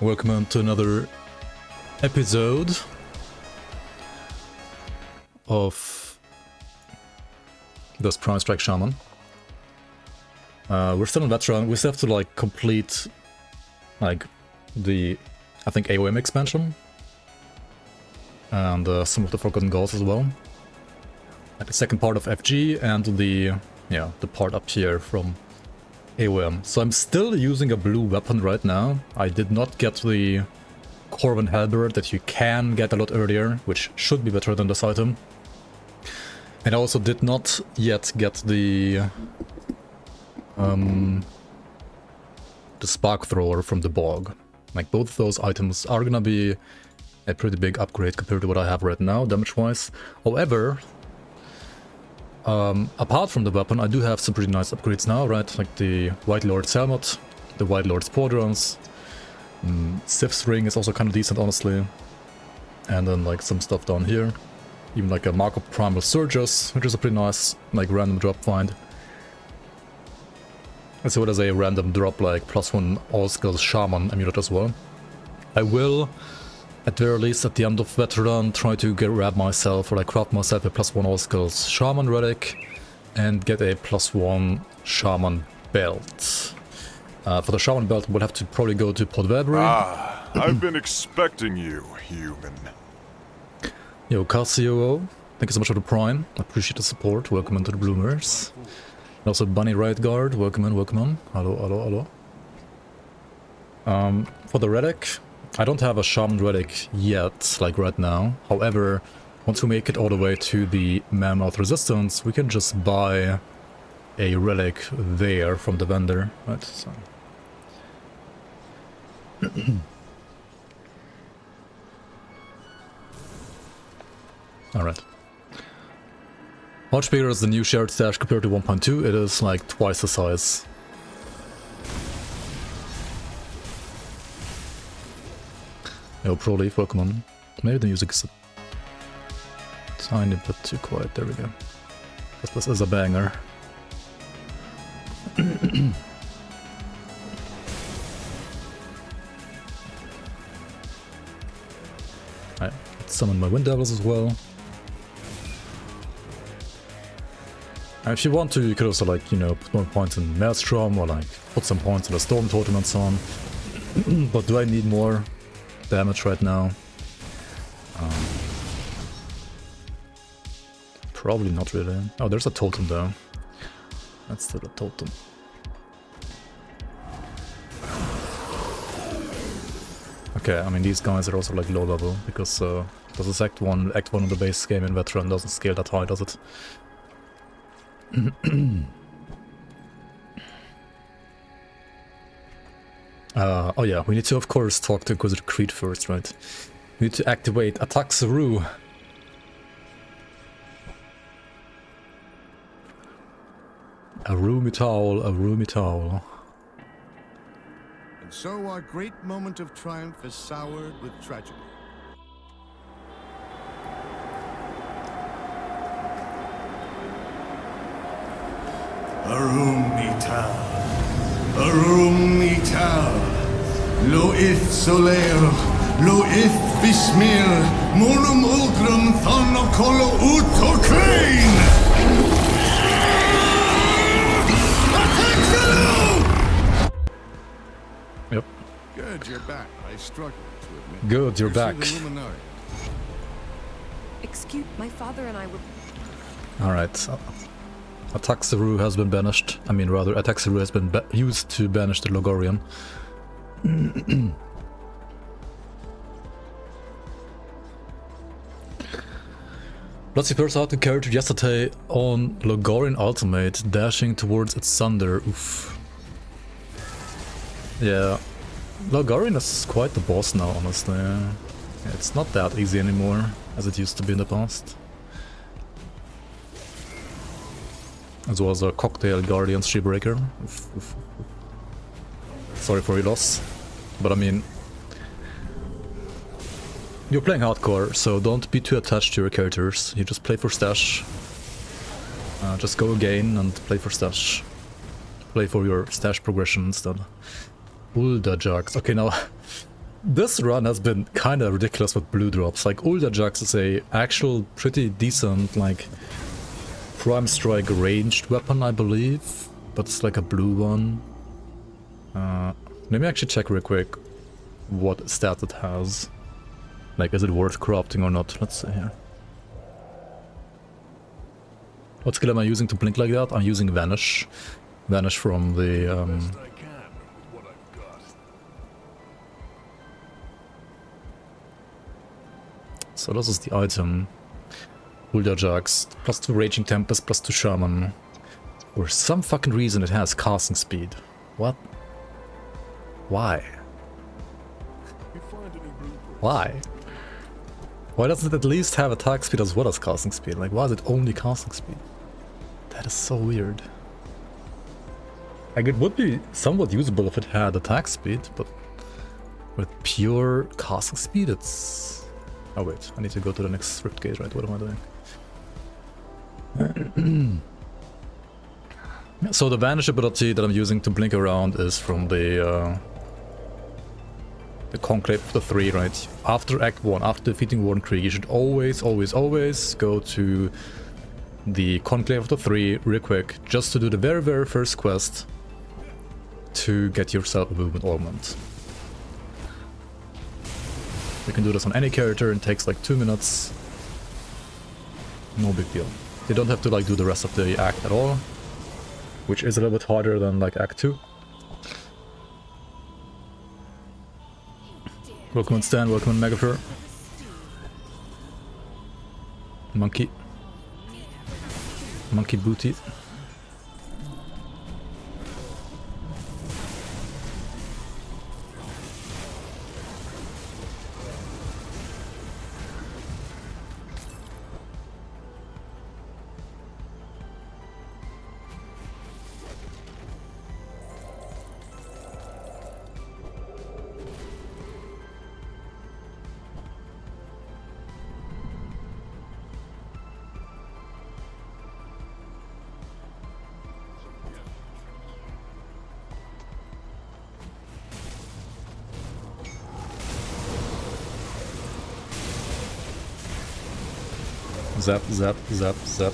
Welcome on to another episode of this Prime Strike Shaman. We're still in veteran. We still have to like complete like the I think AOM expansion and some of the Forgotten Gods as well. Like the second part of FG and the part up here from AOM. So I'm still using a blue weapon right now. I did not get the Corvin Halberd that you can get a lot earlier, which should be better than this item. And I also did not yet get the Spark Thrower from the Bog. Like both of those items are gonna be a pretty big upgrade compared to what I have right now, damage-wise. However, apart from the weapon, I do have some pretty nice upgrades now, right? Like the White Lord's Helmet, the White Lord's Podrons, Sif's Ring is also kind of decent, honestly. And then like some stuff down here. Even like a Mark of Primal Surges, which is a pretty nice like random drop find. And so there's a random drop like +1 all skills Shaman amulet as well. I will, at the very least, at the end of Veteran, try to grab myself or like craft myself a +1 all skills Shaman relic and get a +1 Shaman belt. For the Shaman belt, we'll have to probably go to Podvebri. Ah, I've been expecting you, human. Yo, Cassio, thank you so much for the Prime. I appreciate the support. Welcome into the Bloomers. And also Bunny Riot Guard, welcome in, welcome on. Hello, hello, hello. For the relic, I don't have a Shaman relic yet, like right now. However, once we make it all the way to the Mammoth Resistance, we can just buy a relic there from the vendor, right? So. Alright. How much bigger is the new shared stash compared to 1.2? It is like twice the size. Yo, Pro Leaf, welcome on. Maybe the music is a tiny bit too quiet. There we go. Because this is a banger. Alright, let's summon my Wind Devils as well. And if you want to, you could also like, you know, put more points in Maelstrom or like put some points in the Storm Totem and so on. But do I need more damage right now? Probably not really. Oh, there's a totem there. That's still a totem. Okay, I mean these guys are also like low level because this is Act 1 of the base game in Veteran doesn't scale that high, does it? Oh yeah, we need to of course talk to Inquisitor Creed first, right? We need to activate Attack Saru. A roomy towel, a roomy towel. And so our great moment of triumph is soured with tragedy. Arum Ital, Loith Soler, Loith Bismir, Monum Ulgrum Thonokolo Utokrain! Yep. Good, you're back. I struggled to admit. Good, you're back. Excuse my father and I were. Alright. Attack Saru has been banished. I mean, rather, Attack Saru has been used to banish the Logorian. Bloodseeker burst out the character yesterday on Logorian Ultimate, dashing towards its Sunder. Oof. Yeah. Logorian is quite the boss now, honestly. It's not that easy anymore, as it used to be in the past. As well as a Cocktail Guardian Shipbreaker. Sorry for your loss. But I mean, you're playing hardcore, so don't be too attached to your characters. You just play for stash. Just go again and play for stash. Play for your stash progression instead. Ulda Jugs. Okay, now This run has been kind of ridiculous with blue drops. Like Ultra Jax is a actual pretty decent like Prime Strike ranged weapon, I believe, but it's like a blue one. Let me actually check real quick what stats it has. Like, is it worth crafting or not? Let's see here. What skill am I using to blink like that? I'm using Vanish. Vanish from the So this is the item. Ultra Jax, plus 2 Raging Tempest, plus 2 Shaman. For some fucking reason it has casting speed. What? Why? Why? Why doesn't it at least have attack speed as well as casting speed? Like, why is it only casting speed? That is so weird. Like, it would be somewhat usable if it had attack speed, but with pure casting speed, it's... Oh wait, I need to go to the next Rift Gate, right? What am I doing? So the Vanish ability that I'm using to blink around is from the Conclave of the Three, right? After Act 1, after defeating Warden Krieg, you should always go to the Conclave of the Three real quick, just to do the very first quest to get yourself a movement augment. You can do this on any character, it takes like 2 minutes. No big deal. You don't have to like do the rest of the act at all, which is a little bit harder than like Act 2. Welcome on Stan, welcome on Megafur. Monkey. Monkey booty. Zap, zap, zap, zap.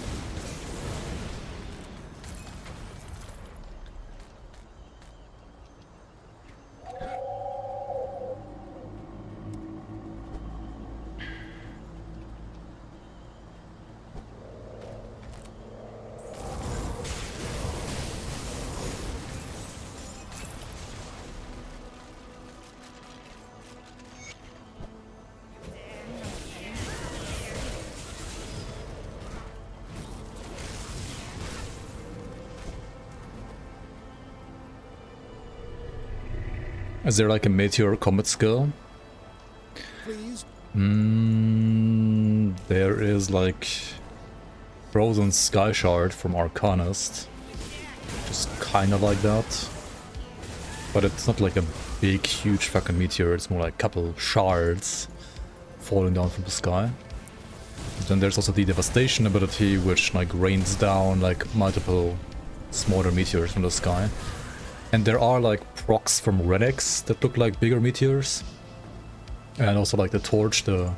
Is there like a meteor comet skill? Please. There is like Frozen Sky Shard from Arcanist. Just kind of like that. But it's not like a big, huge fucking meteor, it's more like a couple shards falling down from the sky. Then there's also the Devastation ability, which like rains down like multiple smaller meteors from the sky. And there are like procs from relics that look like bigger meteors. And also like the torch, the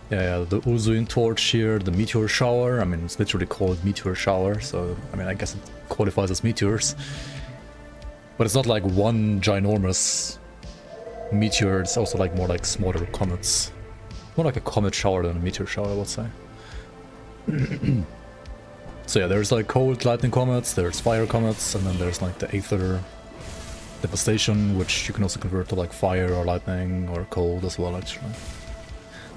Uzuin torch here, the meteor shower. I mean, it's literally called meteor shower, so I mean, I guess it qualifies as meteors. But it's not like one ginormous meteor, it's also like more like smaller comets. More like a comet shower than a meteor shower, I would say. So yeah, there's like cold lightning comets, there's fire comets, and then there's like the Aether Devastation, which you can also convert to like fire or lightning or cold as well, actually.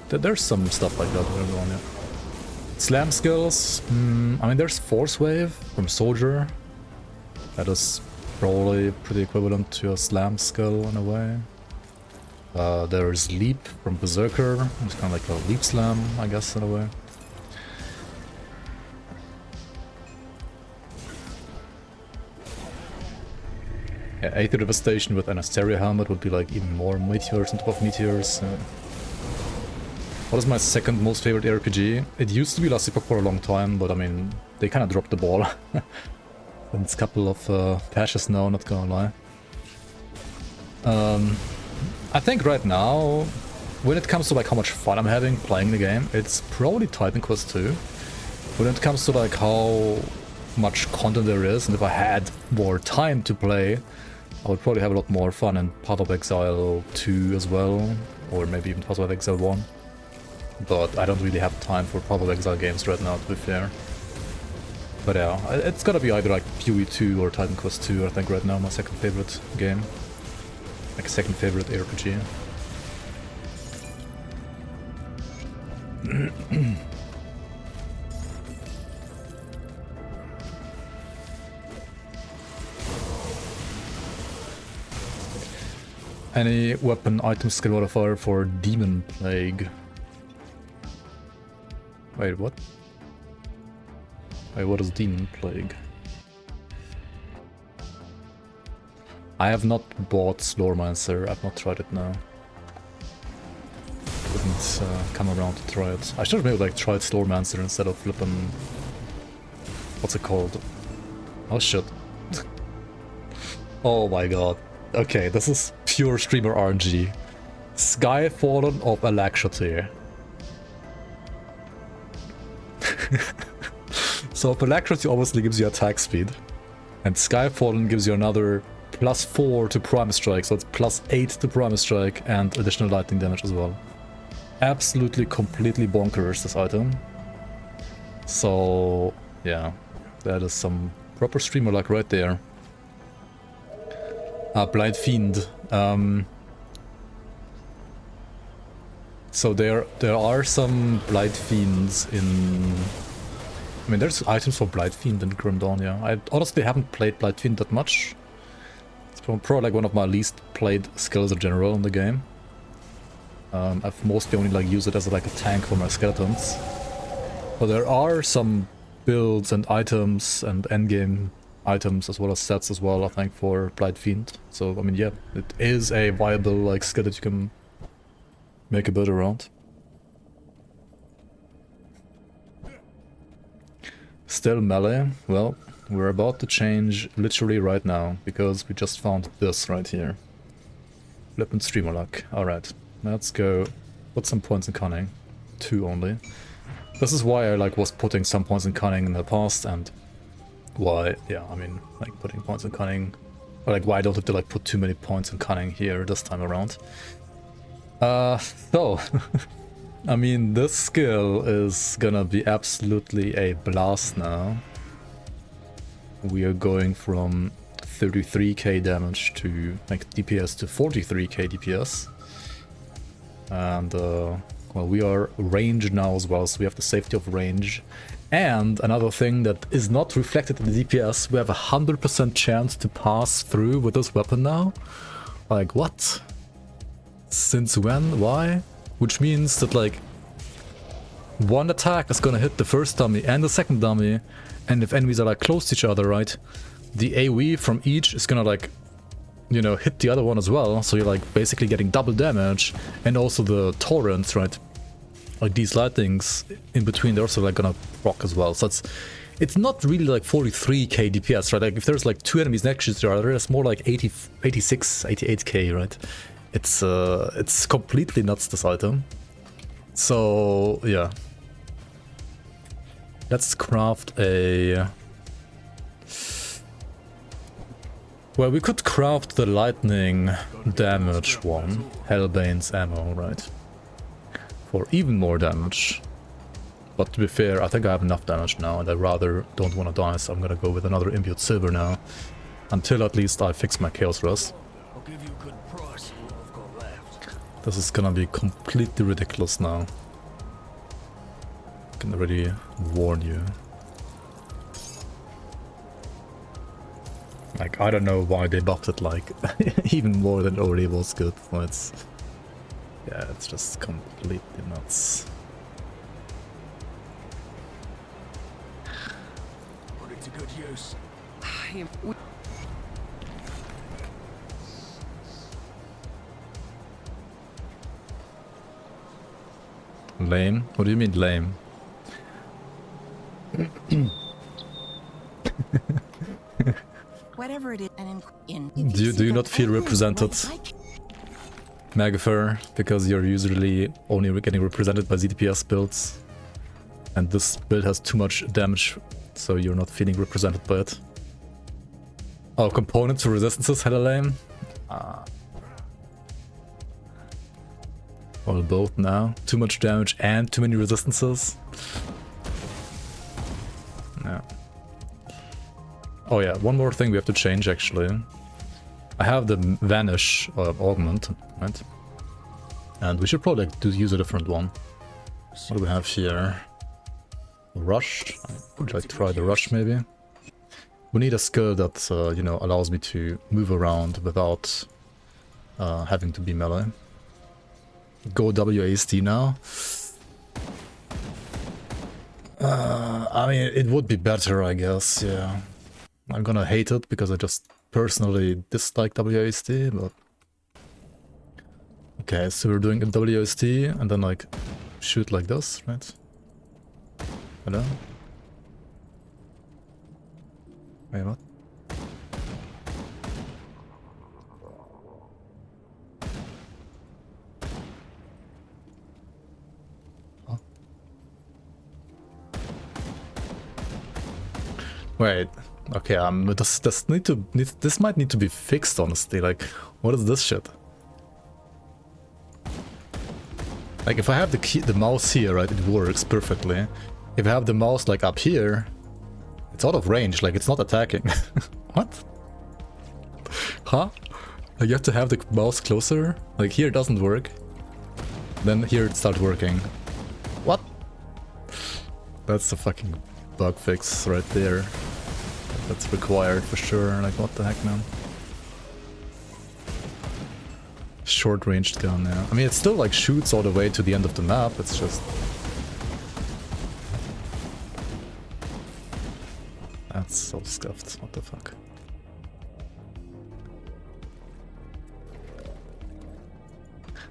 There's some stuff like that going on, yeah. Slam skills, I mean, there's Force Wave from Soldier. That is probably pretty equivalent to a slam skill in a way. There's Leap from Berserker, it's kind of like a Leap Slam, I guess, in a way. Yeah, Aether Devastation with an Asteria helmet would be like even more meteors on top of meteors. What is my second most favorite RPG? It used to be Last Epoch for a long time, but I mean, they kind of dropped the ball. And it's a couple of patches now, not gonna lie. I think right now, when it comes to like how much fun I'm having playing the game, it's probably Titan Quest 2. When it comes to like how much content there is, and if I had more time to play, I would probably have a lot more fun in Path of Exile 2 as well, or maybe even Path of Exile 1. But I don't really have time for Path of Exile games right now, to be fair. But yeah, it's gotta be either like FoA 2 or Titan Quest 2, I think right now, my second favorite game. Like second favorite RPG. Any weapon item skill modifier for Demon Plague? Wait, what? Wait, what is Demon Plague? I have not bought Sloremancer, I've not tried it now. Didn't come around to try it. I should have maybe like tried Sloremancer instead of flipping... What's it called? Oh shit. Oh my god. Okay, this is pure streamer RNG. Skyfallen of Alacrity. So Alacrity obviously gives you attack speed. And Skyfallen gives you another +4 to Primal Strike, so it's +8 to Primal Strike and additional lightning damage as well. Absolutely, completely bonkers, this item. So, yeah, that is some proper streamer luck right there. Blind Fiend. So there are some Blind Fiends in... I mean, there's items for Blind Fiend in Grim Dawn, yeah. I honestly haven't played Blind Fiend that much. It's probably like one of my least played skills in general in the game. I've mostly only like used it as like a tank for my skeletons. But there are some builds and items and endgame items as well as sets as well, I think, for Blind Fiend. So, I mean, yeah, it is a viable like skill that you can make a build around. Still melee? Well, we're about to change literally right now, because we just found this right here. Flippin' streamer luck. Alright, let's go put some points in cunning. 2 only. This is why I like was putting some points in cunning in the past, and why, yeah, I mean, like putting points in cunning, or like why I don't have to like put too many points in cunning here this time around. So, I mean, this skill is gonna be absolutely a blast now. We are going from 33k damage to, like, DPS to 43k DPS. And, well, we are ranged now as well, so we have the safety of range. And another thing that is not reflected in the DPS, we have a 100% chance to pass through with this weapon now. Like, what? Since when? Why? Which means that, like, one attack is gonna hit the first dummy and the second dummy, and if enemies are like close to each other, right, the AoE from each is gonna like, you know, hit the other one as well, so you're like basically getting double damage, and also the torrents, right, like these lightnings in between, they're also like gonna proc as well. So it's not really like 43k DPS, right? Like if there's like 2 enemies next to each other, it's more like 80, 86, 88k, right? It's completely nuts, this item. So yeah, let's craft a... Well, we could craft the lightning damage one, Hellbane's ammo, right? For even more damage. But to be fair, I think I have enough damage now, and I rather don't want to die, so I'm gonna go with another Imbued Silver now. Until at least I fix my Chaos Rust. I'll give you a good price for what I've got left. This is gonna be completely ridiculous now. I can already warn you. Like, I don't know why they buffed it, like, even more than it already was good. So it's... yeah, it's just completely nuts. Put it to good use. Lame? What do you mean lame? Whatever it is, and Do you not feel represented? Magafair, because you're usually only getting represented by ZDPS builds. And this build has too much damage, so you're not feeling represented by it. Oh, components to resistances, hella lame. Well, both now. Too much damage and too many resistances. Yeah. Oh yeah, one more thing we have to change actually. I have the Vanish augment, right? And we should probably use a different one. What do we have here? Rush? Should I try the Rush maybe? We need a skill that, you know, allows me to move around without having to be melee. Go WASD now. I mean, it would be better, I guess, yeah. I'm gonna hate it because I just personally dislike WASD, but... Okay, so we're doing a WASD and then like shoot like this, right? Hello? Wait, what? Huh? Wait, okay, this might need to be fixed, honestly. Like, what is this shit? Like, if I have the mouse here, right, it works perfectly. If I have the mouse like up here, it's out of range, like it's not attacking. What? Huh? Like, you have to have the mouse closer? Like, here it doesn't work. Then here it starts working. What? That's a fucking bug fix right there. That's required for sure. Like, what the heck, man? Short-ranged gun, yeah. I mean, it still, like, shoots all the way to the end of the map. It's just... That's so scuffed. What the fuck?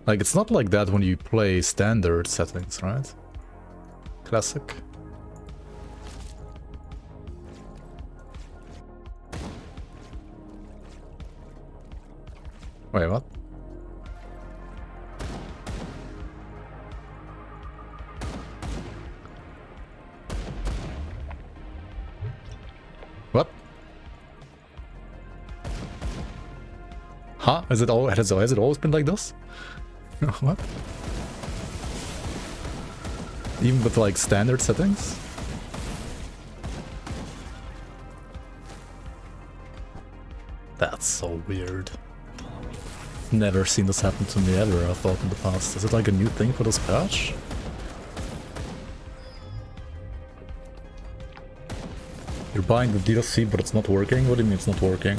Like, it's not like that when you play standard settings, right? Classic. Wait, what? What? Huh? Has it always been like this? What? Even with like standard settings? That's so weird. Never seen this happen to me ever, I thought, in the past. Is it like a new thing for this patch? You're buying the DLC, but it's not working? What do you mean it's not working?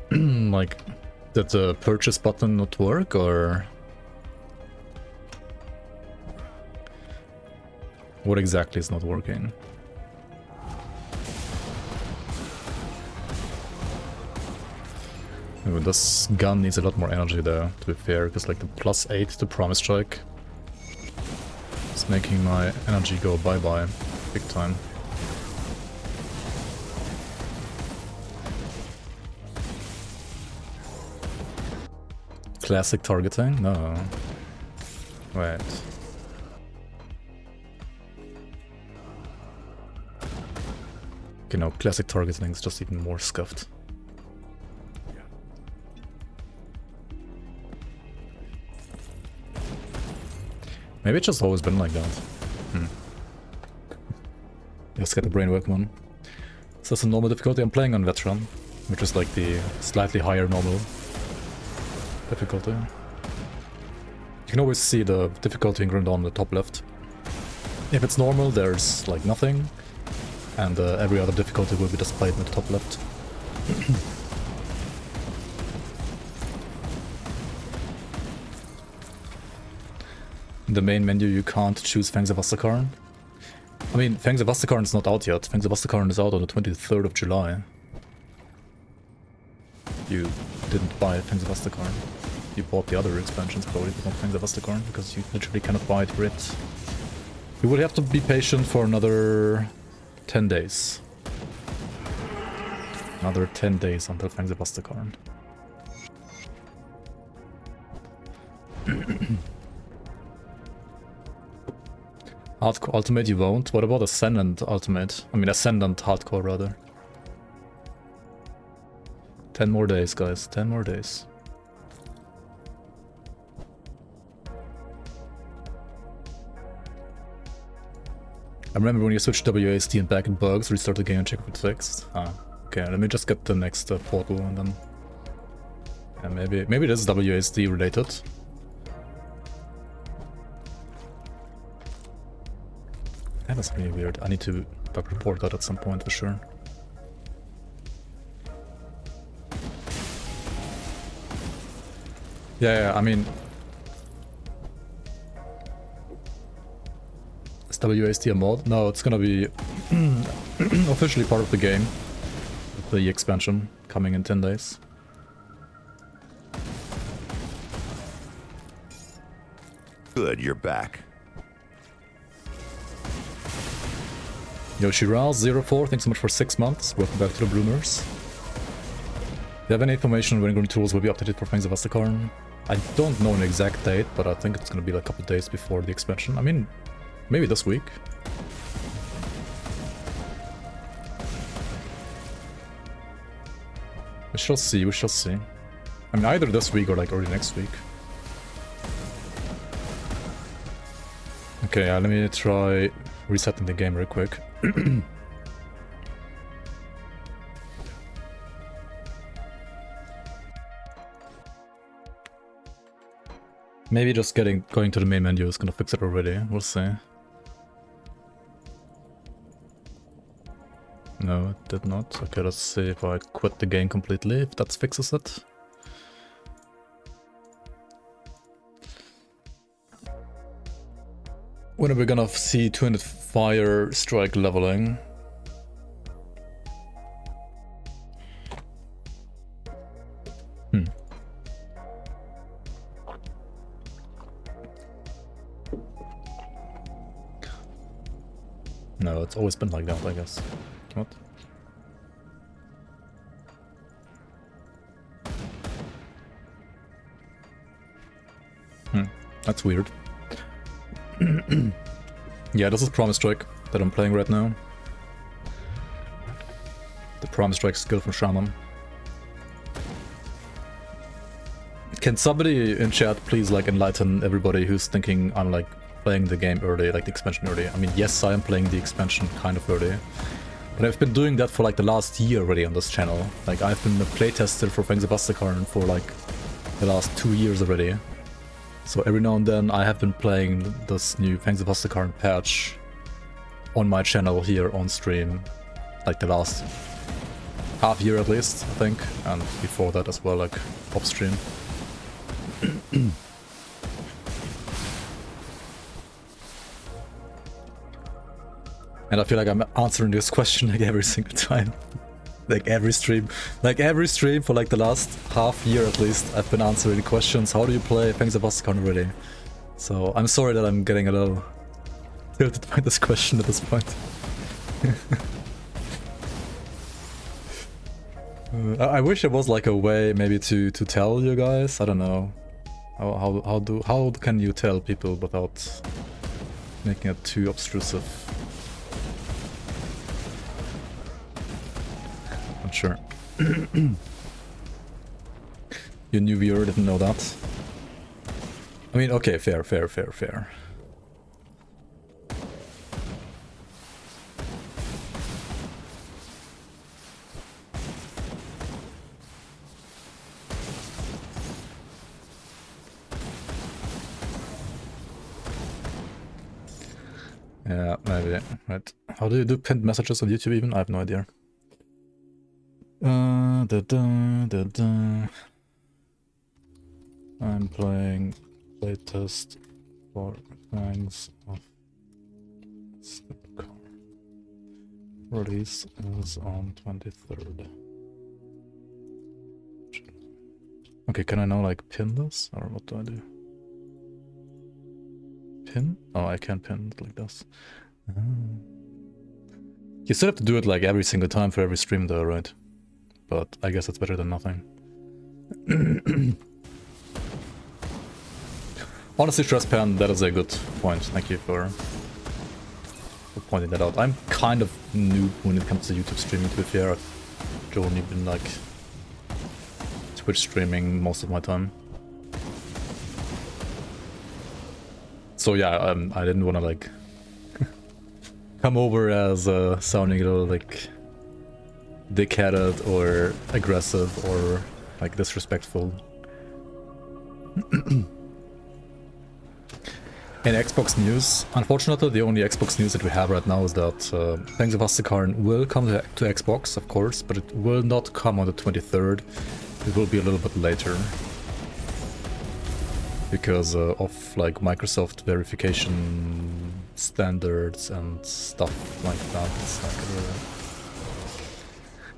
Like, did the purchase button not work, or... What exactly is not working? Ooh, this gun needs a lot more energy though, to be fair, because like the +8 to Promise Strike is making my energy go bye-bye big time. Classic targeting? No. Wait. Okay, no, classic targeting is just even more scuffed. Maybe it's just always been like that. Let's get the brainwork one. So that's a normal difficulty. I'm playing on Veteran, which is like the slightly higher normal difficulty. You can always see the difficulty ingrammed on the top left. If it's normal, there's like nothing, and every other difficulty will be displayed in the top left. In the main menu, you can't choose Fangs of Astakarn. I mean, Fangs of Astakarn is not out yet. Fangs of Astakarn is out on the 23rd of July. You didn't buy Fangs of Astakarn. You bought the other expansions probably, but not Fangs of Astakarn, because you literally cannot buy it for it. You will have to be patient for another 10 days. Another 10 days until Fangs of Astakarn. Hardcore Ultimate you won't. What about Ascendant Ultimate? I mean Ascendant Hardcore rather. 10 more days, guys. 10 more days. I remember when you switched WASD and back in bugs, restart the game and check if it's fixed. Ah, okay, let me just get the next portal and then... Yeah, maybe this is WASD related. That is really weird. I need to bug report that at some point for sure. Yeah, I mean... Is WASD a mod? No, it's gonna be officially part of the game. With the expansion coming in 10 days. Good, you're back. Yoshiraz04, thanks so much for 6 months. Welcome back to the Bloomers. Do you have any information on when green tools will be updated for Fangs of Astakarn? I don't know an exact date, but I think it's gonna be like a couple days before the expansion. I mean, maybe this week. We shall see, we shall see. I mean, either this week or like early next week. Okay, let me try resetting the game real quick. Maybe just going to the main menu is gonna fix it already. We'll see. No, it did not. Okay, let's see if I quit the game completely, if that fixes it. When are we gonna see 200 fire strike leveling? No, it's always been like that, I guess. What? That's weird. Yeah, this is Promise Strike that I'm playing right now. The Promise Strike skill from Shaman. Can somebody in chat please like enlighten everybody who's thinking I'm like playing the game early, like the expansion early? I mean, yes, I am playing the expansion kind of early. But I've been doing that for like the last year already on this channel. Like I've been a playtester for Fangs of Astakarn for like the last 2 years already. So every now and then I have been playing this new Fangs of Astakarn patch on my channel here on stream. Like the last half year at least, I think. And before that as well, like off stream. And I feel like I'm answering this question like every single time. Like every stream for like the last half year at least, I've been answering questions. How do you play Fangs of Astakarn already? So I'm sorry that I'm getting a little tilted by this question at this point. I wish there was like a way maybe to tell you guys. I don't know. How can you tell people without making it too obtrusive? I'm sure. Your new viewer didn't know that. I mean, okay, fair. Yeah, maybe. Right. How do you do pinned messages on YouTube even? I have no idea. I'm playing playtest for Fangs of Astakarn. Release is on 23rd. Okay, can I now like pin this? Or what do I do? Pin? Oh, I can't pin it like this. You still have to do it like every single time for every stream though, right? But I guess it's better than nothing. Honestly, Stresspan, that is a good point. Thank you for pointing that out. I'm kind of noob when it comes to YouTube streaming, to be fair. I've only been like Twitch streaming most of my time. So yeah, I didn't want to like come over as sounding a little like dickheaded or aggressive or like disrespectful. In Xbox news, unfortunately the only Xbox news that we have right now is that Pangs of Astikarn will come to Xbox, of course, but it will not come on the 23rd. It will be a little bit later. Because of like Microsoft verification standards and stuff like that. It's like,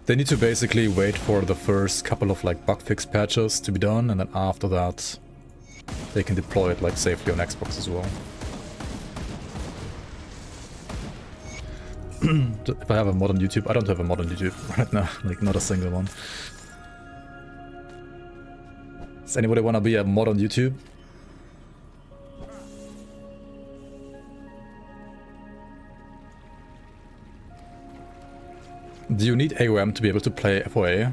they need to basically wait for the first couple of like bug fix patches to be done, and then after that they can deploy it like safely on Xbox as well. If I have a mod on YouTube, I don't have a mod on YouTube right now, like not a single one. Does anybody want to be a mod on YouTube? Do you need AOM to be able to play FoA?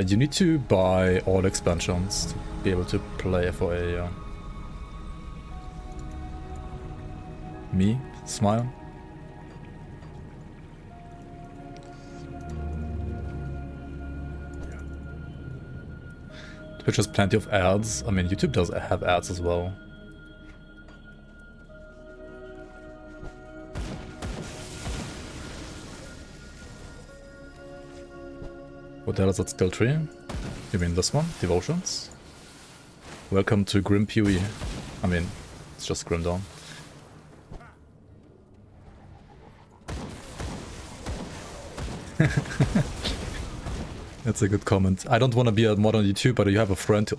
You need to buy all expansions to be able to play FoA, yeah. Me? Smile? Twitch has plenty of ads. I mean, YouTube does have ads as well. What the hell is that skill tree? You mean this one? Devotions? Welcome to Grim Pewee. I mean, it's just Grim Dawn. That's a good comment. I don't want to be a mod on YouTube, but you have a friend who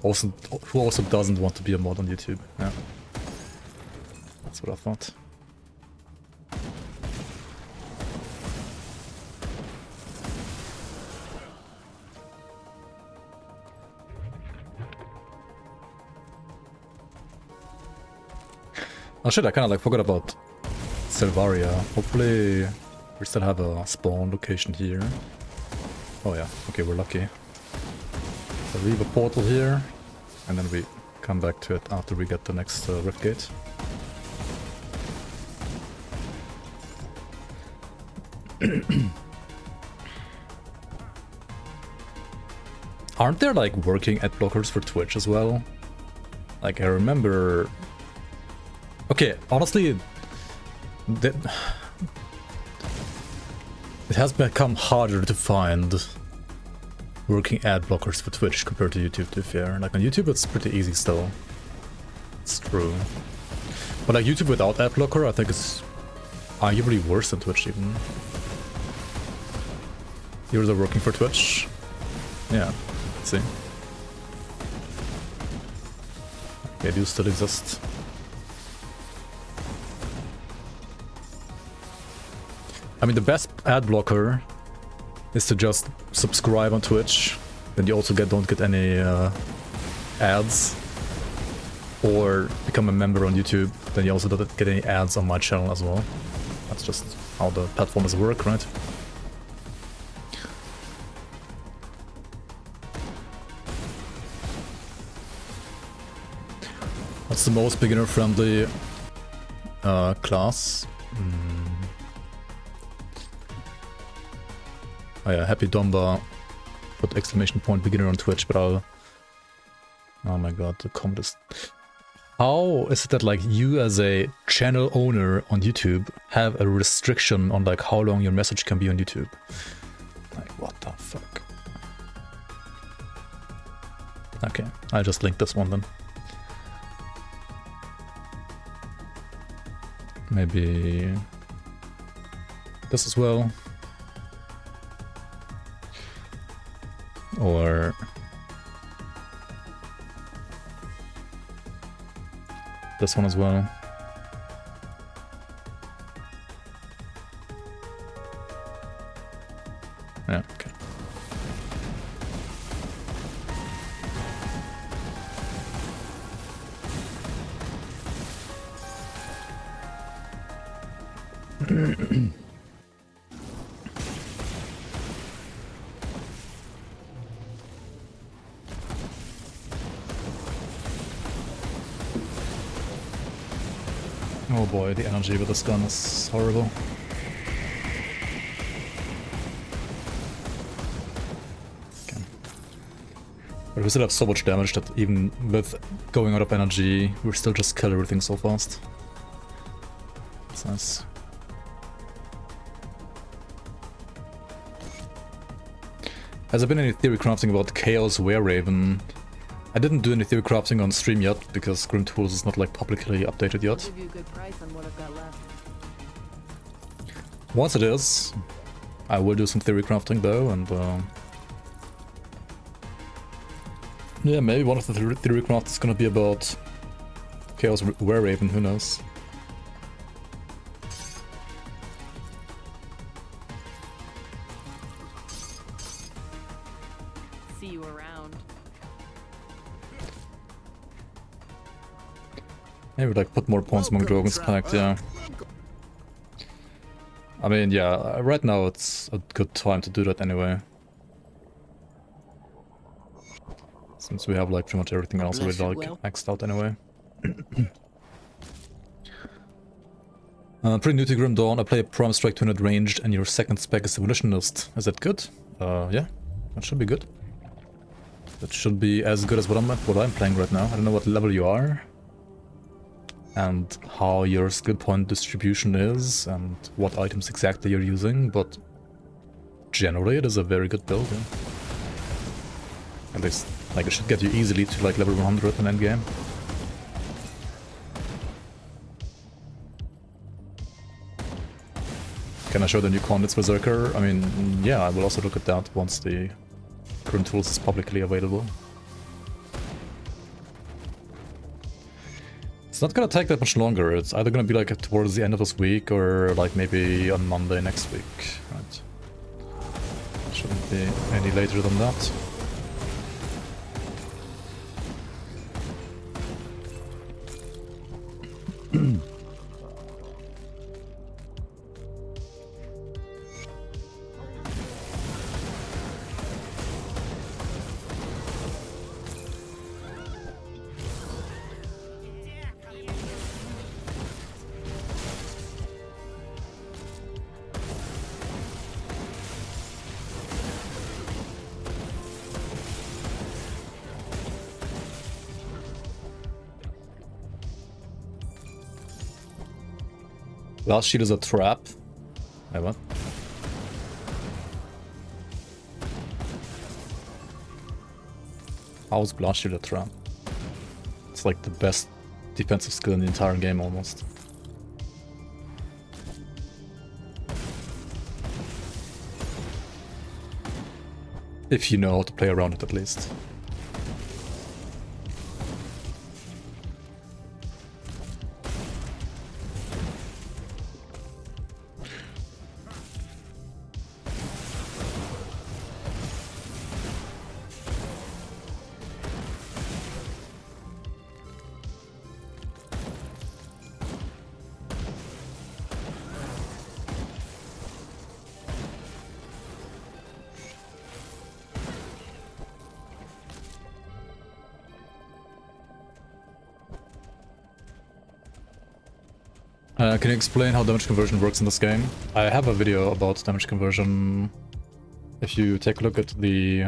also doesn't want to be a mod on YouTube. Yeah. That's what I thought. Oh shit, I kinda like forgot about Selvaria. Hopefully we still have a spawn location here. Oh yeah, okay, we're lucky. So leave a portal here, and then we come back to it after we get the next rift gate. Aren't there like working ad blockers for Twitch as well? Like I remember... Okay, honestly, it has become harder to find working ad blockers for Twitch compared to YouTube, to be fair. Like on YouTube it's pretty easy still. It's true. But like YouTube without ad blocker I think is arguably worse than Twitch even. Yours are working for Twitch? Yeah, let's see. They do still exist. I mean, the best ad blocker is to just subscribe on Twitch, then you also don't get any ads, or become a member on YouTube, then you also don't get any ads on my channel as well. That's just how the platforms work, right? What's the most beginner-friendly class? Oh yeah, Happy Domba put exclamation point beginner on Twitch, but I'll... Oh my god, the comment is... How is it that like you as a channel owner on YouTube have a restriction on like how long your message can be on YouTube? Like what the fuck? Okay, I'll just link this one then. Maybe this as well. Or this one as well. Yeah, okay. Oh boy, the energy with this gun is horrible. Okay. But we still have so much damage that even with going out of energy, we still just kill everything so fast. That's nice. Has there been any theory crafting about Chaos Wereraven? I didn't do any theory crafting on stream yet, because Grim Tools is not like publicly updated yet. Give you a good price on what I've got left. Once it is, I will do some theory crafting though, and yeah, maybe one of the theory crafts is gonna be about Chaos Wereraven, who knows. See you around. Maybe like put more points among Drogon's Pact, yeah. I mean, yeah, right now it's a good time to do that anyway. Since we have like pretty much everything else already like maxed out anyway. Pretty new to Grim Dawn. I play a Primal Strike 200 ranged and your second spec is Evolutionist. Is that good? Yeah, that should be good. That should be as good as what I'm playing right now. I don't know what level you are. And how your skill point distribution is, and what items exactly you're using, but generally it is a very good build, yeah. At least, like, it should get you easily to like level 100 in endgame. Can I show the new Condits Berserker? I mean, yeah, I will also look at that once the Grim Tools is publicly available. It's not gonna take that much longer. It's either gonna be like towards the end of this week or like maybe on Monday next week, right? Shouldn't be any later than that. Last shield is a trap. Wait, what? How is Blast Shield a trap? It's like the best defensive skill in the entire game almost. If you know how to play around it at least. Can you explain how damage conversion works in this game? I have a video about damage conversion. If you take a look at the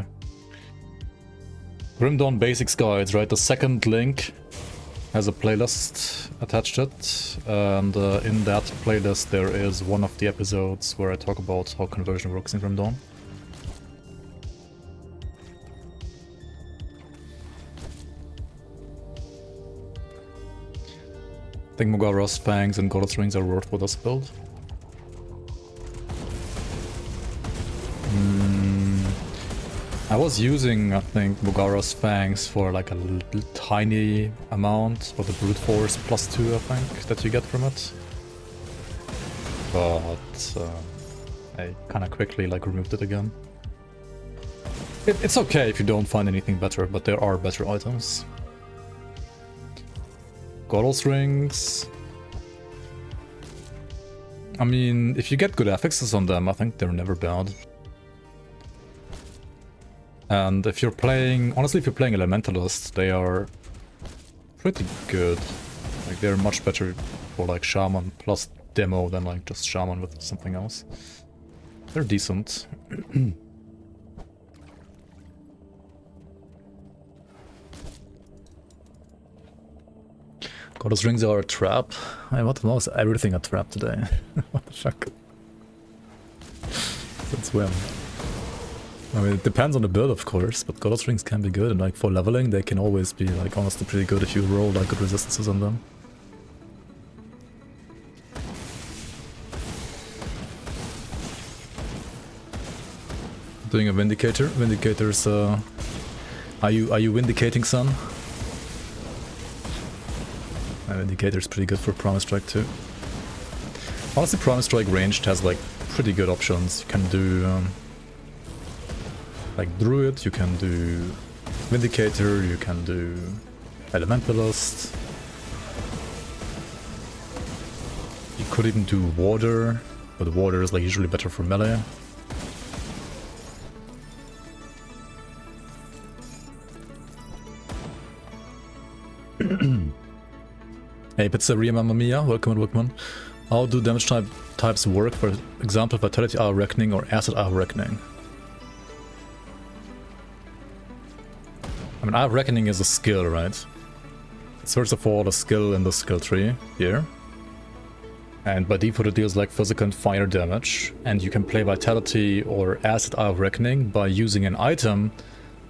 Grim Dawn Basics Guides, right? The second link has a playlist attached to it, and in that playlist there is one of the episodes where I talk about how conversion works in Grim Dawn. I think Mogara's Fangs and God's Rings are worth for this build. I was using, I think, Mogara's Fangs for like a little tiny amount for the Brute Force +2, I think, that you get from it. But I kind of quickly like removed it again. It's okay if you don't find anything better, but there are better items. God's Rings. I mean, if you get good affixes on them, I think they're never bad. And if you're playing, honestly, if you're playing Elementalist, they are pretty good. Like, they're much better for like Shaman plus demo than like just Shaman with something else. They're decent. Goddess rings are a trap. What was everything a trap today? What the fuck? Since when? I mean, it depends on the build, of course, but Goddess rings can be good, and like for leveling, they can always be like honestly pretty good if you roll like good resistances on them. Doing a Vindicator. Vindicator's are you vindicating, son? Vindicator's pretty good for Primal Strike too. Honestly, Primal Strike ranged has like pretty good options. You can do like Druid, you can do Vindicator, you can do Elementalist. You could even do Water, but Water is like usually better for melee. Hey, Pizzeria Mamma Mia, welcome and How do damage types work? For example, Vitality Hour Reckoning or Acid Hour Reckoning? I mean, Hour Reckoning is a skill, right? It's first of all a skill in the skill tree here. And by default it deals like physical and fire damage. And you can play Vitality or Acid Hour Reckoning by using an item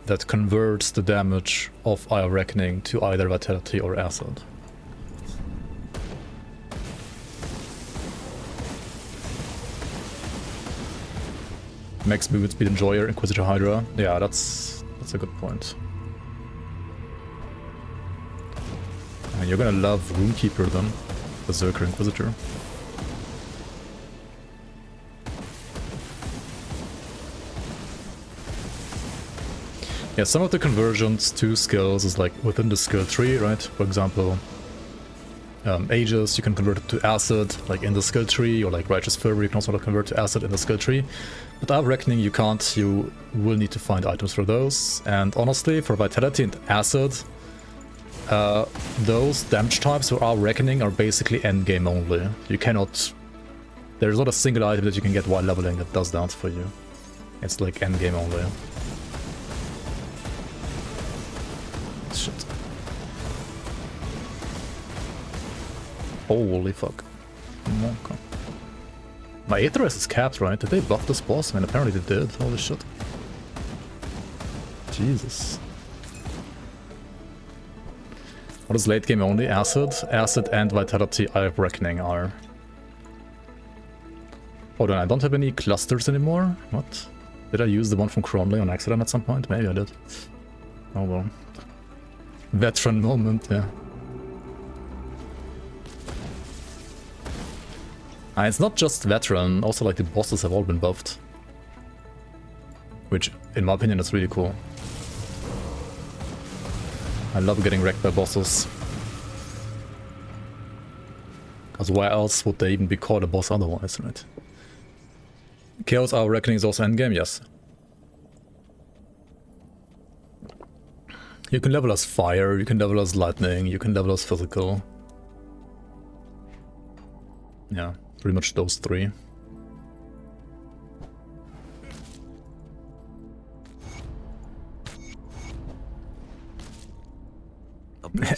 that converts the damage of Hour Reckoning to either Vitality or Acid. Max movement speed Enjoyer, Inquisitor Hydra. Yeah, that's a good point. And you're gonna love Runekeeper then, Berserker Inquisitor. Yeah, some of the conversions to skills is like within the skill tree, right? For example, Aegis, you can convert it to Acid, like in the skill tree, or like Righteous Fervor, you can also convert to Acid in the skill tree. But Hour Reckoning you can't, you will need to find items for those. And honestly, for Vitality and Acid, those damage types for Hour Reckoning are basically endgame only. You cannot... There's not a single item that you can get while leveling that does that for you. It's like endgame only. Shit. Holy fuck. Okay. My Aetheress is capped, right? Did they buff this boss? I mean, apparently they did. Holy shit. Jesus. What is late game only? Acid? Acid and Vitality Hour Reckoning are. Hold on, I don't have any clusters anymore? What? Did I use the one from Cronley on accident at some point? Maybe I did. Oh well. Veteran moment, yeah. It's not just veteran, also like the bosses have all been buffed. Which, in my opinion, is really cool. I love getting wrecked by bosses. Because why else would they even be called a boss otherwise, right? Chaos Hour Reckoning is also endgame, yes. You can level as fire, you can level as lightning, you can level as physical. Yeah, pretty much those three.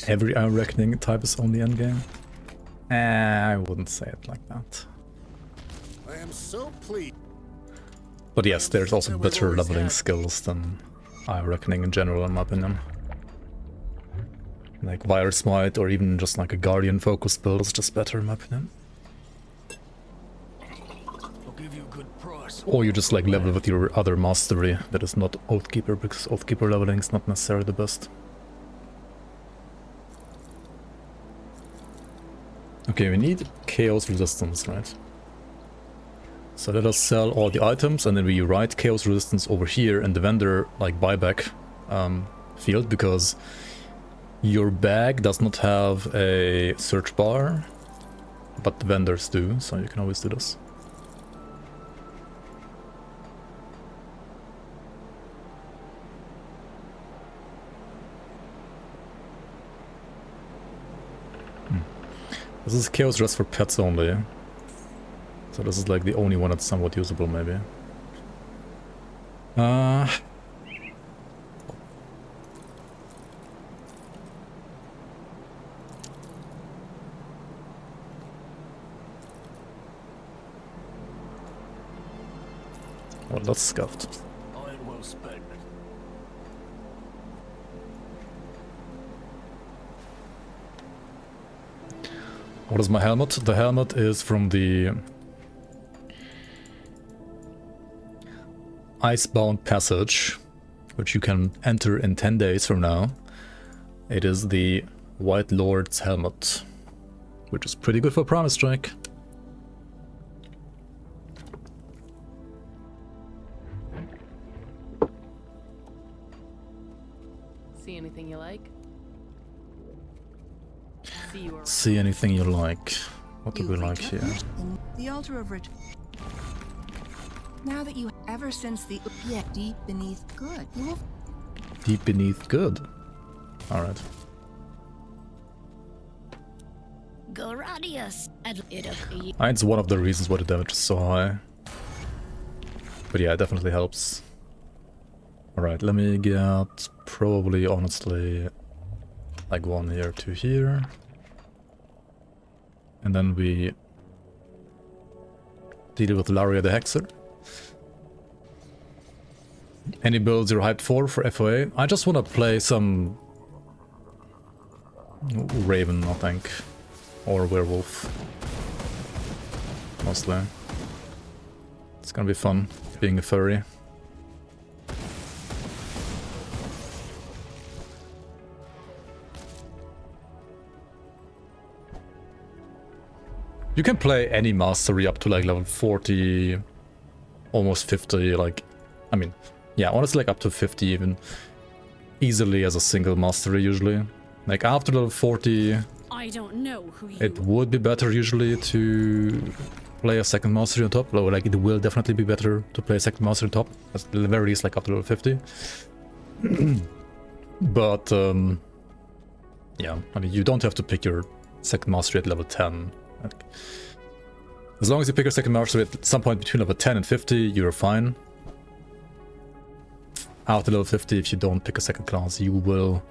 Every Hour Reckoning type is only endgame? I wouldn't say it like that. I am so pleased. But yes, there's also better leveling skills than Hour Reckoning in general, in my opinion. Like Virus Smite or even just like a Guardian focused build is just better, in my opinion. I'll give you a good price. Or you just like level with your other mastery that is not Oathkeeper, because Oathkeeper leveling is not necessarily the best. Okay, we need Chaos Resistance, right? So let us sell all the items and then we write Chaos Resistance over here in the vendor like buyback field, because your bag does not have a search bar but the vendors do, so you can always do this. This is Chaos Dress for pets only. So this is like the only one that's somewhat usable, maybe. Well, that's scuffed. Iron well spent. What is my helmet? The helmet is from the Icebound Passage, which you can enter in 10 days from now. It is the White Lord's helmet, which is pretty good for Primal Strike. See anything you like? See you around. See anything you like. What do we like here? The altar of rich. Now that you, ever since the deep beneath good, you will. Deep beneath good. Alright. Goradius. It's one of the reasons why the damage is so high. But yeah, it definitely helps. Alright, let me get probably, honestly, like one here, two here. And then we deal with Laria the Hexer. Any builds you're hyped for FoA? I just want to play some Raven, I think. Or Werewolf. Mostly. It's gonna be fun, being a furry. You can play any mastery up to like level 40, almost 50, like, I mean, yeah, honestly like up to 50 even, easily as a single mastery usually. Like after level 40, I don't know who you it would be better usually to play a second mastery on top. Like it will definitely be better to play a second mastery on top, at the very least like up to level 50. But, yeah, I mean, you don't have to pick your second mastery at level 10. Like, as long as you pick your second mastery at some point between level 10 and 50, you're fine. After level 50, if you don't pick a second class, you will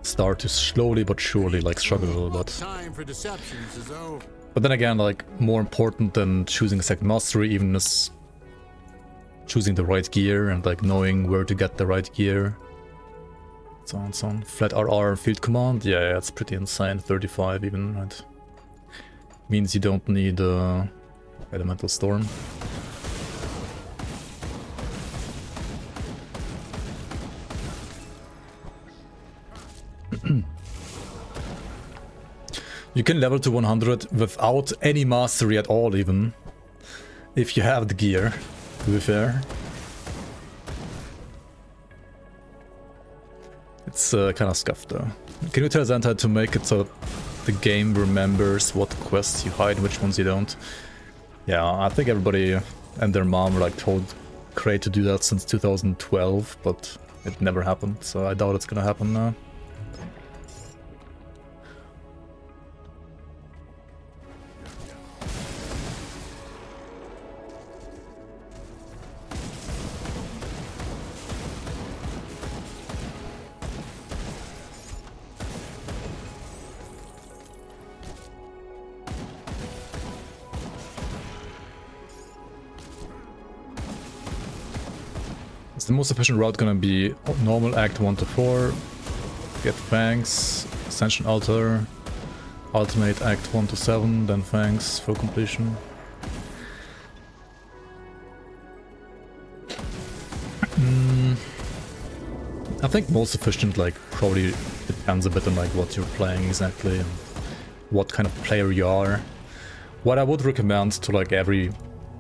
start to slowly but surely like struggle a little bit. Time for deceptions is over. But then again, like more important than choosing a second mastery even is choosing the right gear and like knowing where to get the right gear. So on, so on. Flat RR field command, yeah, it's pretty insane. 35 even, right? Means you don't need Elemental Storm. You can level to 100 without any mastery at all even, if you have the gear, to be fair. It's kind of scuffed though. Can you tell Xantai to make it so the game remembers what quests you hide and which ones you don't? Yeah, I think everybody and their mom were like told Cray to do that since 2012, but it never happened, so I doubt it's gonna happen now. Is the most efficient route gonna be normal Act 1 to 4, get Fangs, Ascension Altar, Ultimate Act 1 to 7, then Fangs for completion? I think most efficient like probably depends a bit on like what you're playing exactly and what kind of player you are. What I would recommend to like every,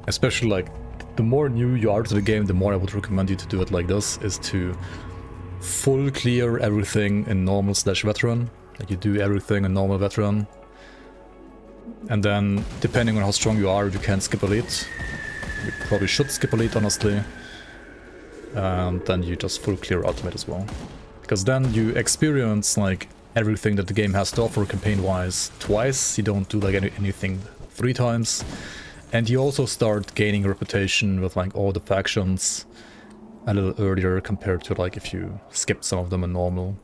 especially like the more new you are to the game, the more I would recommend you to do it like this, is to full clear everything in normal / veteran. Like you do everything in normal veteran. And then, depending on how strong you are, you can skip elite. You probably should skip elite, honestly. And then you just full clear ultimate as well. Because then you experience like everything that the game has to offer campaign-wise twice. You don't do like anything 3 times. And you also start gaining reputation with like all the factions a little earlier compared to like if you skipped some of them in normal.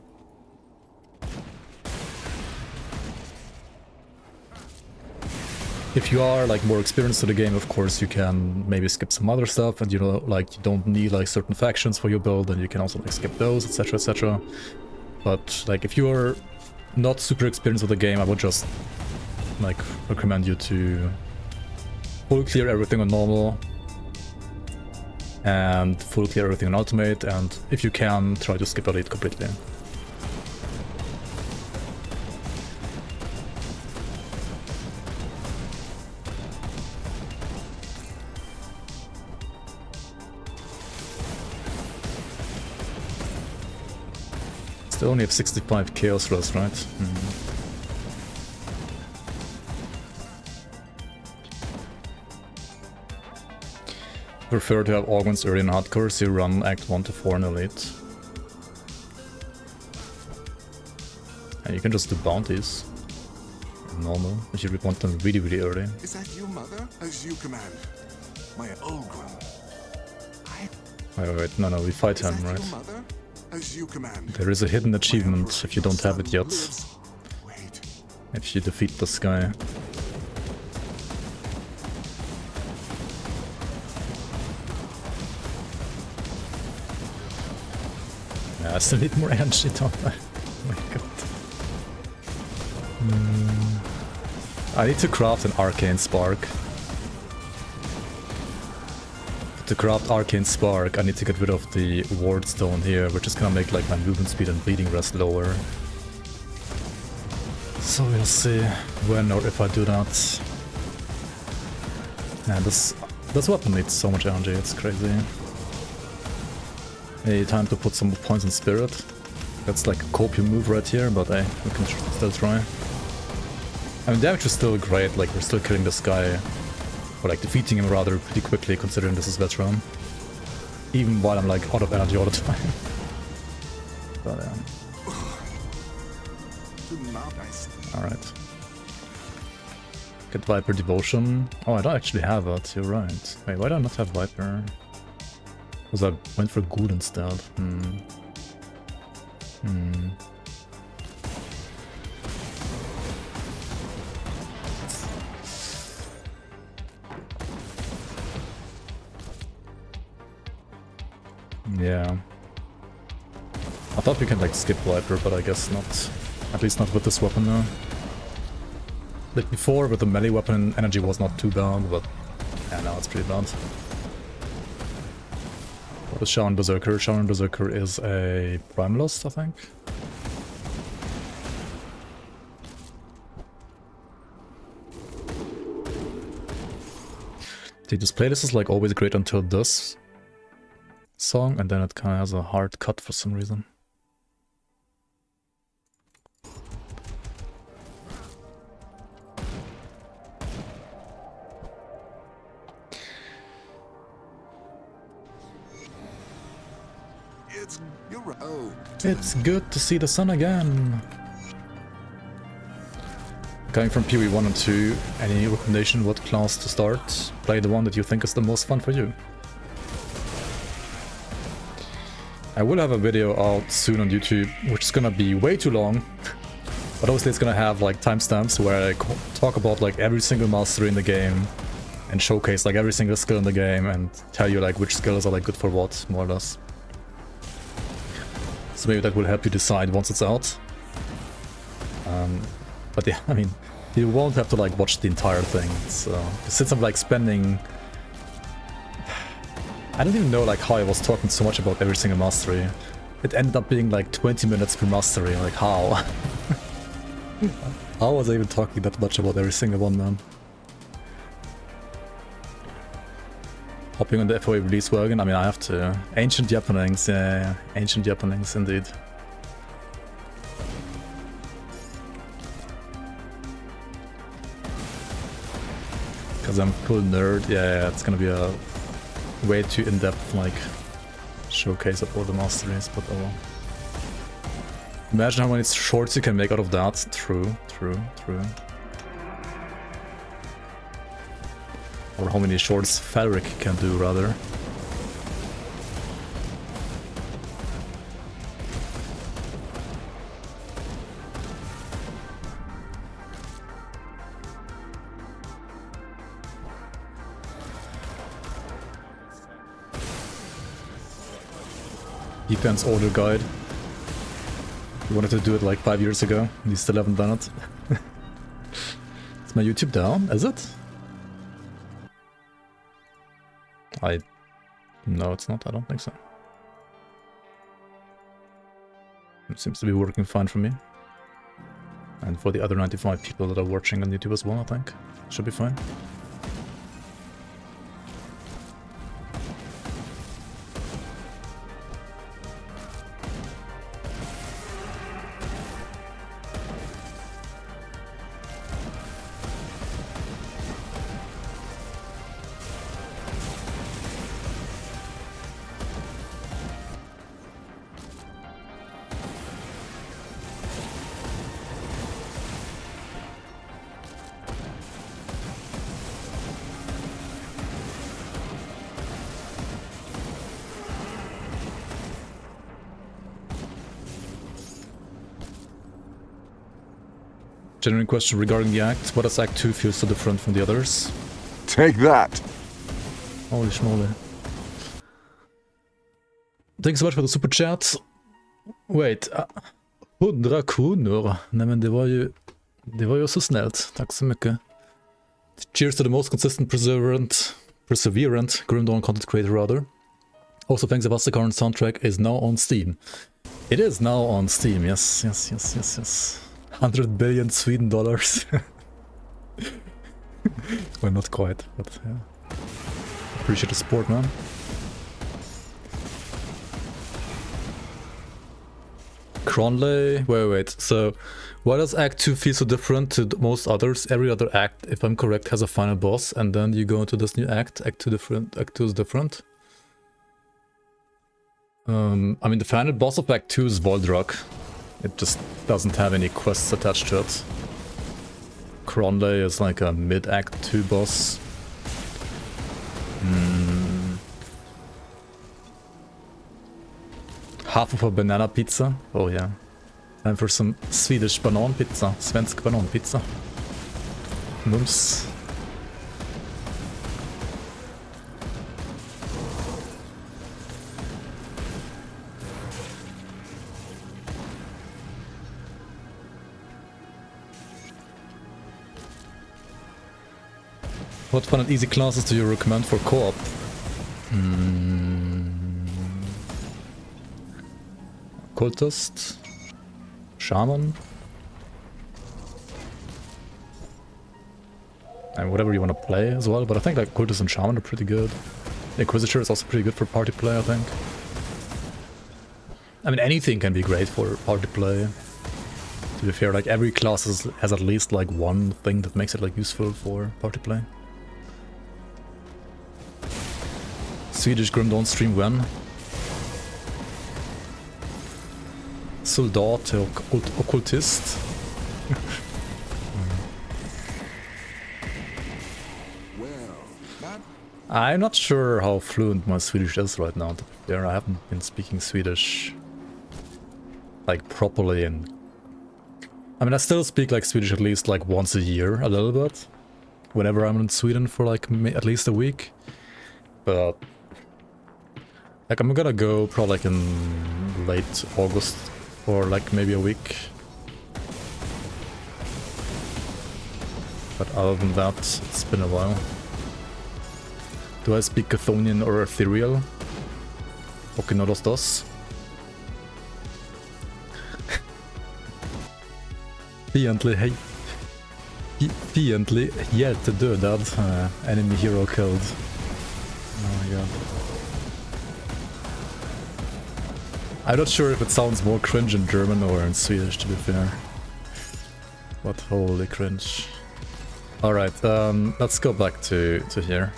If you are like more experienced in the game, of course, you can maybe skip some other stuff, and you know, like you don't need like certain factions for your build, and you can also like skip those, etc., etc. But like if you're not super experienced with the game, I would just like recommend you to full clear everything on normal and full clear everything on ultimate, and if you can, try to skip elite completely. Still only have 65 chaos rolls, right? Prefer to have augments early in hardcore, so you run act 1 to 4 in elite. And you can just do bounties. Normal, if you want them really, really early. Is that you, Mother? As you command. My old one. Wait, no, we fight him, right? Mother? As you command. There is a hidden achievement if you don't have it yet. Wait. If you defeat this guy. Yeah, I still need more energy, don't I? Oh my god. I need to craft an arcane spark. To craft Arcane Spark, I need to get rid of the Ward Stone here, which is gonna make like my movement speed and bleeding rest lower. So we'll see when or if I do that. Man, this weapon needs so much energy, it's crazy. Hey, time to put some points in Spirit. That's like a copium move right here, but hey, we can still try. I mean, damage is still great, like we're still killing this guy. Or like defeating him rather pretty quickly, considering this is veteran. Even while I'm like out of energy all the time. But alright. Get Viper Devotion. Oh, I don't actually have it, you're right. Wait, why do I not have Viper? Because I went for Ghoul instead. Yeah. I thought we can like skip Viper, but I guess not. At least not with this weapon now. Like before with the melee weapon, energy was not too bad, but yeah, now it's pretty bad. What is Shaman Berserker? Shaman Berserker is a Primalist, I think. See, this playlist is like always great until this song, and then it kind of has a hard cut for some reason. It's good to see the sun again. Going from PoE 1 and 2, any recommendation what class to start? Play the one that you think is the most fun for you. I will have a video out soon on YouTube, which is gonna be way too long. But obviously it's gonna have like timestamps where I talk about like every single mastery in the game and showcase like every single skill in the game and tell you like which skills are like good for what, more or less. So maybe that will help you decide once it's out. But yeah, I mean, you won't have to like watch the entire thing. So since I'm like spending, I don't even know like how I was talking so much about every single mastery. It ended up being like 20 minutes per mastery. Like how? How was I even talking that much about every single one, man? Hopping on the FoA release wagon, I mean, I have to. Ancient Japanings, yeah, ancient Japanings indeed. Because I'm full nerd. Yeah, it's gonna be a way too in-depth, like, showcase of all the masteries, but oh well. Imagine how many shorts you can make out of that. True. Or how many shorts Fabric can do, rather. Defense order guide. You wanted to do it like 5 years ago, and you still haven't done it. Is my YouTube down? Is it? No, it's not. I don't think so. It seems to be working fine for me. And for the other 95 people that are watching on YouTube as well, I think. Should be fine. Genuine question regarding the act. What does Act 2 feel so different from the others? Take that! Holy schmoly. Thanks so much for the super chat. Wait. 100 kronor. Nej men det var ju så snällt. Tack så mycket. Cheers to the most consistent, perseverant Grim Dawn content creator, rather. Also thanks about the current soundtrack is now on Steam. It is now on Steam, yes. 100 billion Sweden dollars. Well, not quite, but yeah. Appreciate the support, man. Cronley, wait. So, why does Act 2 feel so different to most others? Every other act, if I'm correct, has a final boss, and then you go into this new act. Act 2 is different. I mean, the final boss of Act 2 is Voldrak. It just doesn't have any quests attached to it. Cronley is like a mid-Act 2 boss. Half of a banana pizza. Oh yeah. Time for some Swedish banan pizza. Svensk banan pizza. Mums. What fun and easy classes do you recommend for co-op? Cultist? Shaman? And whatever you want to play as well, but I think like Cultist and Shaman are pretty good. Inquisitor is also pretty good for party play, I think. I mean, anything can be great for party play. To be fair, like every class has at least like one thing that makes it like useful for party play. Swedish Grim Dawn stream when? Soldat och ockultist. I'm not sure how fluent my Swedish is right now. To be fair, I haven't been speaking Swedish like properly, and I mean I still speak like Swedish at least like once a year, a little bit, whenever I'm in Sweden for like at least a week. But like I'm gonna go probably like in late August or like maybe a week. But other than that, it's been a while. Do I speak Chthonian or Ethereal? Och no los dos. Fientlig hjälte dödad. Enemy hero killed. Oh my god. I'm not sure if it sounds more cringe in German or in Swedish, to be fair. But holy cringe. Alright, let's go back to here.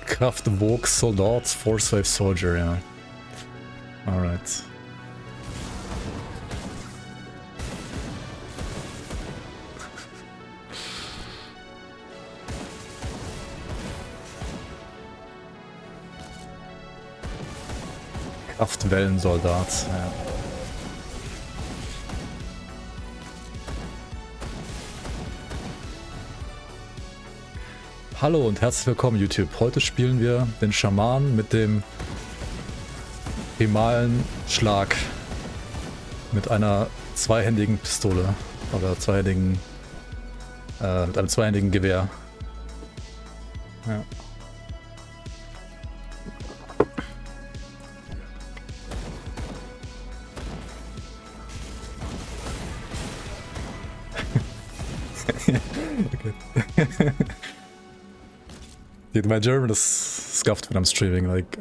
Kraftwerk Soldat, Force Wave Soldier, yeah. Alright. Kraftwellensoldat, ja. Hallo und herzlich willkommen YouTube. Heute spielen wir den Shaman mit dem primalen Schlag. Mit einer zweihändigen Pistole. Oder mit einem zweihändigen Gewehr. Ja. Okay. Dude, my German is scuffed when I'm streaming. Like,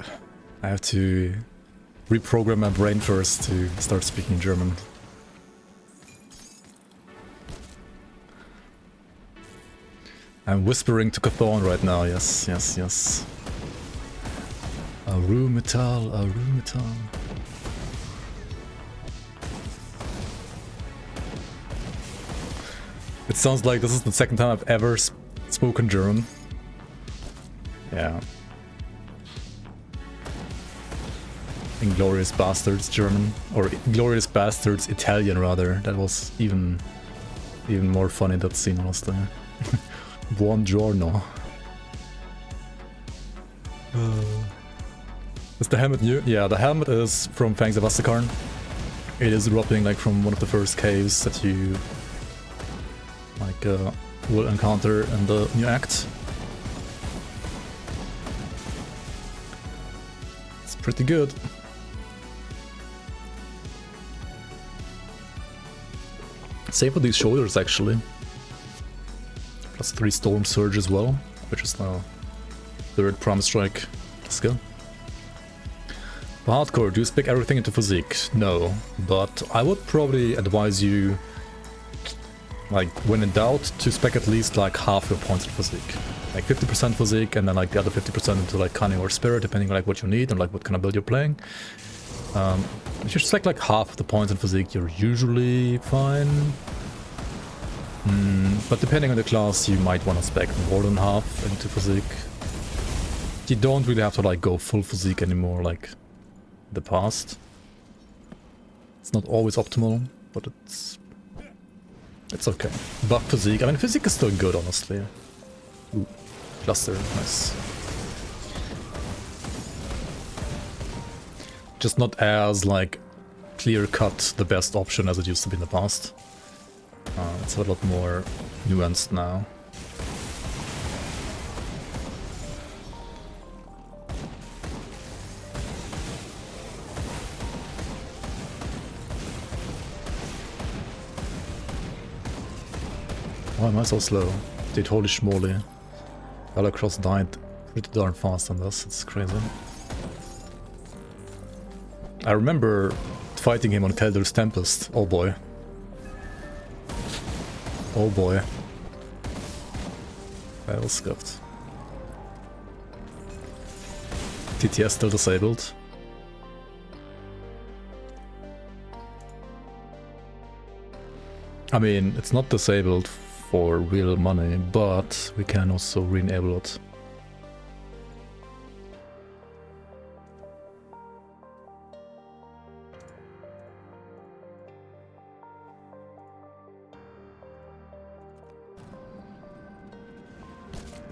I have to reprogram my brain first to start speaking German. I'm whispering to Cathorn right now. Yes, yes, yes. Aru Metal, Aru Metal. It sounds like this is the second time I've ever spoken German. Yeah. Inglorious Bastards German. Or Inglorious Bastards Italian, rather. That was even more funny, that scene, honestly. Buongiorno. Is the helmet new? Yeah, the helmet is from Fangs of Astakarn. It is dropping like from one of the first caves that you will encounter in the new act. It's pretty good. Same for these shoulders actually. Plus 3 Storm Surge as well, which is now 3rd Primal Strike skill. For hardcore, do you spec everything into physique? No, but I would probably advise you, like, when in doubt, to spec at least like half your points in physique. Like 50% physique and then like the other 50% into like cunning or spirit, depending on like what you need and like what kind of build you're playing. If you spec like half of the points in physique, you're usually fine. But depending on the class, you might want to spec more than half into physique. You don't really have to like go full physique anymore like the past. It's not always optimal, but it's okay. Buff physique. I mean, physique is still good, honestly. Ooh, cluster, nice. Just not as like clear-cut the best option as it used to be in the past. It's a lot more nuanced now. Why am I so slow? Dude, holy schmoly. Velocross died pretty darn fast on this, it's crazy. I remember fighting him on Kelder's Tempest. Oh boy. Oh boy. I was scuffed. TTS still disabled. I mean, it's not disabled for real money, but we can also re-enable it.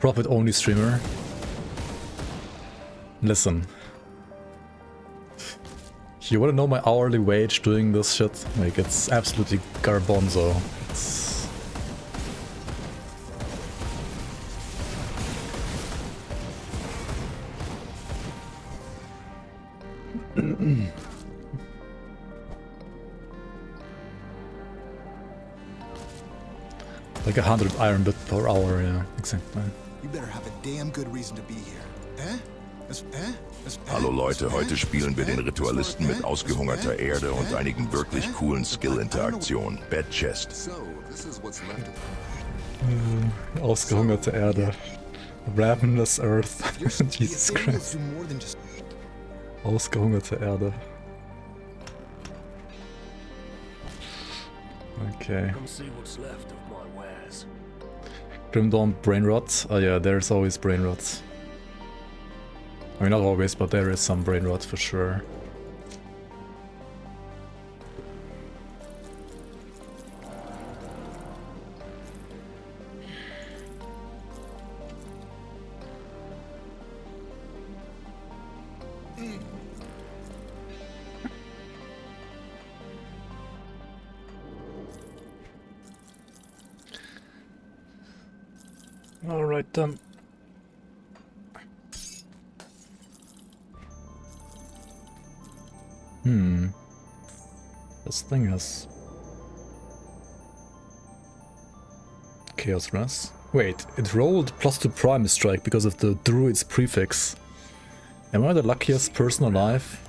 Profit only streamer. Listen. You wanna know my hourly wage doing this shit? Like, it's absolutely garbanzo. It's... like 100 iron bit per hour, yeah, exactly. You better have a damn good reason to be here. Hallo Leute, heute spielen wir den Ritualisten mit ausgehungerter Erde und einigen wirklich coolen Skill-Interaktionen. Bad Chest. This is what's left of Ausgehungerte Erde. Ravenous Earth. The Jesus Ethereals Christ. do more than just Ausgehungerte Erde. Okay. Come see what's left of my wares. Grim Dawn brain rot. Oh yeah, there's always brain rot. I mean, not always, but there is some brain rot for sure. Alright then. This thing has Chaos Res. Wait, it rolled +2 Primal Strike because of the Druid's prefix. Am I the luckiest person alive?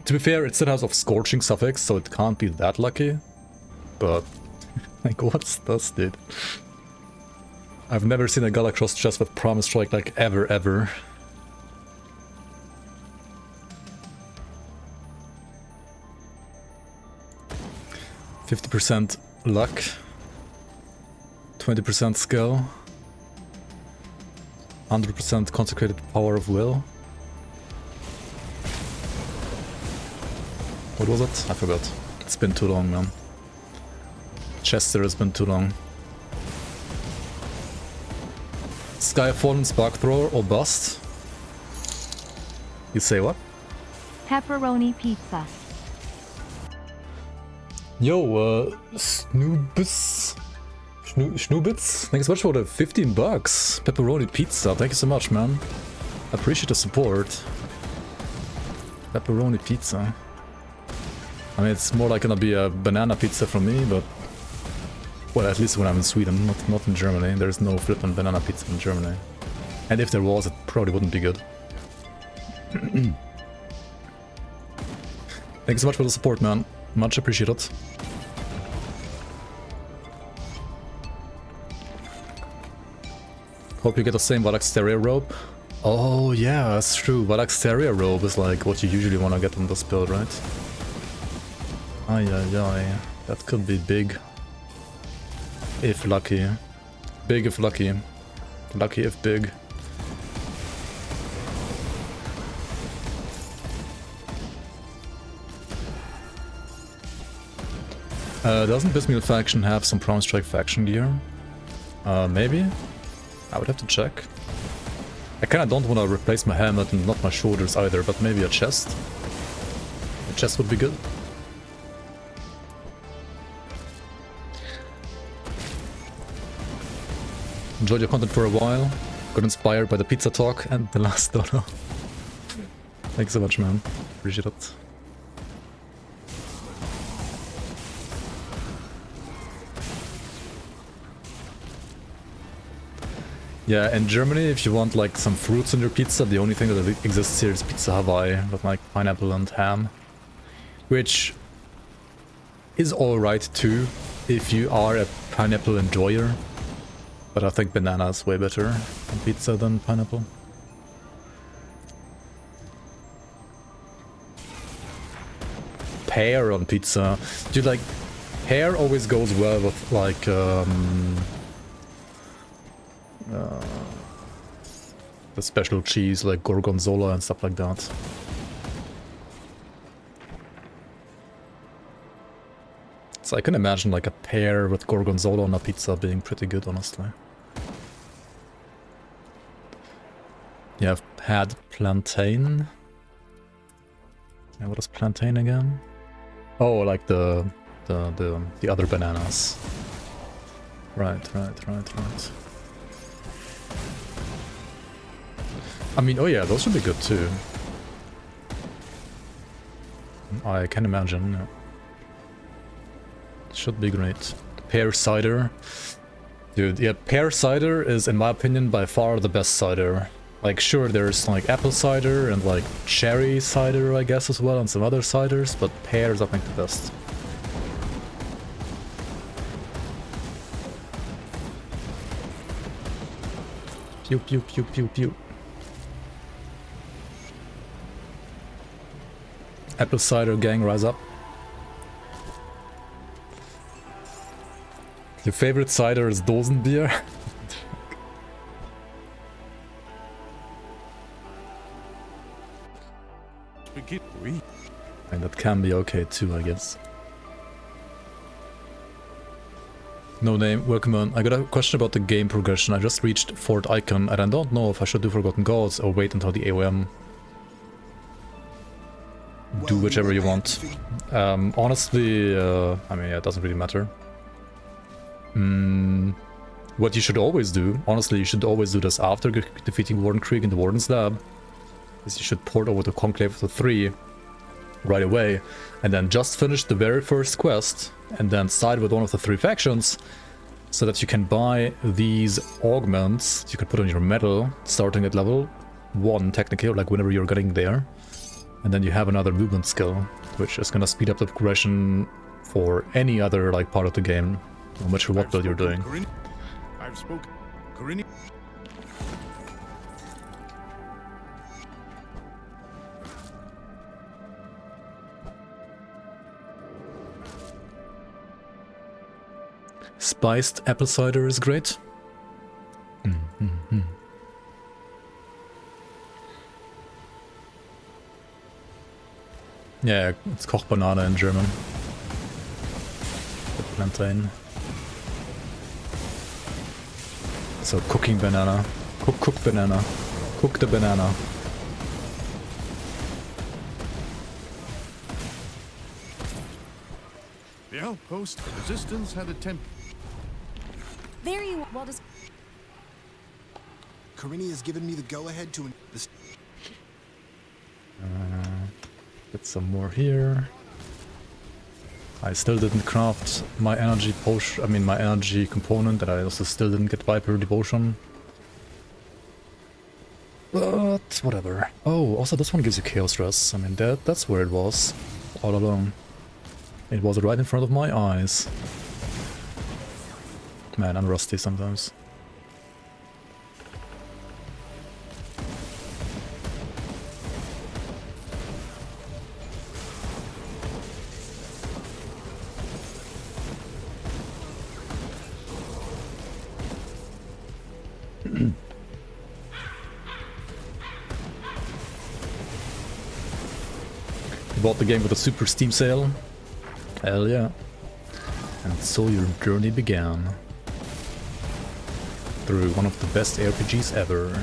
To be fair, it still has of Scorching suffix, so it can't be that lucky. But, like, what's this, dude? I've never seen a Galacross chest with Primal Strike, like, ever. 50% luck, 20% skill, 100% consecrated power of will. What was it? I forgot. It's been too long, man. Chester has been too long. Skyfallen, Spark Thrower, or Bust? You say what? Pepperoni pizza. Yo, Snoobits. Snoobits? Thanks so much for the 15 bucks. Pepperoni pizza. Thank you so much, man. I appreciate the support. Pepperoni pizza. I mean, it's more like gonna be a banana pizza from me, but... Well, at least when I'm in Sweden, not in Germany. There's no flippin' banana pizza in Germany. And if there was, it probably wouldn't be good. Thanks so much for the support, man. Much appreciated. Hope you get the same Valaxteria robe. Oh yeah, that's true. Valaxteria robe is like what you usually want to get on this build, right? Ay. That could be big. If lucky. Big if lucky. Lucky if big. Doesn't Bismuth faction have some Primal Strike faction gear? Maybe? I would have to check. I kinda don't want to replace my helmet and not my shoulders either, but maybe a chest. A chest would be good. Enjoyed your content for a while. Got inspired by the pizza talk and the last dono. Thanks so much, man. Appreciate it. Yeah, in Germany, if you want like some fruits in your pizza, the only thing that exists here is Pizza Hawaii with like pineapple and ham. Which is alright too, if you are a pineapple enjoyer. But I think banana is way better on pizza than pineapple. Pear on pizza. Dude, like, pear always goes well with like, the special cheese like gorgonzola and stuff like that. So I can imagine like a pear with gorgonzola on a pizza being pretty good, honestly. You have had plantain. And what is plantain again? Oh, like the other bananas. Right. I mean, oh yeah, those would be good too. I can imagine, yeah. Should be great. Pear cider. Dude, yeah, pear cider is, in my opinion, by far the best cider. Like, sure, there's like apple cider and like cherry cider, I guess, as well, and some other ciders, but pear is, I think, the best. Pew pew pew pew pew. Apple cider gang, rise up. Your favorite cider is Dosenbier? And that can be okay too, I guess. No name, welcome on. I got a question about the game progression. I just reached 4th icon and I don't know if I should do Forgotten Gods or wait until the AOM. Do whichever you want. Honestly, I mean, yeah, it doesn't really matter. What you should always do, honestly, you should always do this after defeating Warden Krieg in the Warden's Lab, is you should port over to Conclave to 3 right away, and then just finish the very first quest, and then side with one of the 3 factions, so that you can buy these augments you can put on your medal, starting at level 1, technically, or like whenever you're getting there. And then you have another movement skill, which is gonna speed up the progression for any other like part of the game, no matter what build you're doing. I've spoken. Corinne. Spiced apple cider is great. Yeah, it's Kochbanane in German. The plantain. So cooking banana. Cook banana. Cook the banana. The outpost resistance had attempted. There you are. What is... Corinne has given me the go-ahead to... Get some more here. I still didn't craft my energy potion, I mean my energy component, and I also still didn't get Viper Devotion. But whatever. Oh, also this one gives you Chaos Dress. I mean that's where it was all along. It was right in front of my eyes. Man, I'm rusty sometimes. Bought the game with a super Steam sale. Hell yeah. And so your journey began. Through one of the best RPGs ever.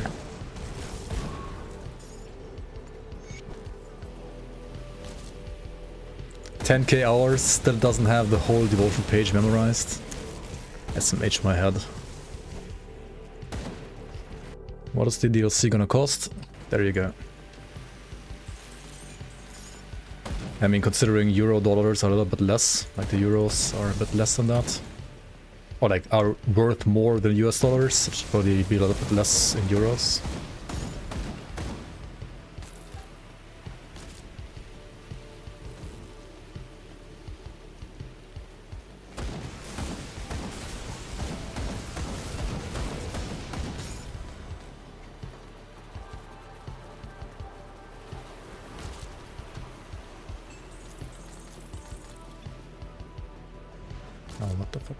$10,000 hours, still doesn't have the whole devotion page memorized. SMH my head. What is the DLC gonna cost? There you go. I mean, considering euro dollars are a little bit less, like the euros are a bit less than that. Or like are worth more than US dollars, it should probably be a little bit less in euros. Oh, what the fuck?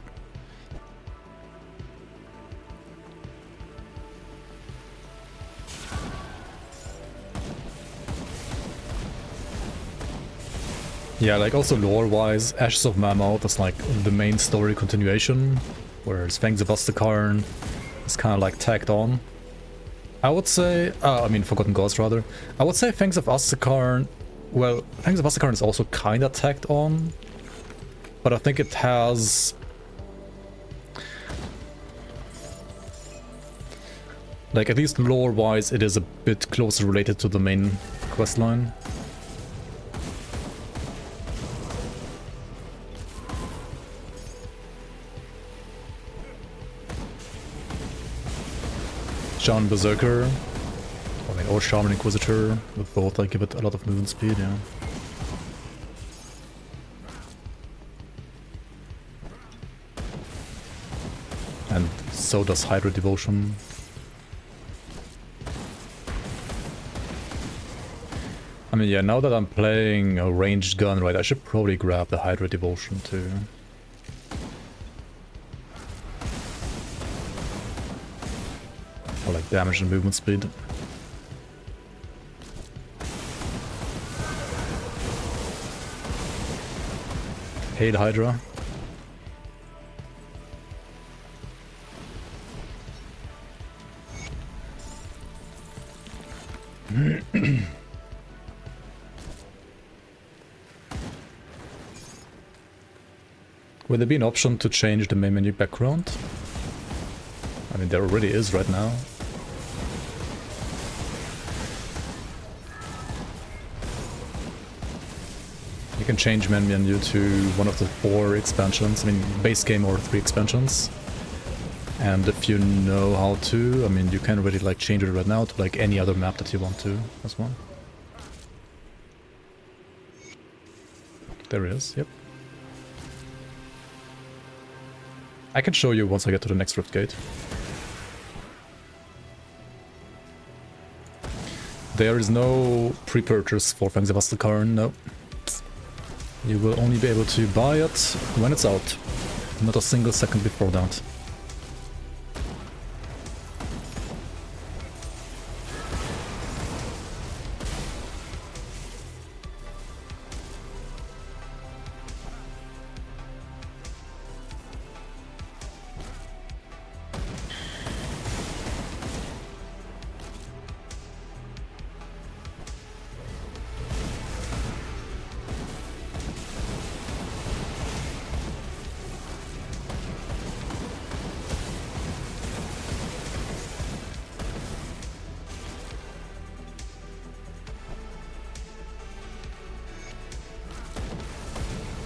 Yeah, like also lore-wise, Ashes of Mammoth is like the main story continuation, whereas Fangs of Astakarn is kind of like tagged on. I would say, I mean Forgotten Gods rather. I would say Fangs of Astakarn, well, Fangs of Astakarn is also kind of tagged on, but I think it has... like, at least lore-wise, it is a bit closer related to the main questline. Shaman Berserker, I mean, or Shaman Inquisitor, with both like give it a lot of movement speed, yeah. And so does Hydra Devotion. I mean, yeah, now that I'm playing a ranged gun, right, I should probably grab the Hydra Devotion too. Or like damage and movement speed. Hail Hydra. Will there be an option to change the main menu background? I mean, there already is right now. You can change main menu to one of the 4 expansions, I mean base game or 3 expansions. And if you know how to, I mean you can really like change it right now to like any other map that you want to as well. There it is, yep. I can show you once I get to the next Rift Gate. There is no pre-purchase for Fangs of Astakarn, no. You will only be able to buy it when it's out. Not a single second before that.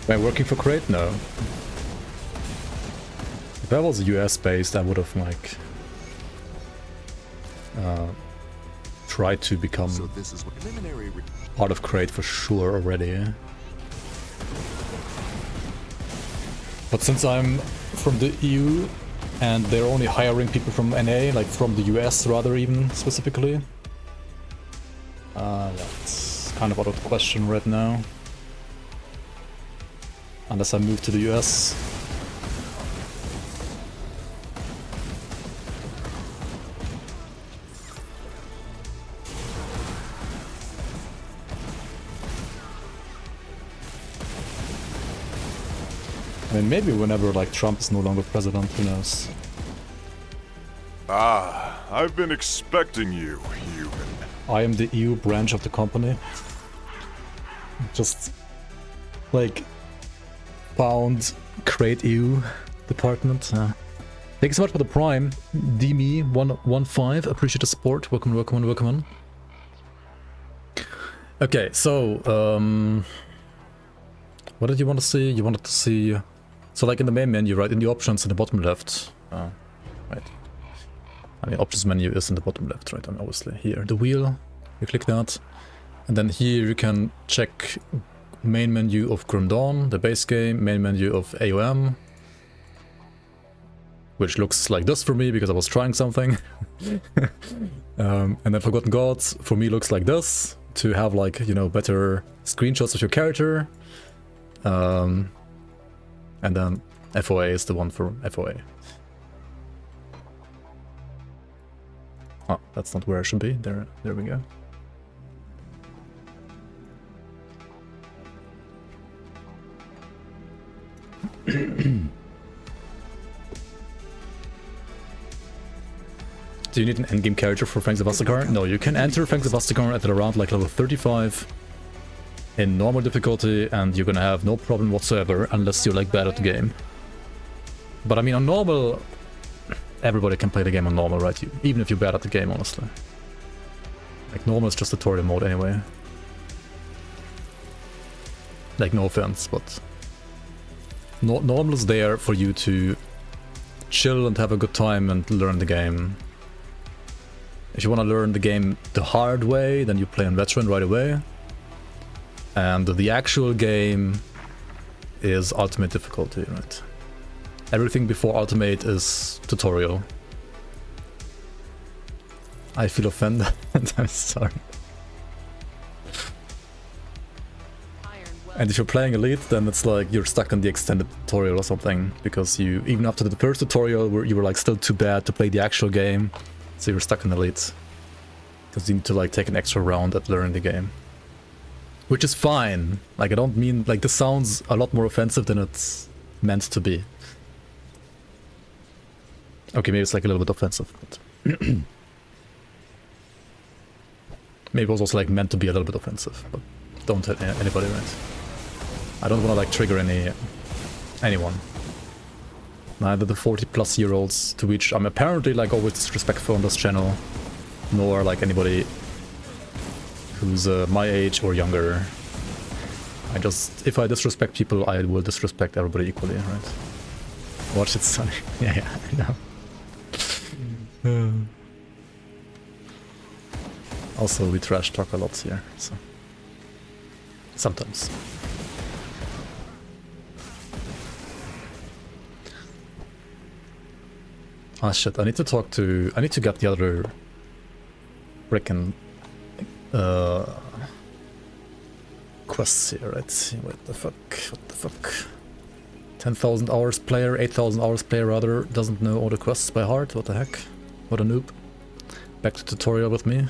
Am I working for Crate? No. If I was US based, I would have like tried to become part of Crate for sure already. But since I'm from the EU and they're only hiring people from NA, like from the US rather even specifically, that's kind of out of the question right now. Unless I move to the US. I mean, maybe whenever like Trump is no longer president, who knows? Ah, I've been expecting you, human. I am the EU branch of the company. Just like found Crate EU department. Thanks so much for the Prime, DME115. Appreciate the support. Welcome, welcome, welcome. Okay, so what did you want to see? You wanted to see, so like in the main menu, right? In the options in the bottom left, right? I mean, options menu is in the bottom left, right? And obviously here, the wheel. You click that, and then here you can check main menu of Grim Dawn, the base game, main menu of AOM, which looks like this for me because I was trying something. And then Forgotten Gods for me looks like this, to have like, you know, better screenshots of your character. And then FoA is the one for FoA. Oh, that's not where I should be. There we go. Do you need an endgame character for Fangs of Astakarn? No, you can enter Fangs of Astakarn at around like level 35 in normal difficulty, and you're gonna have no problem whatsoever unless you're like bad at the game. But I mean, on normal, everybody can play the game on normal, right? Even if you're bad at the game, honestly. Like normal is just tutorial mode anyway. Like no offense, but normal is there for you to chill and have a good time and learn the game. If you want to learn the game the hard way, then you play on veteran right away. And the actual game is ultimate difficulty, right? Everything before ultimate is tutorial. I feel offended. I'm sorry. And if you're playing Elite, then it's like you're stuck in the extended tutorial or something, because you, even after the first tutorial, where you were like still too bad to play the actual game, so you're stuck in Elite. Because you need to like take an extra round at learning the game. Which is fine. Like, I don't mean, like, this sounds a lot more offensive than it's meant to be. Okay, maybe it's like a little bit offensive, but... maybe it was also like meant to be a little bit offensive, but don't hit anybody, right? I don't want to like trigger anyone. Neither the 40-plus-year-olds, to which I'm apparently like always disrespectful on this channel, nor like anybody who's my age or younger. I just, if I disrespect people, I will disrespect everybody equally, right? Watch it, Sonny. Yeah, I know. Also, we trash talk a lot here, so sometimes. Ah shit, I need to get the other frickin' quests here, right? What the fuck? 10,000 hours player, 8,000 hours player rather, doesn't know all the quests by heart, what the heck? What a noob. Back to tutorial with me.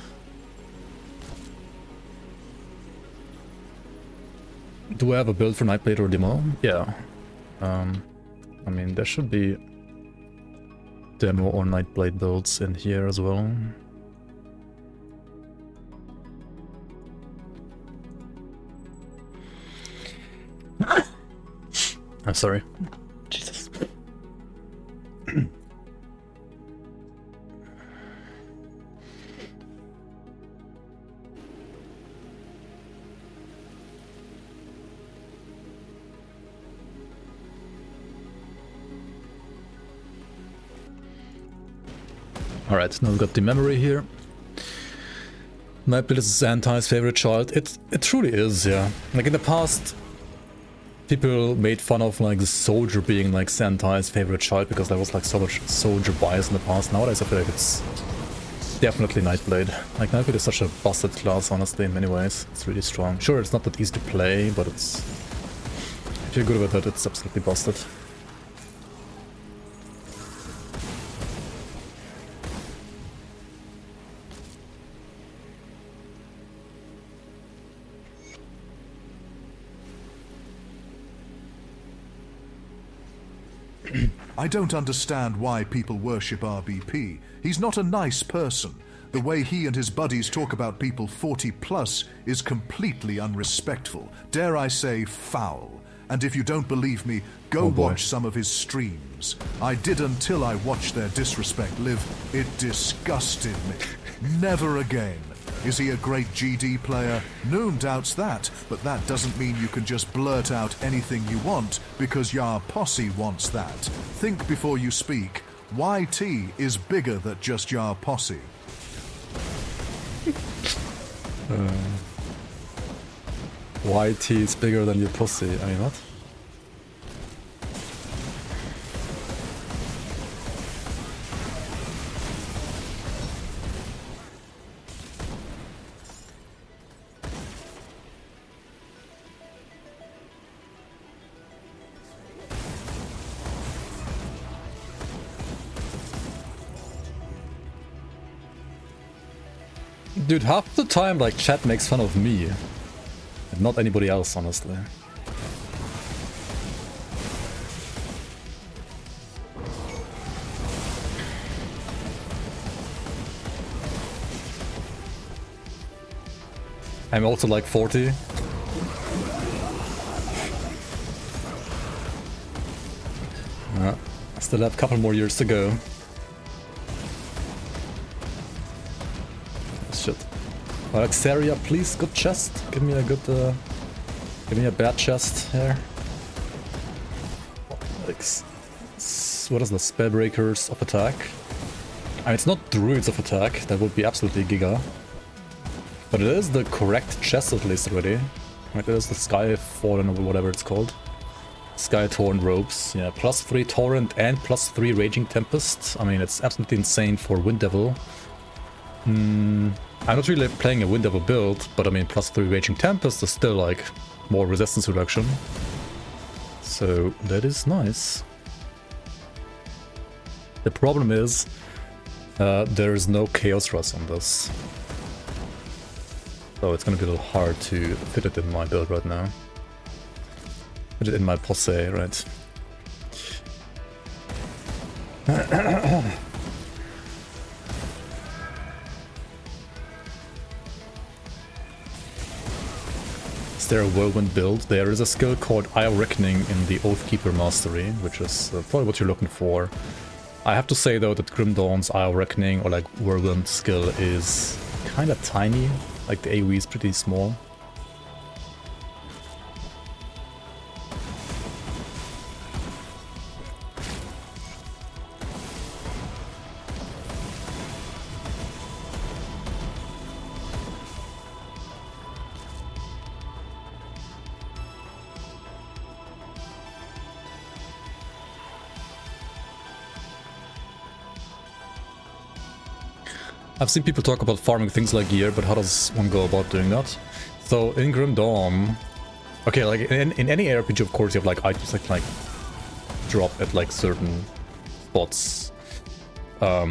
Do I have a build for Nightblade or demo? Yeah. I mean, there should be demo or Nightblade builds in here as well. I'm sorry. Jesus. Alright, now we've got the memory here. Nightblade is Xantai's favorite child. It truly is, yeah. Like in the past, people made fun of like the soldier being like Xantai's favorite child because there was like so much soldier bias in the past. Nowadays I feel like it's definitely Nightblade. Like Nightblade is such a busted class, honestly, in many ways. It's really strong. Sure, it's not that easy to play, but it's... if you're good with it, it's absolutely busted. I don't understand why people worship RBP. He's not a nice person. The way he and his buddies talk about people 40 plus is completely unrespectful. Dare I say, foul. And if you don't believe me, go watch some of his streams. I did until I watched their disrespect live. It disgusted me. Never again. Is he a great GD player? Noon doubts that, but that doesn't mean you can just blurt out anything you want because your posse wants that. Think before you speak. YT is bigger than just your posse. YT is bigger than your pussy, I mean, what? Dude, half the time, like, chat makes fun of me. And not anybody else, honestly. I'm also like 40. I still have a couple more years to go. Shit. Alexaria, please, good chest. Give me a good, give me a bad chest here. Like, what is the spell breakers of attack? I mean, it's not druids of attack. That would be absolutely giga. But it is the correct chest at least already. Right, it is the Skyfallen or whatever it's called. Sky Torrent robes. Yeah, +3 Torrent and +3 Raging Tempest. I mean, it's absolutely insane for Wind Devil. I'm not really playing a Wind Devil build, but I mean, +3 Raging Tempest is still like more resistance reduction. So that is nice. The problem is there is no Chaos Rush on this. So it's gonna be a little hard to fit it in my build right now. Fit it in my posse, right? Is there a whirlwind build? There is a skill called Eye Reckoning in the Oathkeeper Mastery, which is probably what you're looking for. I have to say though that Grim Dawn's Eye Reckoning or like whirlwind skill is kind of tiny. Like the AoE is pretty small. I've seen people talk about farming things like gear, but how does one go about doing that? So in Grim Dawn, okay, like in any RPG, of course, you have like items that like drop at like certain spots, or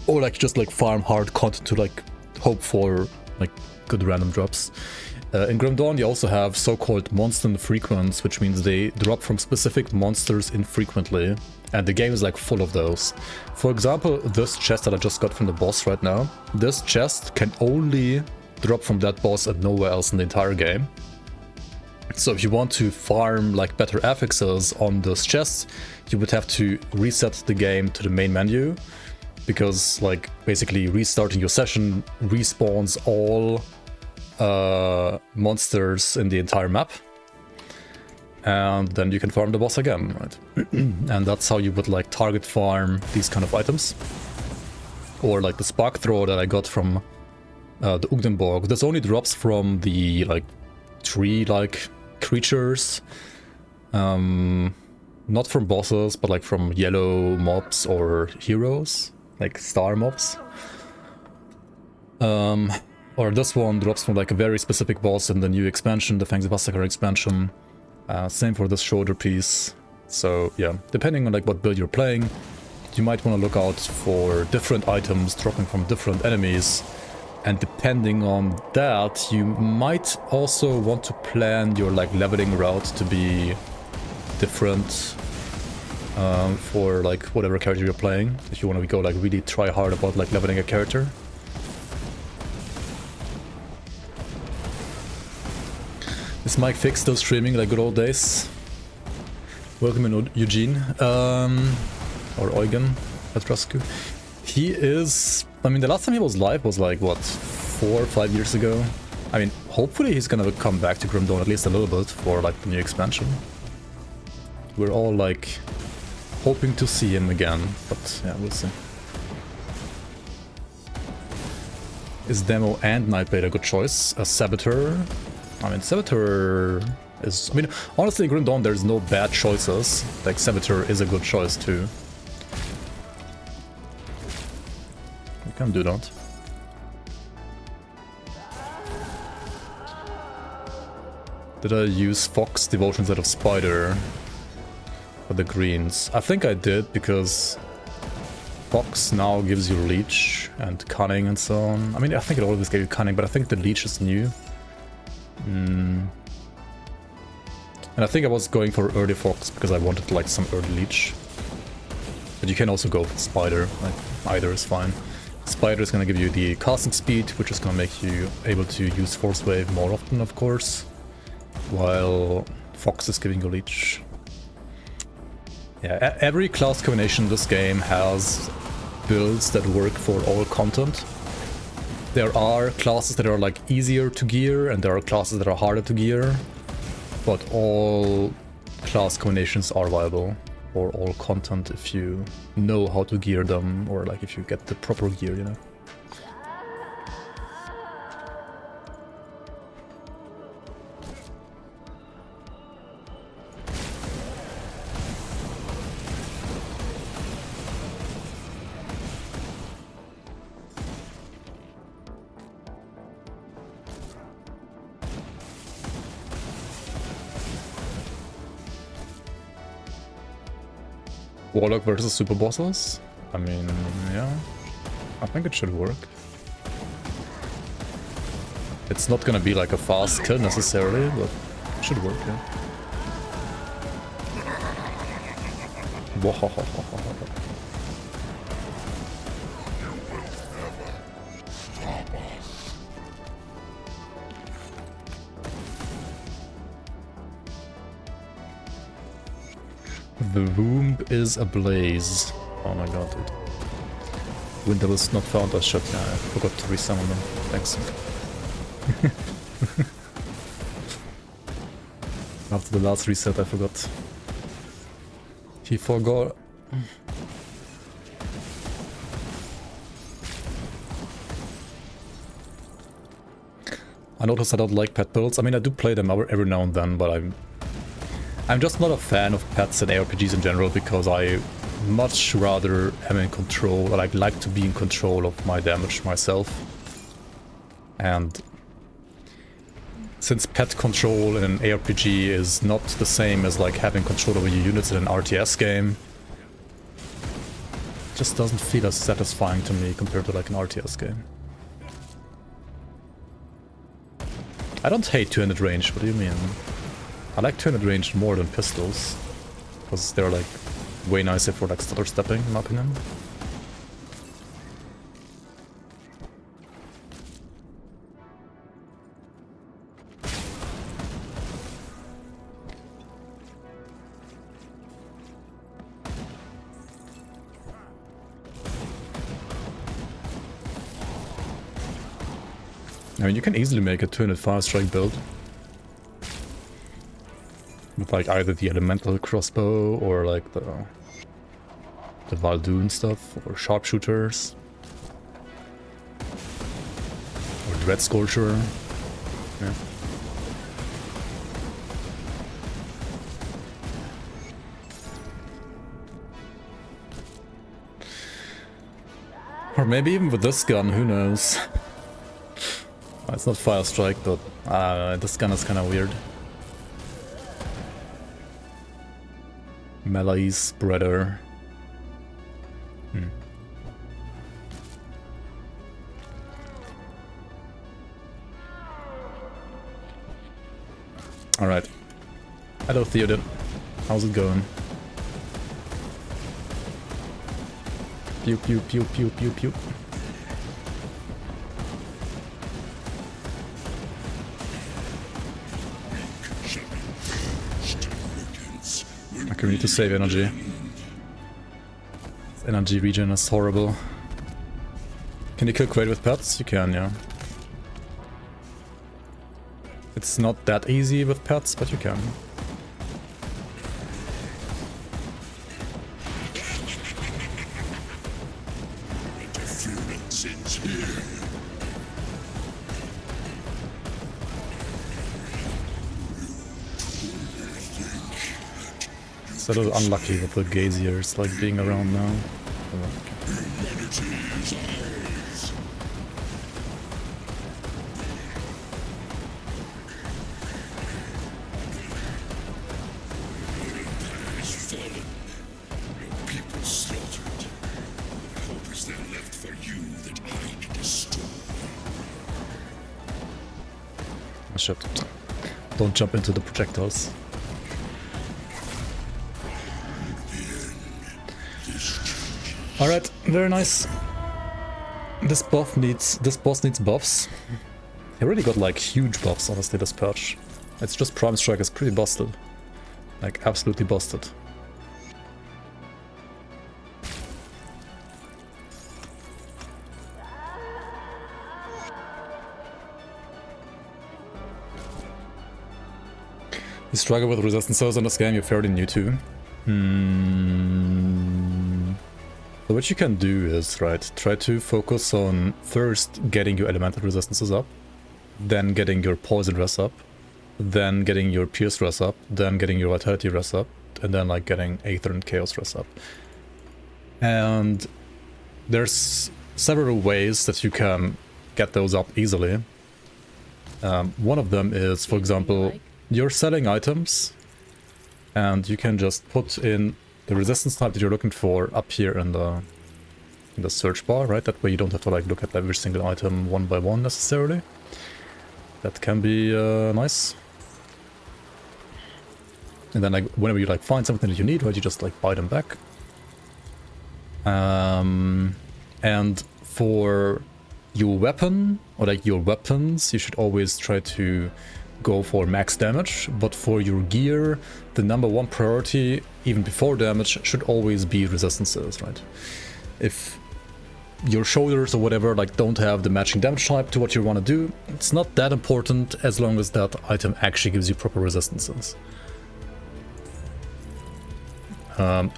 like just like farm hard content to like hope for like good random drops. In Grim Dawn, you also have so-called monster infrequents, which means they drop from specific monsters infrequently. And the game is like full of those. For example, this chest that I just got from the boss right now, this chest can only drop from that boss and nowhere else in the entire game. So if you want to farm like better affixes on this chest, you would have to reset the game to the main menu, because like basically restarting your session respawns all monsters in the entire map. And then you can farm the boss again, right? And that's how you would like target farm these kind of items. Or like the spark thrower that I got from the Ugdenborg. This only drops from the like tree-like creatures. Not from bosses, but like from yellow mobs or heroes, like star mobs. Or this one drops from like a very specific boss in the new expansion, the Fangs of Massacre expansion. Same for this shoulder piece. So yeah, depending on like what build you're playing, you might want to look out for different items dropping from different enemies. And depending on that, you might also want to plan your like leveling route to be different for like whatever character you're playing. If you want to go like really try hard about like leveling a character. Is Mike Fix still streaming like good old days? Welcome in, Eugene. Or Eugen Petrascu. He is... I mean, the last time he was live was like, what, 4 or 5 years ago? I mean, hopefully he's gonna come back to Grim Dawn at least a little bit for like the new expansion. We're all like hoping to see him again, but yeah, we'll see. Is Demo and Nightblade a good choice? A Saboteur? I mean, Saboteur is... I mean, honestly, in Grim Dawn, there's no bad choices. Like, Saboteur is a good choice, too. You can do that. Did I use Fox Devotion instead of Spider for the greens? I think I did, because Fox now gives you Leech and Cunning and so on. I mean, I think it always gave you Cunning, but I think the Leech is new. And I think I was going for early Fox because I wanted like some early Leech. But you can also go for Spider, like either is fine. Spider is going to give you the casting speed, which is going to make you able to use Force Wave more often, of course. While Fox is giving you Leech. Yeah, every class combination in this game has builds that work for all content. There are classes that are like easier to gear and there are classes that are harder to gear, but all class combinations are viable for all content if you know how to gear them, or like if you get the proper gear, you know. Warlock versus super bosses? I mean, yeah. I think it should work. It's not gonna be like a fast kill necessarily, but it should work, yeah. The room is ablaze. Oh my god, dude. Window is not found as shut. Yeah, I forgot to resummon them. Thanks. After the last reset, I forgot. He forgot. I noticed I don't like pet builds. I mean, I do play them every now and then, but I'm just not a fan of pets and ARPGs in general because I much rather am in control, or I like to be in control of my damage myself. And since pet control in an ARPG is not the same as like having control over your units in an RTS game, it just doesn't feel as satisfying to me compared to like an RTS game. I don't hate 200 range, what do you mean? I like 200 range more than pistols, because they're like way nicer for like stutter stepping, in my opinion. I mean, you can easily make a 205 strike build. With like either the elemental crossbow or like the Valdoon stuff, or sharpshooters. Or Dread Scorcher. Yeah. Or maybe even with this gun, who knows? It's not Fire Strike, but this gun is kind of weird. Melee spreader. Alright. Hello Theoden. How's it going? Pew pew pew pew pew pew. Okay, we need to save energy. This energy regen is horrible. Can you kill Quaid with pets? You can, yeah. It's not that easy with pets, but you can. It's a little unlucky with the gaziers like being around now. Oh, shit. Don't jump into the projectiles. Alright, very nice. This boss needs buffs. He already got like huge buffs, honestly, this patch. It's just Prime Strike is pretty busted. Like, absolutely busted. You struggle with resistance cells in this game, you're fairly new to. So what you can do is, right, try to focus on first getting your elemental resistances up, then getting your poison res up, then getting your pierce res up, then getting your vitality res up, and then like getting aether and chaos res up. And there's several ways that you can get those up easily. One of them is, for example, you're selling items, and you can just put in the resistance type that you're looking for up here in the search bar, right? That way you don't have to like look at every single item one by one necessarily. That can be nice. And then like whenever you like find something that you need, right, you just like buy them back. And for your weapon, or like your weapons, you should always try to go for max damage, but for your gear, the #1 priority, even before damage, should always be resistances, right? If your shoulders or whatever like don't have the matching damage type to what you want to do, it's not that important as long as that item actually gives you proper resistances.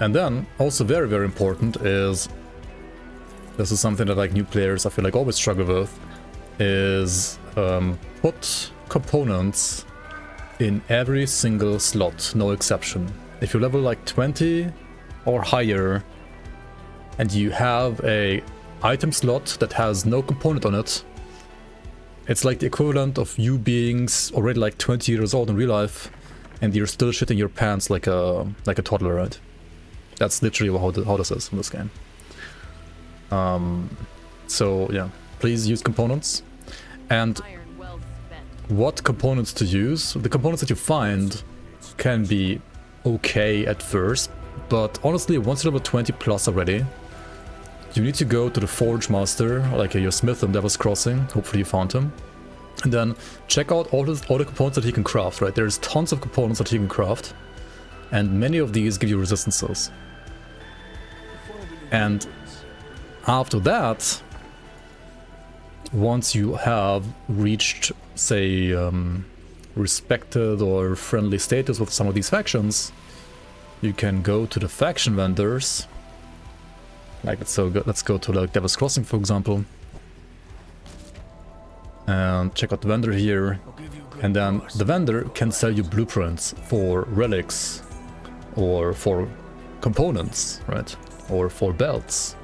And then, also very, very important is, this is something that like new players I feel like always struggle with, is put components in every single slot, no exception. If you level like 20 or higher and you have a item slot that has no component on it, it's like the equivalent of you being already like 20 years old in real life and you're still shitting your pants like a toddler, right? That's literally how this is in this game. So yeah, please use components. And what components to use? The components that you find can be okay at first, but honestly, once you're level 20 plus already, you need to go to the Forge Master, like your Smith in Devil's Crossing. Hopefully you found him. And then check out all the components that he can craft, right? There's tons of components that he can craft, and many of these give you resistances. And after that, once you have reached, say, respected or friendly status with some of these factions, you can go to the faction vendors. Like, let's go to like Devil's Crossing, for example, and check out the vendor here. And then the vendor can sell you blueprints for relics, or for components, right? Or for belts.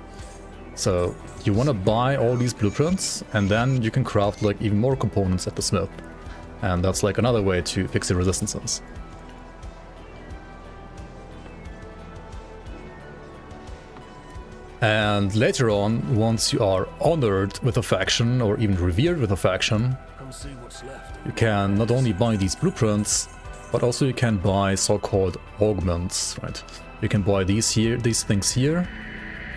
So you want to buy all these blueprints, and then you can craft like even more components at the smith. And that's like another way to fix your resistances. And later on, once you are honored with a faction, or even revered with a faction, you can not only buy these blueprints, but also you can buy so-called augments, right? You can buy these things here,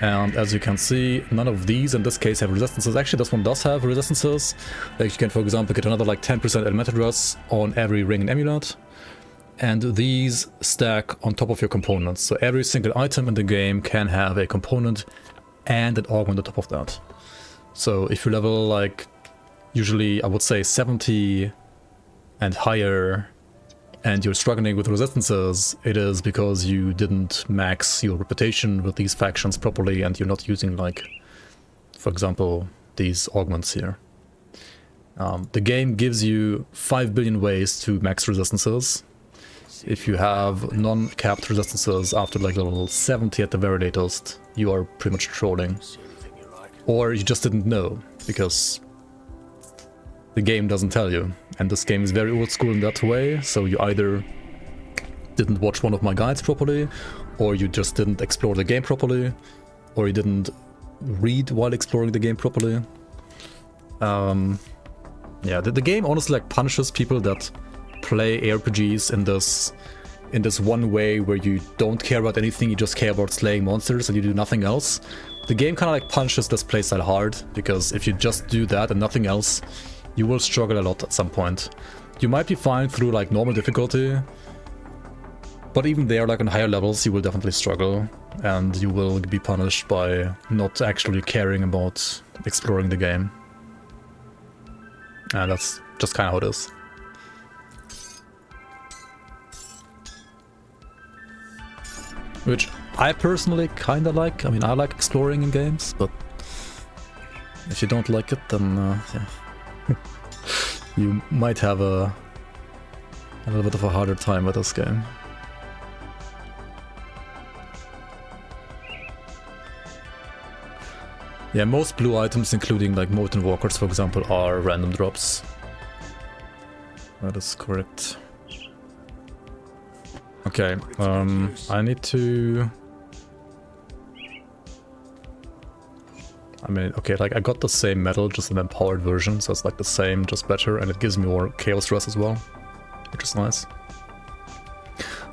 and as you can see, none of these in this case have resistances. Actually, this one does have resistances. Like you can, for example, get another like 10% elemental address on every ring and amulet, and these stack on top of your components. So every single item in the game can have a component and an augment on top of that. So if you level like, usually I would say 70 and higher, and you're struggling with resistances, it is because you didn't max your reputation with these factions properly, and you're not using, like, for example, these augments here. The game gives you 5 billion ways to max resistances. If you have non-capped resistances after like level 70 at the very latest, you are pretty much trolling. Or you just didn't know, because the game doesn't tell you. And this game is very old school in that way, so you either didn't watch one of my guides properly, or you just didn't explore the game properly, or you didn't read while exploring the game properly. Yeah, the game honestly like punishes people that play RPGs in this one way where you don't care about anything, you just care about slaying monsters and you do nothing else. The game kind of like punishes this playstyle hard, because if you just do that and nothing else, you will struggle a lot at some point. You might be fine through like normal difficulty, but even there, like on higher levels, you will definitely struggle, and you will be punished by not actually caring about exploring the game. And that's just kind of how it is. Which I personally kind of like. I mean, I like exploring in games, but if you don't like it, then yeah. You might have a little bit of a harder time with this game. Yeah, most blue items, including like Molten Walkers, for example, are random drops. That is correct. Okay, I need to... I mean, okay, like I got the same metal, just an empowered version, so it's like the same, just better, and it gives me more chaos rest as well, which is nice.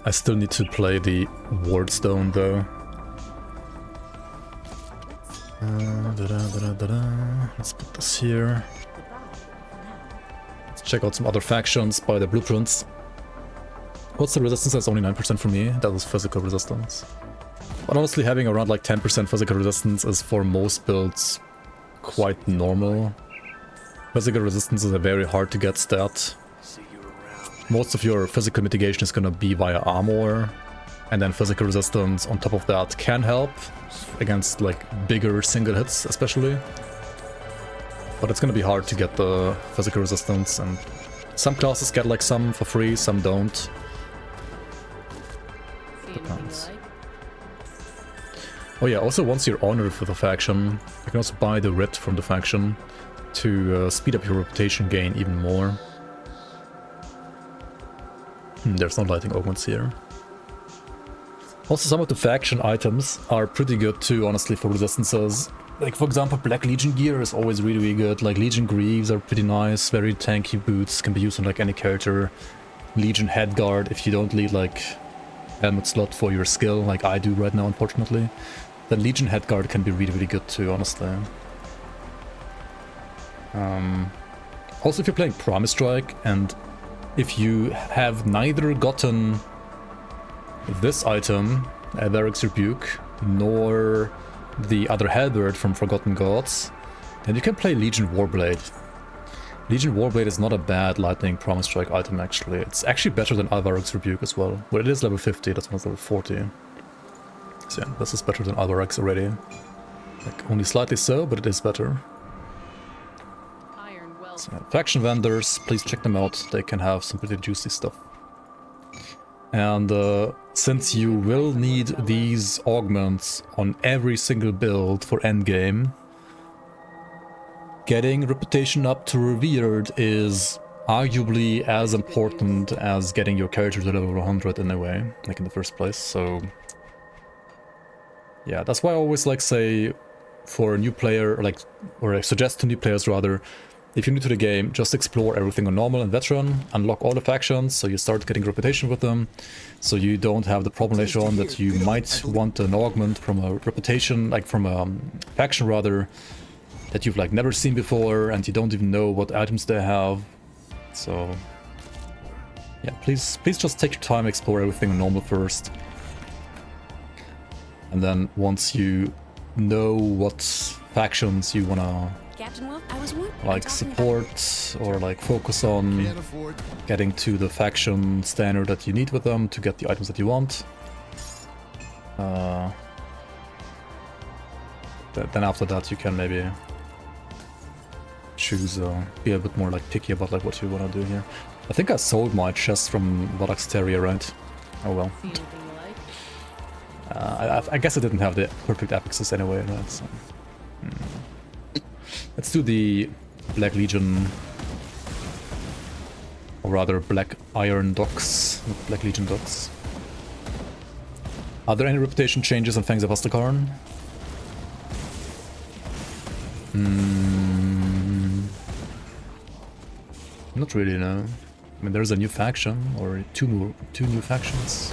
I still need to play the ward stone though. Let's put this here. Let's check out some other factions by the blueprints. What's the resistance? That's only 9% for me. That was physical resistance. But honestly, having around like 10% physical resistance is for most builds quite normal. Physical resistance is a very hard to get stat. Most of your physical mitigation is gonna be via armor, and then physical resistance on top of that can help against like bigger single hits especially. But it's gonna be hard to get the physical resistance, and some classes get like some for free, some don't. Depends. Oh yeah, also once you're honored with a faction, you can also buy the writ from the faction to speed up your reputation gain even more. There's no lighting augments here. Also, some of the faction items are pretty good too, honestly, for resistances. Like, for example, Black Legion gear is always really, really good. Like, Legion Greaves are pretty nice, very tanky boots, can be used on like any character. Legion Headguard, if you don't need like helmet slot for your skill, like I do right now, unfortunately, then Legion Headguard can be really, really good too, honestly. Also, if you're playing Primal Strike, and if you have neither gotten this item, Varric's Rebuke, nor the other halberd from Forgotten Gods, then you can play Legion Warblade. Legion Warblade is not a bad lightning Primal Strike item, actually. It's actually better than Varric's Rebuke as well. Well, it is level 50, that's one level 40. So yeah, this is better than Varric's already. Like, only slightly so, but it is better. So, faction vendors, please check them out. They can have some pretty juicy stuff. And since you will need these augments on every single build for endgame, getting reputation up to revered is arguably as important as getting your character to level 100 in a way, like in the first place. So yeah, that's why I always like say for a new player, or I suggest to new players rather, if you're new to the game, just explore everything on normal and veteran, unlock all the factions, so you start getting reputation with them, so you don't have the problem later on that you might want an augment from a reputation, like from a faction rather, that you've like never seen before, and you don't even know what items they have. So yeah, please just take your time, explore everything on normal first. And then once you know what factions you wanna like support or like focus on getting to the faction standard that you need with them to get the items that you want, then after that you can maybe choose, be a bit more like picky about like what you want to do here. I think I sold my chest from Vadaxteria, right? Oh well. I guess I didn't have the perfect affixes anyway, right? So, let's do the Black Legion, or rather Black Iron Docks, not Black Legion Docks. Are there any reputation changes on Fangs of Astrakarn? Not really, no. I mean, there's a new faction, or two new factions.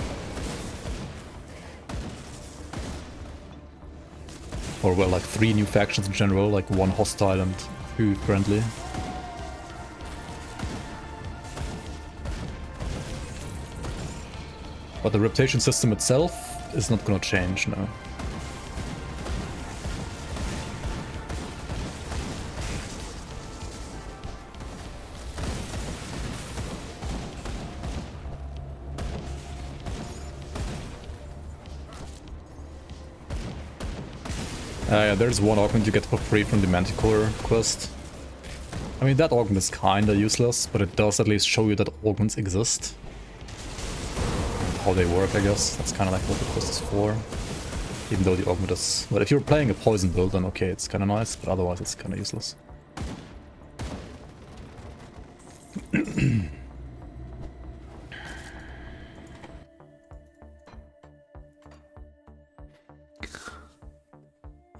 Or well, like 3 new factions in general, like 1 hostile and 2 friendly. But the reputation system itself is not gonna change, no. Yeah, there's one augment you get for free from the Manticore quest. I mean, that augment is kinda useless, but it does at least show you that augments exist. And how they work, I guess. That's kinda like what the quest is for. Even though the augment is... But if you're playing a poison build, then okay, it's kinda nice, but otherwise it's kinda useless.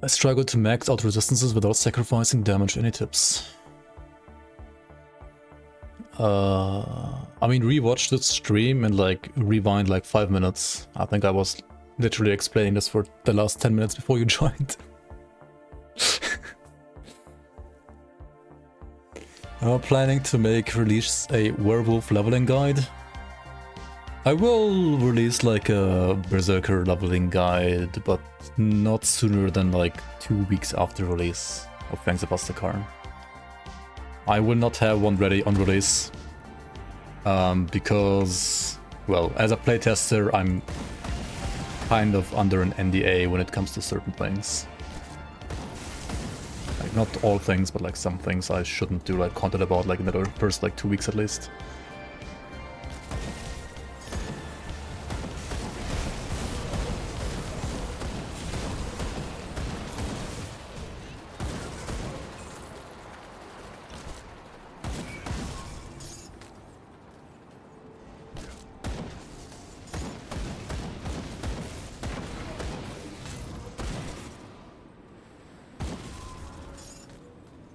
I struggle to max out resistances without sacrificing damage. Any tips? I mean, rewatch this stream and like rewind like 5 minutes. I think I was literally explaining this for the last 10 minutes before you joined. I'm planning to release a werewolf leveling guide. I will release like a berserker leveling guide, but not sooner than like 2 weeks after release of Fangs of Astakarn. I will not have one ready on release, because, well, as a playtester, I'm kind of under an NDA when it comes to certain things. Like, not all things, but like some things I shouldn't do like content about like in the first like 2 weeks at least.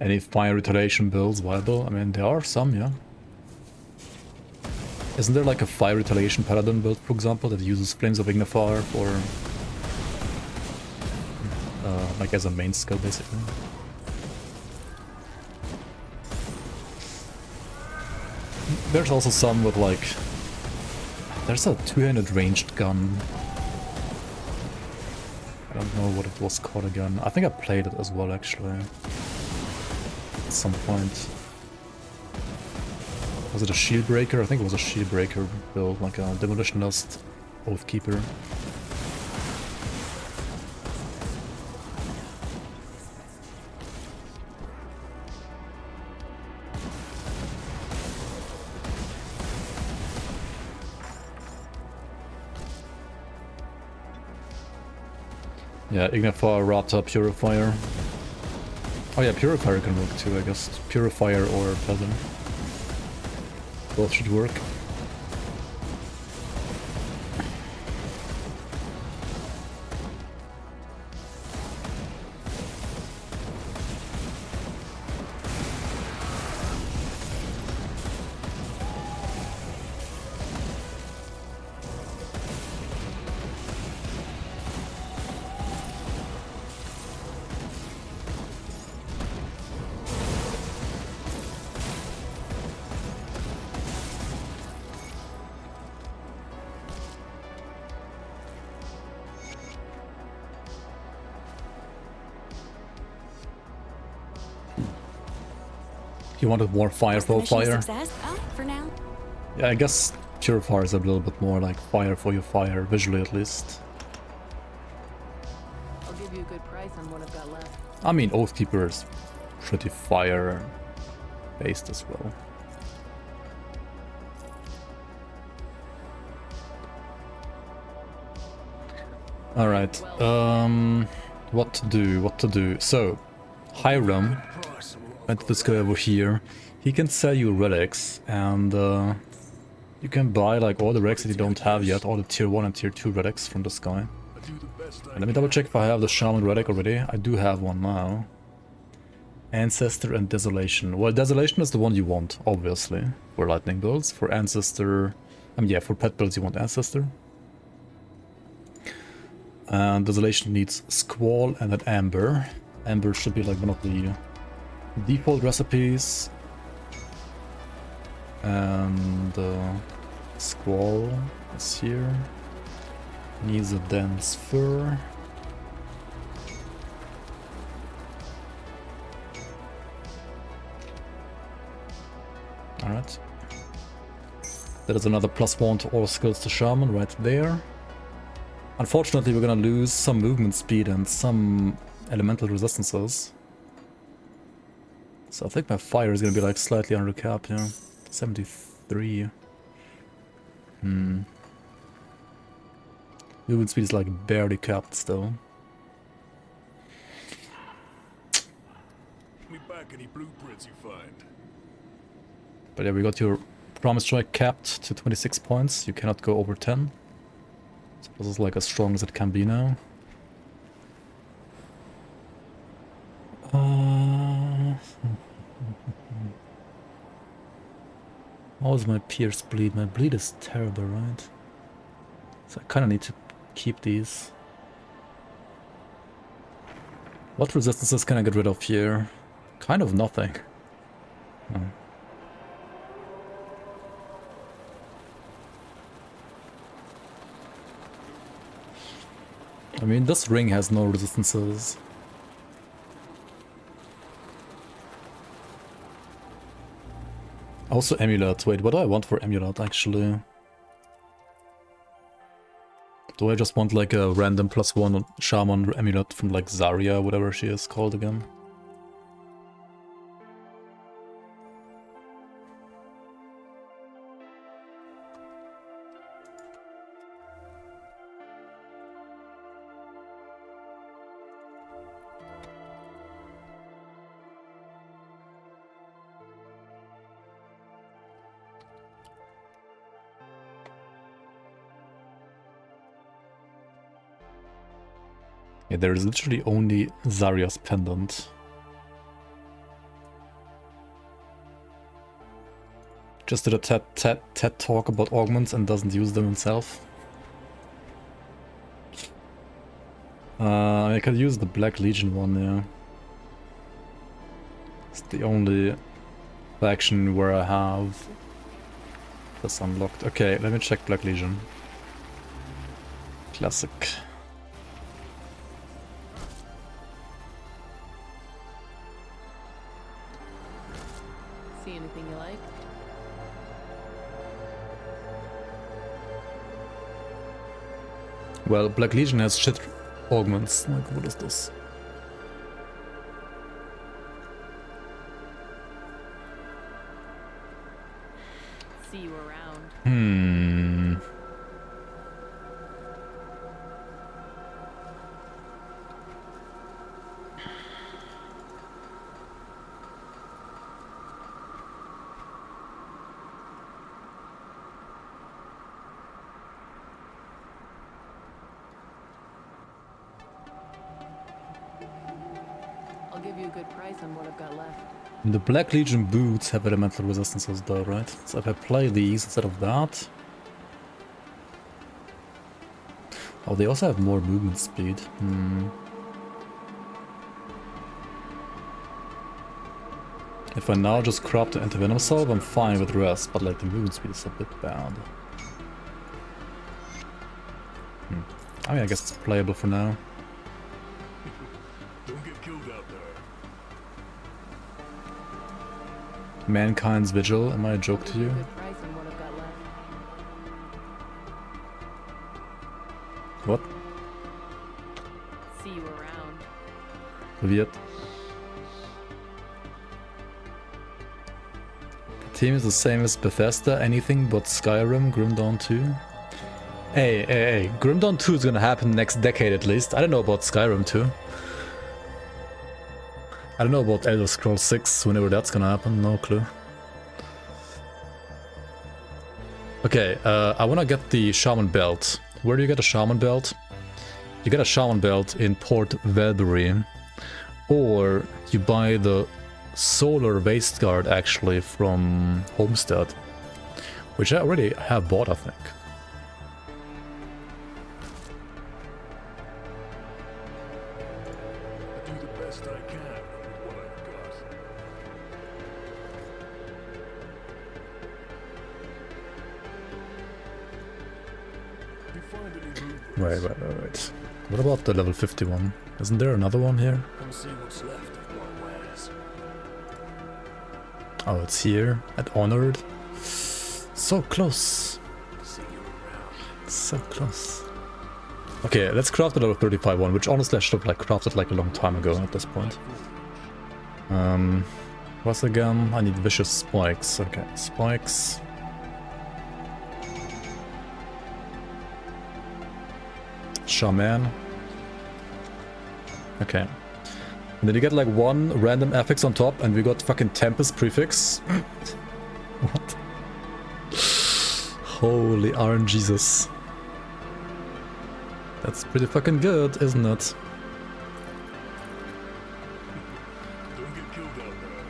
Any fire retaliation builds viable? I mean, there are some, yeah. Isn't there like a fire retaliation paladin build, for example, that uses Flames of Ignifar for like as a main skill, basically? There's also some with like, there's a two-handed ranged gun. I don't know what it was called again. I think I played it as well, actually. At some point. Was it a shield breaker? I think it was a shield breaker build, like a demolitionist Oathkeeper. Yeah, Ignifar, Rata, Purifier. Oh yeah, Purifier can work too, I guess. Purifier or Feather. Both should work. You wanted more fire for fire? For now. Yeah, I guess Purifier is a little bit more like fire for your fire, visually at least. I'll give you a good price on what I've got left. I mean, Oathkeeper is pretty fire based as well. Alright, what to do? So, Hiram went to this guy over here. He can sell you relics, and you can buy like all the relics that you don't have yet, all the tier 1 and tier 2 relics from this guy. And let me double check if I have the Shaman relic already. I do have one now. Ancestor and Desolation. Well, Desolation is the one you want, obviously, for lightning builds. For Ancestor, yeah, for pet builds you want Ancestor. And Desolation needs Squall and an Amber. Amber should be like one of the default recipes. And Squall is here. Needs a dense fur. Alright. That is another +1 to all skills to Shaman right there. Unfortunately, we're gonna lose some movement speed and some elemental resistances. So I think my fire is gonna be like slightly under cap, yeah. 73. Movement speed is like barely capped still. Me back any blueprints you find. But yeah, we got your Promise Strike capped to 26 points. You cannot go over 10. So this is like as strong as it can be now. How's my pierce bleed? My bleed is terrible, right? So I kind of need to keep these. What resistances can I get rid of here? Kind of nothing. Oh. I mean, this ring has no resistances. Also amulet. Wait, what do I want for amulet actually? Do I just want like a random +1 shaman amulet from like Zarya, whatever she is called again? Yeah, there is literally only Zarya's pendant. Just did a TED talk about augments and doesn't use them himself. I could use the Black Legion one, yeah. It's the only faction where I have this unlocked. Okay, let me check Black Legion. Classic. See anything you like? Well, Black Legion has shit augments. Like, what is this? See you around. I'll give you a good price on what I've got left. The Black Legion boots have elemental resistances though, right? So if I play these instead of that... Oh, they also have more movement speed. If I now just craft the anti-venom salve, I'm fine with the rest, but like the movement speed is a bit bad. I mean, I guess it's playable for now. Don't get killed out there. Mankind's Vigil, am I a joke to you? Good price on what I've got left. What? See you around. Weird. The team is the same as Bethesda, anything but Skyrim, Grim Dawn 2. Hey, Grim Dawn 2 is gonna happen next decade at least. I don't know about Skyrim 2. I don't know about Elder Scrolls 6, whenever that's gonna happen, no clue. Okay, I wanna get the Shaman belt. Where do you get a Shaman belt? You get a Shaman belt in Port Velbury. Or you buy the Solar Waste Guard actually from Homestead. Which I already have bought, I think. I do the best I can with what I've got. You find any movement? Wait. What about the level 51? Isn't there another one here? Come see what's left of my wares. Oh, it's here at Honored. So close. See you around. So close. Okay, let's craft the level 35 one, which honestly I should have like crafted like a long time ago at this point. What's again? I need vicious spikes. Okay, spikes. Shaman. Okay. And then you get like one random affix on top and we got fucking Tempest prefix. What? Holy RNGesus. That's pretty fucking good, isn't it? Don't get killed out there.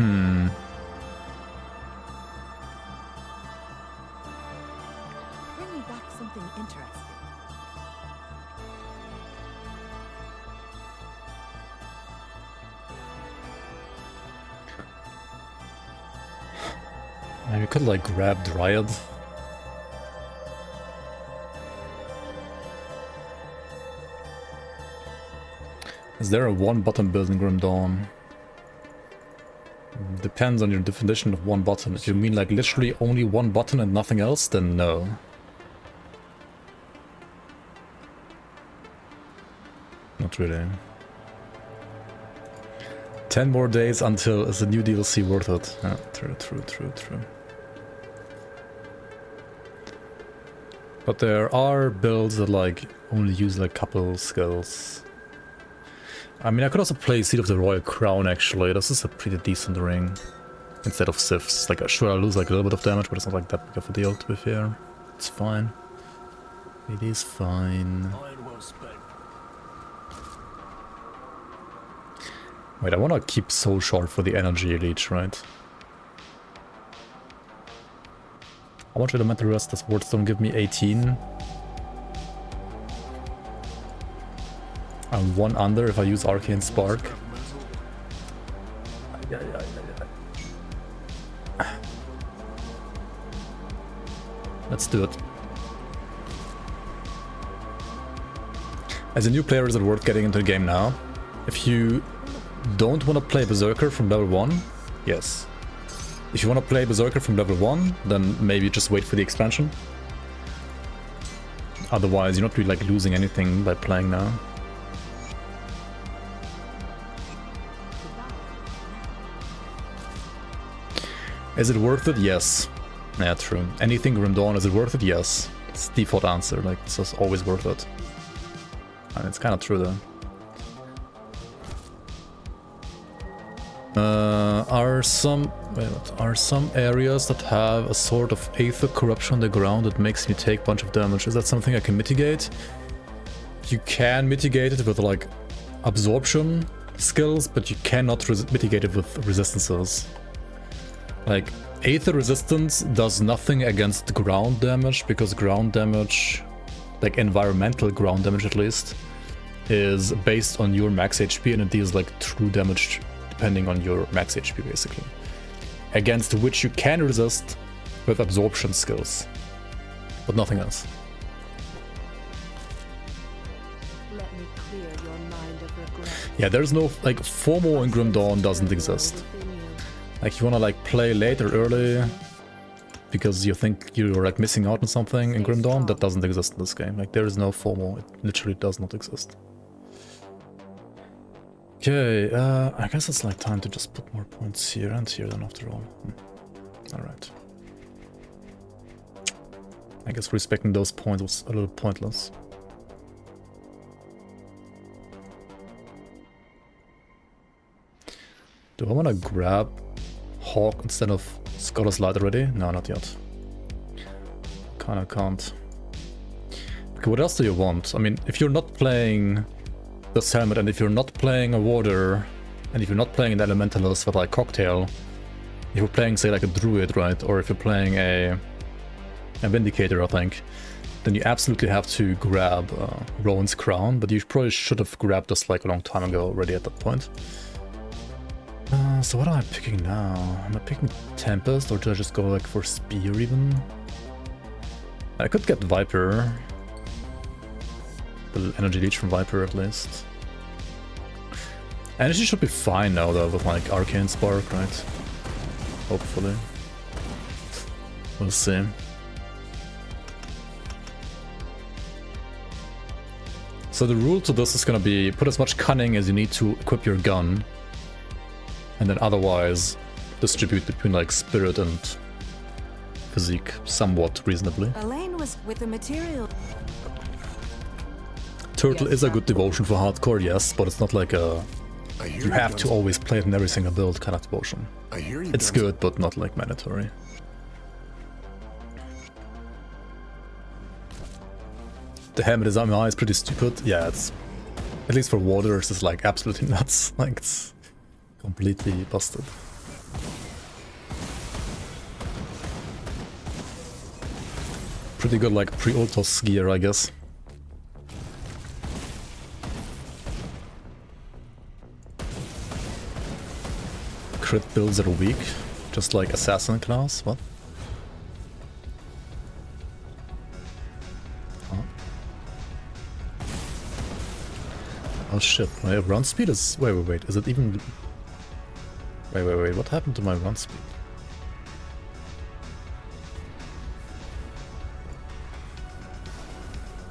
Bring me back something interesting. Maybe we could like grab Dryad. Is there a one bottom build in Grim Dawn? Depends on your definition of one button. If you mean like literally only one button and nothing else, then no. Not really. 10 more days until is the new DLC worth it? Yeah, true. But there are builds that like only use like couple skills. I mean, I could also play Seed of the Royal Crown actually. This is a pretty decent ring. Instead of Sifs. Like, sure, I lose like a little bit of damage, but it's not like that big of a deal, to be fair. It's fine. It is fine. Iron well spent. Wait, I want to keep Soul Shard for the energy leech, right? How much elemental rest does Wardstone give me? 18. I'm 1 under if I use Arcane Spark. Let's do it. As a new player, is it worth getting into the game now? If you don't want to play Berserker from level 1, yes. If you want to play Berserker from level 1, then maybe just wait for the expansion. Otherwise, you're not really like losing anything by playing now. Is it worth it? Yes. Yeah, true. Anything Grim Dawn, is it worth it? Yes. It's the default answer, like, it's just always worth it. And it's kind of true, though. Are some areas that have a sort of Aether corruption on the ground that makes me take a bunch of damage? Is that something I can mitigate? You can mitigate it with, like, absorption skills, but you cannot mitigate it with resistances. Like, Aether resistance does nothing against ground damage, because ground damage, like environmental ground damage at least, is based on your max HP and it deals like true damage depending on your max HP basically. Against which you can resist with absorption skills, but nothing else. Let me clear your mind of regret. Yeah, there's no, like, FOMO in Grim Dawn doesn't exist. Like, you wanna like play late or early because you think you're like missing out on something in Grim Dawn, that doesn't exist in this game. Like, there is no FOMO, it literally does not exist. Okay, I guess it's like time to just put more points here and here then after all. Alright. I guess respecting those points was a little pointless. Do I wanna grab Hawk instead of Scholar's Light already? No, not yet. Kinda can't. Okay, what else do you want? I mean, if you're not playing this helmet, and if you're not playing a warder, and if you're not playing an elementalist with like Cocktail, if you're playing, say, like a druid, right? Or if you're playing a Vindicator, I think, then you absolutely have to grab Rowan's Crown, but you probably should have grabbed this like a long time ago already at that point. So what am I picking now? Am I picking Tempest, or do I just go like for Spear even? I could get Viper. The energy leech from Viper at least. Energy should be fine now though with like Arcane Spark, right? Hopefully. We'll see. So the rule to this is gonna be put as much cunning as you need to equip your gun. And then otherwise distribute between like spirit and physique somewhat reasonably. Elaine was with the material. Turtle is a good devotion for hardcore, yes, but it's not like a you have to always play it in every single build kind of devotion. It's good, but not like mandatory. The Helmet is is pretty stupid. Yeah, it's at least for warders it's like absolutely nuts. Like it's completely busted. pretty good like pre-Ultos gear, I guess. Crit builds are weak, just like assassin class. What? Oh shit, my run speed is... Wait, is it even... Wait, what happened to my run speed?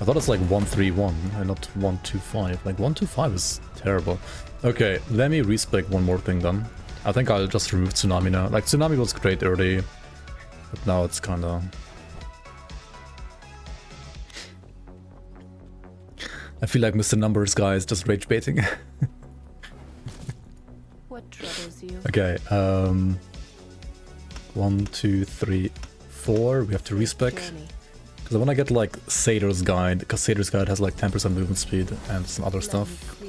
I thought it's like 131 and not 125. Like 125 is terrible. Okay, let me respec one more thing then. I think I'll just remove Tsunami now. Like Tsunami was great early, but now it's kinda... I feel like Mr. Numbers guy is just rage baiting. What troubles you? Okay, 1, 2, 3, 4. We have to respec. Because I want to get like Satyrs Guide, because Satyrs Guide has like 10% movement speed and some other stuff.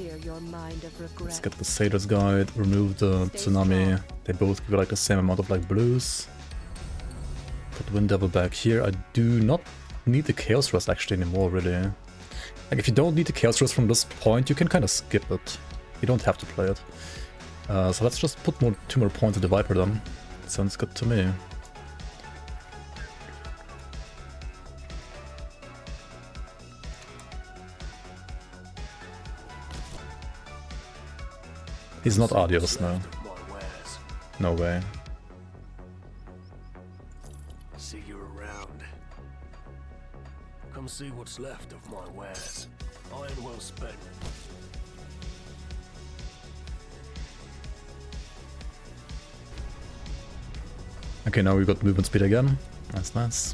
Let's get the Satyrs Guide, remove the Tsunami. They both give like the same amount of like blues. Put Wind Devil back here. I do not need the Chaos Rust actually anymore, really. Like if you don't need the Chaos Rust from this point, you can kind of skip it. You don't have to play it. So let's just put 2 more points of the Viper then. Sounds good to me. He's not Adios now. No way. See you around. Come see what's left of my wares. Iron well spent. Okay, now we've got movement speed again. That's nice.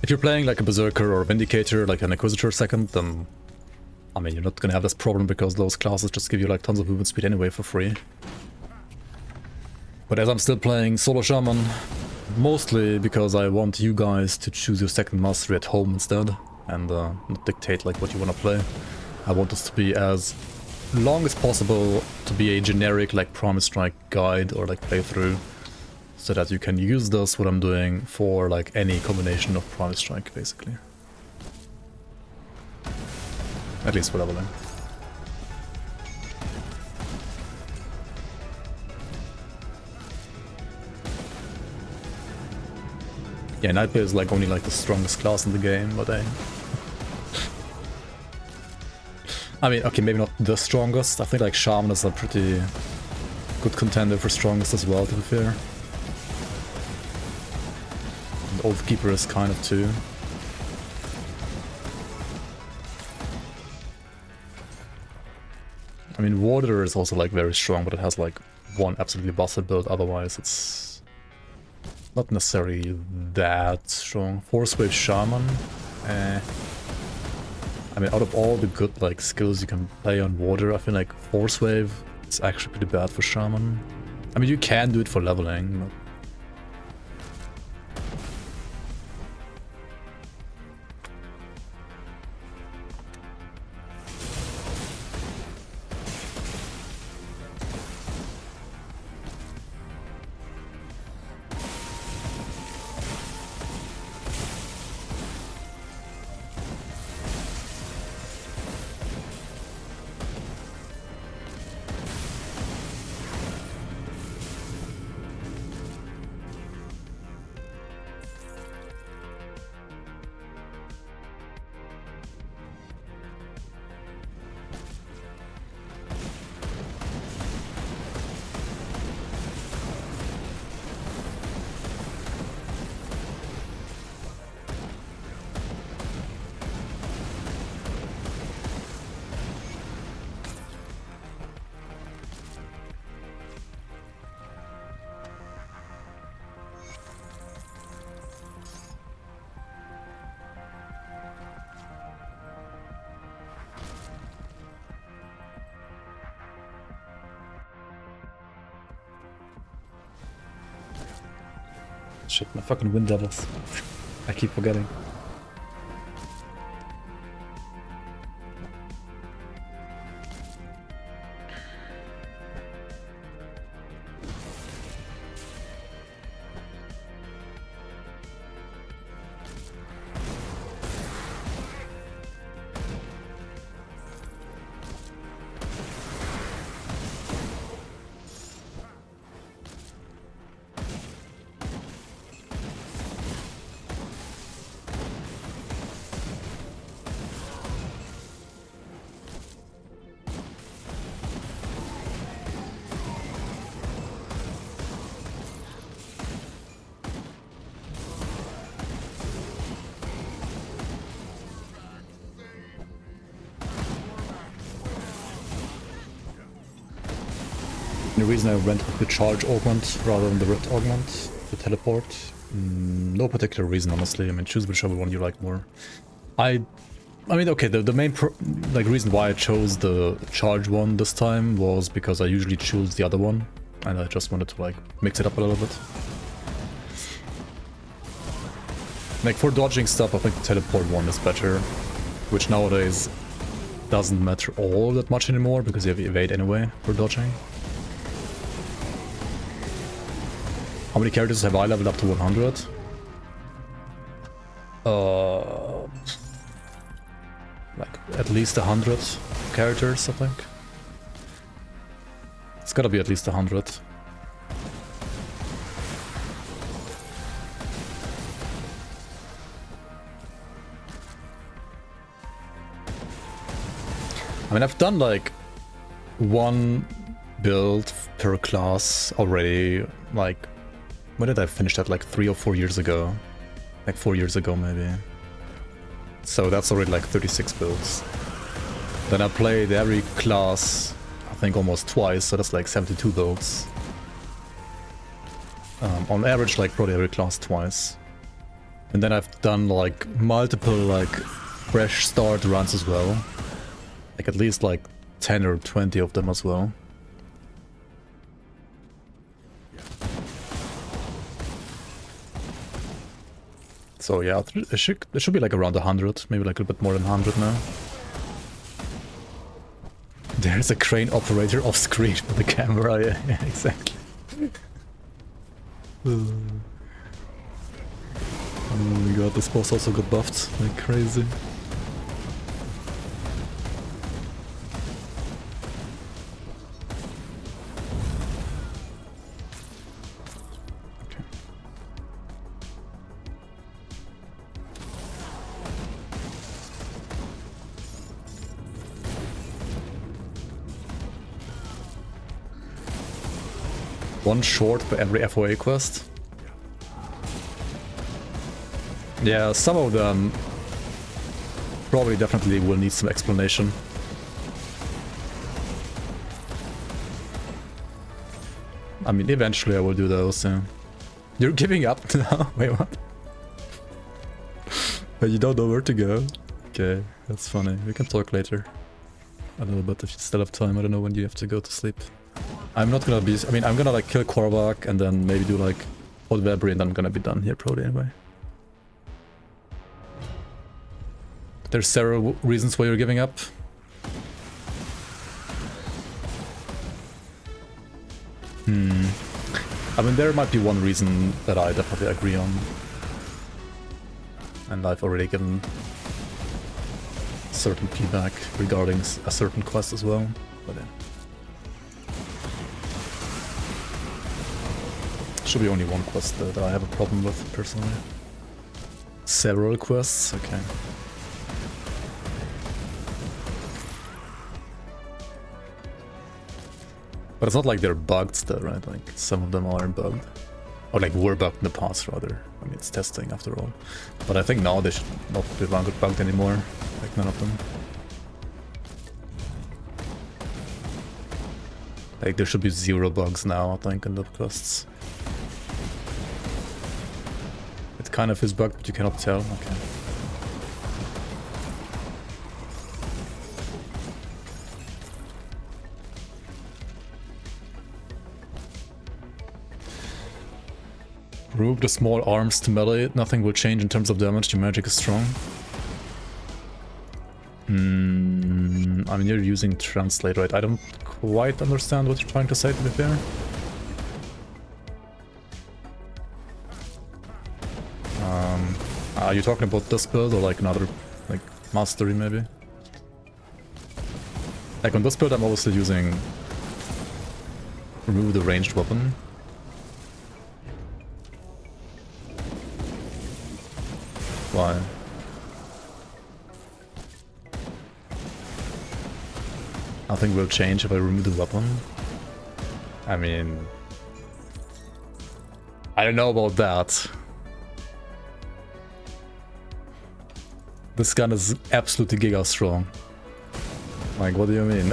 If you're playing like a Berserker or a Vindicator, like an Inquisitor second, then I mean, you're not gonna have this problem because those classes just give you like tons of movement speed anyway for free. But as I'm still playing Solo Shaman, mostly because I want you guys to choose your second mastery at home instead, and not dictate like what you want to play. I want this to be as long as possible to be a generic like Primal Strike guide or like playthrough, so that you can use this, what I'm doing, for like any combination of Primal Strike basically. At least for leveling. Yeah, Nightblade is like only like the strongest class in the game, but I mean, okay, maybe not the strongest. I think like Shaman is a pretty good contender for strongest as well, to be fair. And Oath Keeper is kind of too. I mean, Water is also like very strong, but it has like one absolutely busted build, otherwise it's not necessarily that strong. Force Wave Shaman, I mean, out of all the good like skills you can play on Water, I feel like Force Wave is actually pretty bad for Shaman. I mean, you can do it for leveling, but shit, my fucking Wind Devils. I keep forgetting. The reason I went with the charge augment rather than the rift augment to teleport? No particular reason, honestly. I mean, choose whichever one you like more. I mean, okay, the main reason why I chose the charge one this time was because I usually choose the other one, and I just wanted to like mix it up a little bit. Like for dodging stuff, I think the teleport one is better, which nowadays doesn't matter all that much anymore because you have evade anyway for dodging. How many characters have I leveled up to 100? Like at least 100 characters, I think. It's gotta be at least 100. I mean, I've done like one build per class already. Like, when did I finish that? Like 3 or 4 years ago. Like 4 years ago, maybe. So that's already like 36 builds. Then I played every class, I think almost twice, so that's like 72 builds. On average, like probably every class twice. And then I've done like multiple like fresh start runs as well. Like at least like 10 or 20 of them as well. So yeah, it should be like around 100, maybe like a bit more than 100 now. There's a crane operator off screen for the camera, yeah, exactly. Oh my god, this boss also got buffed like crazy. One short for every FoA quest. Yeah, some of them probably definitely will need some explanation. I mean, eventually I will do those, yeah. You're giving up now? Wait, what? But you don't know where to go? Okay, that's funny. We can talk later. A little bit if you still have time. I don't know when you have to go to sleep. I'm not gonna be... I mean, I'm gonna like kill Korvac and then maybe do like Old Webri and then I'm gonna be done here probably anyway. There's several reasons why you're giving up. I mean, there might be one reason that I definitely agree on. And I've already given certain feedback regarding a certain quest as well. But yeah. Should be only one quest that I have a problem with, personally. Several quests? Okay. But it's not like they're bugged still, right? Like, some of them are bugged. Or like, were bugged in the past, rather. I mean, it's testing, after all. But I think now they should not be bugged anymore. Like, none of them. Like, there should be 0 bugs now, I think, in the quests. It kind of is bugged, but you cannot tell. Okay. Remove the small arms to melee. Nothing will change in terms of damage. Your magic is strong. I mean, you're using translate, right? I don't quite understand what you're trying to say, to be fair. Are you talking about this build or like another, like, mastery maybe? Like on this build I'm obviously using remove the ranged weapon. Why? Nothing will change if I remove the weapon. I mean... I don't know about that. This gun is absolutely giga strong. Like, what do you mean?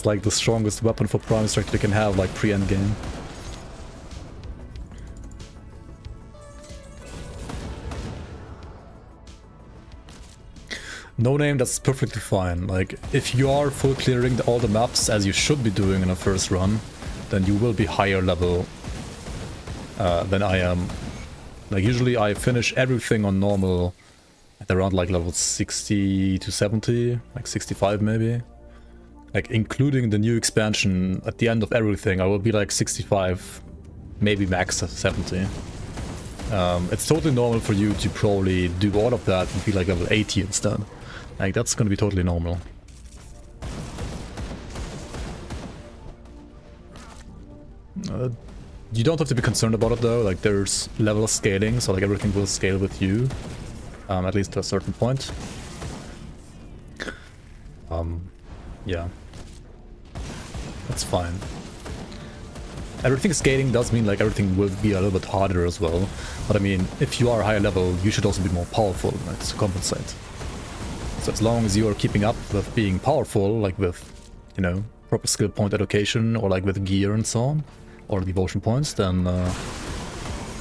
It's like the strongest weapon for Primal Strike that you can have, like pre-endgame. No name, that's perfectly fine. Like, if you are full clearing all the maps as you should be doing in a first run, then you will be higher level than I am. Like, usually I finish everything on normal at around like level 60 to 70, like 65 maybe. Like, including the new expansion, at the end of everything, I will be like 65, maybe max 70. It's totally normal for you to probably do all of that and be like level 80 instead. Like, that's gonna be totally normal. You don't have to be concerned about it though, like there's level scaling, so like everything will scale with you, at least to a certain point. Yeah. That's fine. Everything scaling does mean like everything will be a little bit harder as well, but I mean, if you are higher level, you should also be more powerful, right, to compensate. So as long as you are keeping up with being powerful, like with, you know, proper skill point education, or like with gear and so on, or devotion points, then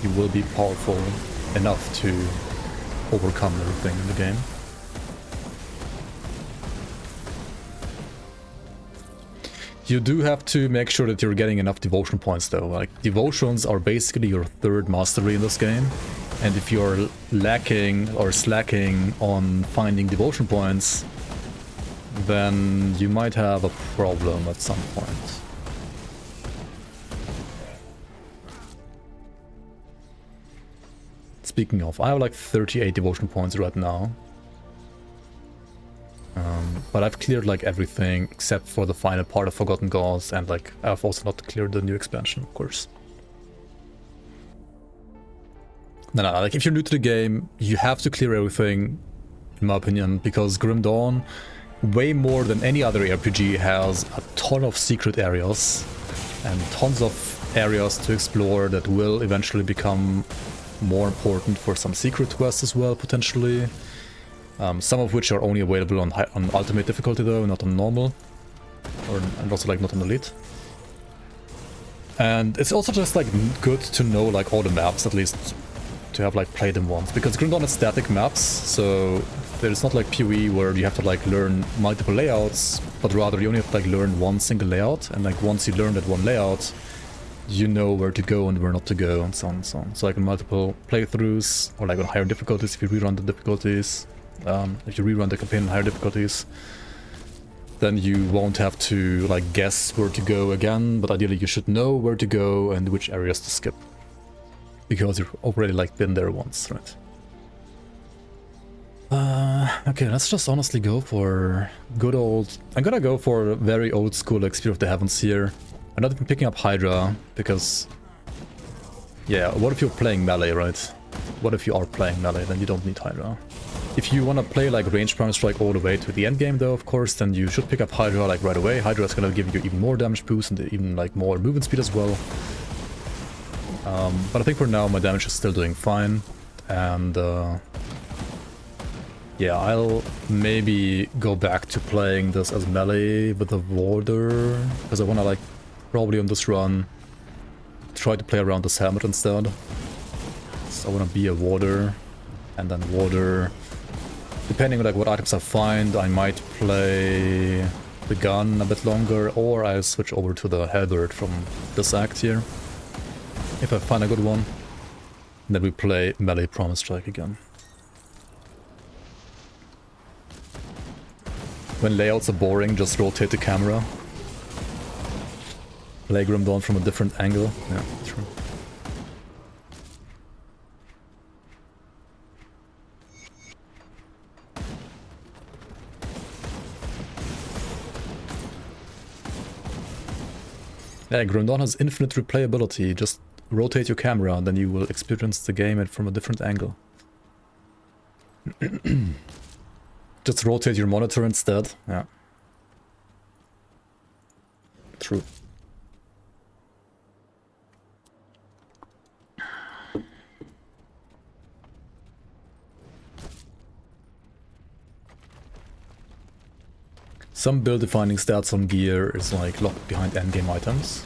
you will be powerful enough to overcome everything in the game. You do have to make sure that you're getting enough devotion points though. Like, devotions are basically your third mastery in this game, and if you're lacking or slacking on finding devotion points, then you might have a problem at some point. Speaking of, I have like 38 devotion points right now. But I've cleared like everything except for the final part of Forgotten Gods, and like I've also not cleared the new expansion, of course. No, like if you're new to the game, you have to clear everything, in my opinion, because Grim Dawn, way more than any other RPG, has a ton of secret areas and tons of areas to explore that will eventually become more important for some secret quests as well, potentially. Some of which are only available on ultimate difficulty though, not on normal, and also like not on elite. And it's also just like good to know like all the maps, at least to have like played them once, because Grim Dawn is static maps, so there's not like PoE where you have to like learn multiple layouts, but rather you only have to like learn one single layout, and like once you learn that one layout, you know where to go and where not to go, and so on and so on. So like in multiple playthroughs, or like on higher difficulties if you rerun the difficulties, if you rerun the campaign on higher difficulties, then you won't have to like guess where to go again, but ideally you should know where to go and which areas to skip, because you've already like been there once, right? Okay, let's just honestly go for good old... I'm gonna go for very old school like Spear of the Heavens here. I'm not even picking up Hydra, because... yeah, what if you're playing melee, right? What if you are playing melee, then you don't need Hydra. If you want to play like ranged Primal Strike all the way to the end game though, of course, then you should pick up Hydra like right away. Hydra is gonna give you even more damage boost and even like more movement speed as well. But I think for now my damage is still doing fine, and yeah, I'll maybe go back to playing this as melee with a warder, because I want to like probably on this run try to play around this helmet instead. So I want to be a warder, and then warder, depending on like what items I find, I might play the gun a bit longer, or I'll switch over to the halberd from this act here, if I find a good one. And then we play melee Primal Strike again. When layouts are boring, just rotate the camera. Play Grim Dawn from a different angle. Yeah, true. Yeah, Grim Dawn has infinite replayability. Just rotate your camera and then you will experience the game from a different angle. Just rotate your monitor instead. Yeah. True. Some build-defining stats on gear is like locked behind endgame items.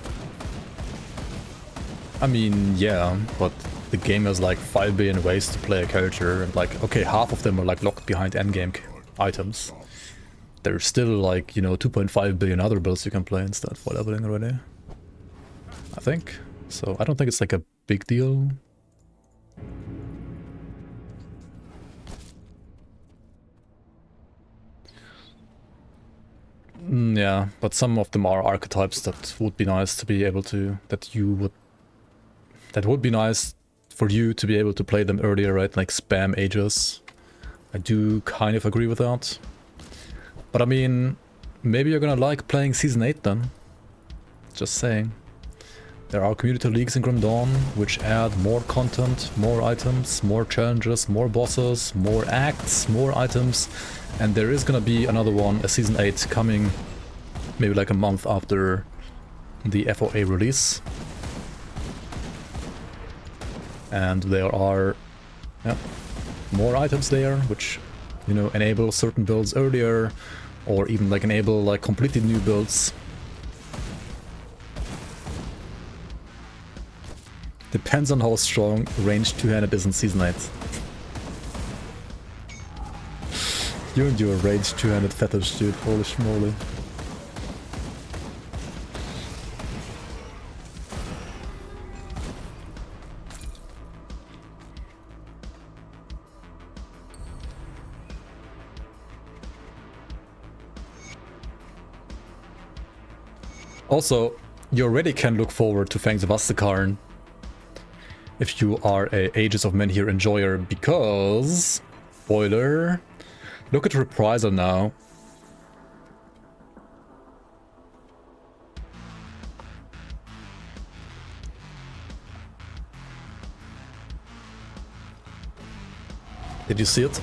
I mean, yeah, but the game has like 5 billion ways to play a character, and like, okay, half of them are like locked behind endgame items. There's still like, you know, 2.5 billion other builds you can play instead for leveling already, I think. So I don't think it's like a big deal. Yeah, but some of them are archetypes that would be nice to be able to, that would be nice for you to be able to play them earlier, right? Like spam Aegis. I do kind of agree with that. But I mean, maybe you're gonna like playing Season 8 then. Just saying. There are community leagues in Grim Dawn, which add more content, more items, more challenges, more bosses, more acts, more items. And there is gonna be another one, a Season 8, coming maybe like a month after the FoA release. And there are more items there, which, you know, enable certain builds earlier, or even like enable like completely new builds. Depends on how strong range two-handed is in Season 8. You and your range two-handed fetish, dude. Holy schmoly. Also, you already can look forward to Fangs of Astakarn if you are a Ages of Menhir enjoyer, because, spoiler, look at Reprisal now. Did you see it?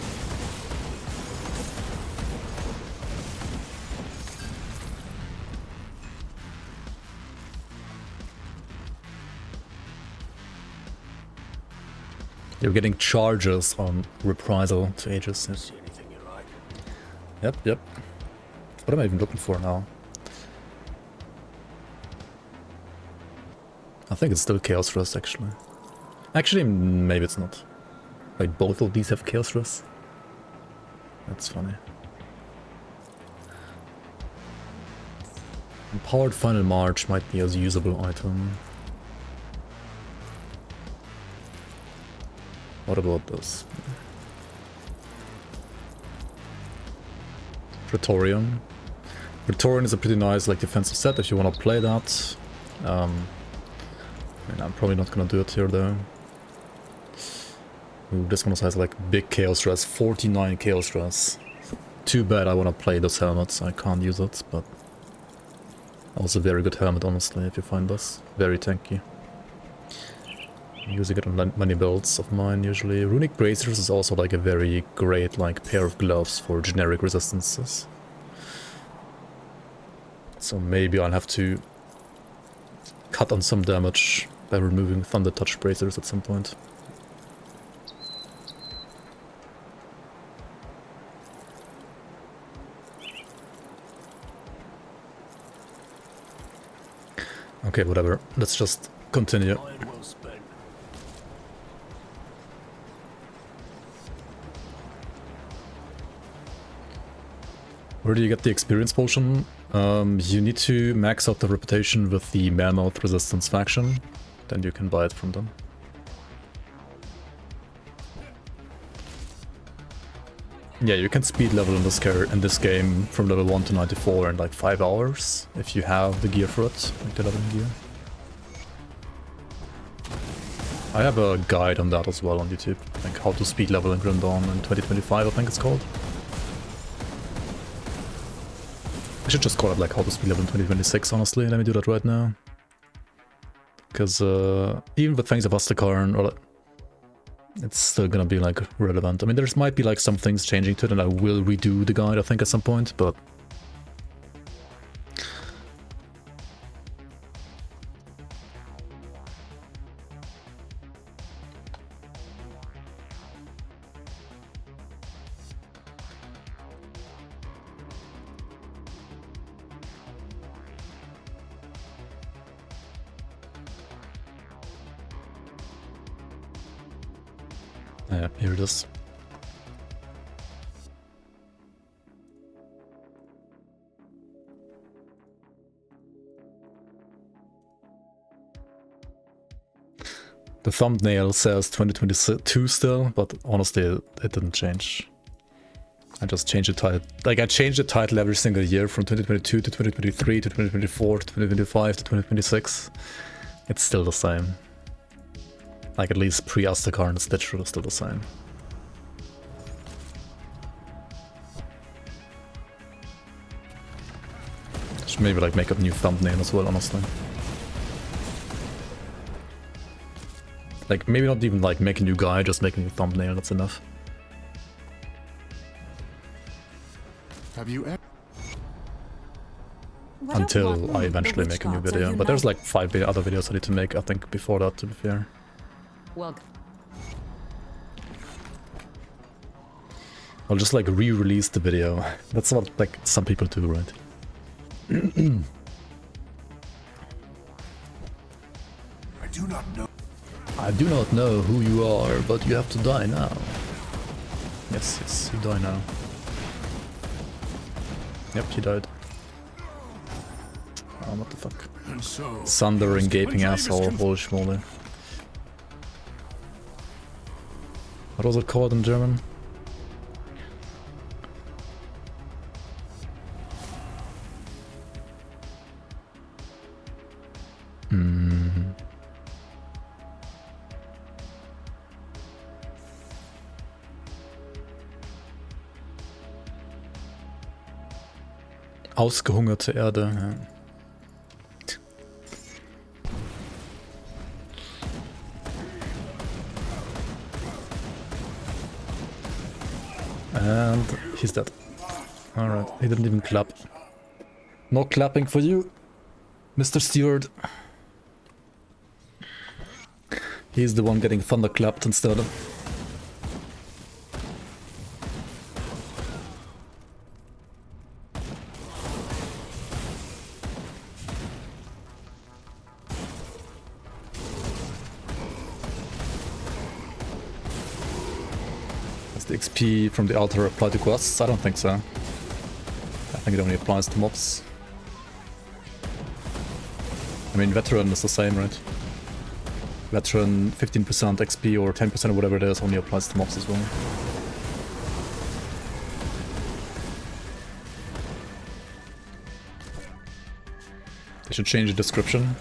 You're getting charges on Reprisal to Aegis. Yes. See anything you like? Yep. What am I even looking for now? I think it's still Chaos Rust, actually. Actually, maybe it's not. Wait, both of these have Chaos Rust? That's funny. Empowered Final March might be a usable item. What about this? Praetorian. Praetorian is a pretty nice like defensive set if you want to play that. I mean, I'm probably not gonna do it here though. Ooh, this one also has like big chaos stress, 49 chaos stress. Too bad I want to play those helmets, I can't use it, but also very good helmet honestly if you find this. Very tanky. I'm using it on many builds of mine usually. Runic Bracers is also like a very great like pair of gloves for generic resistances. So maybe I'll have to cut on some damage by removing Thunder Touch Bracers at some point. Okay, whatever. Let's just continue. Where do you get the experience potion? You need to max out the reputation with the Mammoth Resistance faction, then you can buy it from them. Yeah, you can speed level in this game from level 1 to 94 in like 5 hours, if you have the gear for it, like the leveling gear. I have a guide on that as well on YouTube, like how to speed level in Grim Dawn in 2025, I think it's called. I should just call it like how to speed level in 2026, honestly. Let me do that right now. Because even with Fangs of Astakarn, it's still gonna be like relevant. I mean, there might be like some things changing to it, and I will redo the guide, I think, at some point, but... Yeah, here it is. The thumbnail says 2022 still, but honestly, it didn't change. I just changed the title. Like, I changed the title every single year from 2022 to 2023 to 2024 to 2025 to 2026. It's still the same. Like, at least pre-Astakar and Stitcher is still the same. Should maybe, like, make a new thumbnail as well, honestly. Like, maybe not even, like, make a new guy, just make a new thumbnail, that's enough. Have you ever... Until I eventually make a new video. But there's like 5 other videos I need to make, I think, before that, to be fair. Welcome. I'll just like re-release the video. That's what like some people do, right? I do not know. I do not know who you are, but you have to die now. Yes, yes, you die now. Yep, he died. Oh, what the fuck? And so, Sundering gaping asshole, holy schmoly. What was it called in German? Ausgehungerte Erde, ja. And he's dead. Alright, he didn't even clap. No clapping for you, Mr. Steward. He's the one getting thunderclapped instead. The XP from the altar apply to quests? I don't think so. I think it only applies to mobs. I mean, veteran is the same, right? Veteran 15% XP or 10% or whatever it is only applies to mobs as well. They should change the description.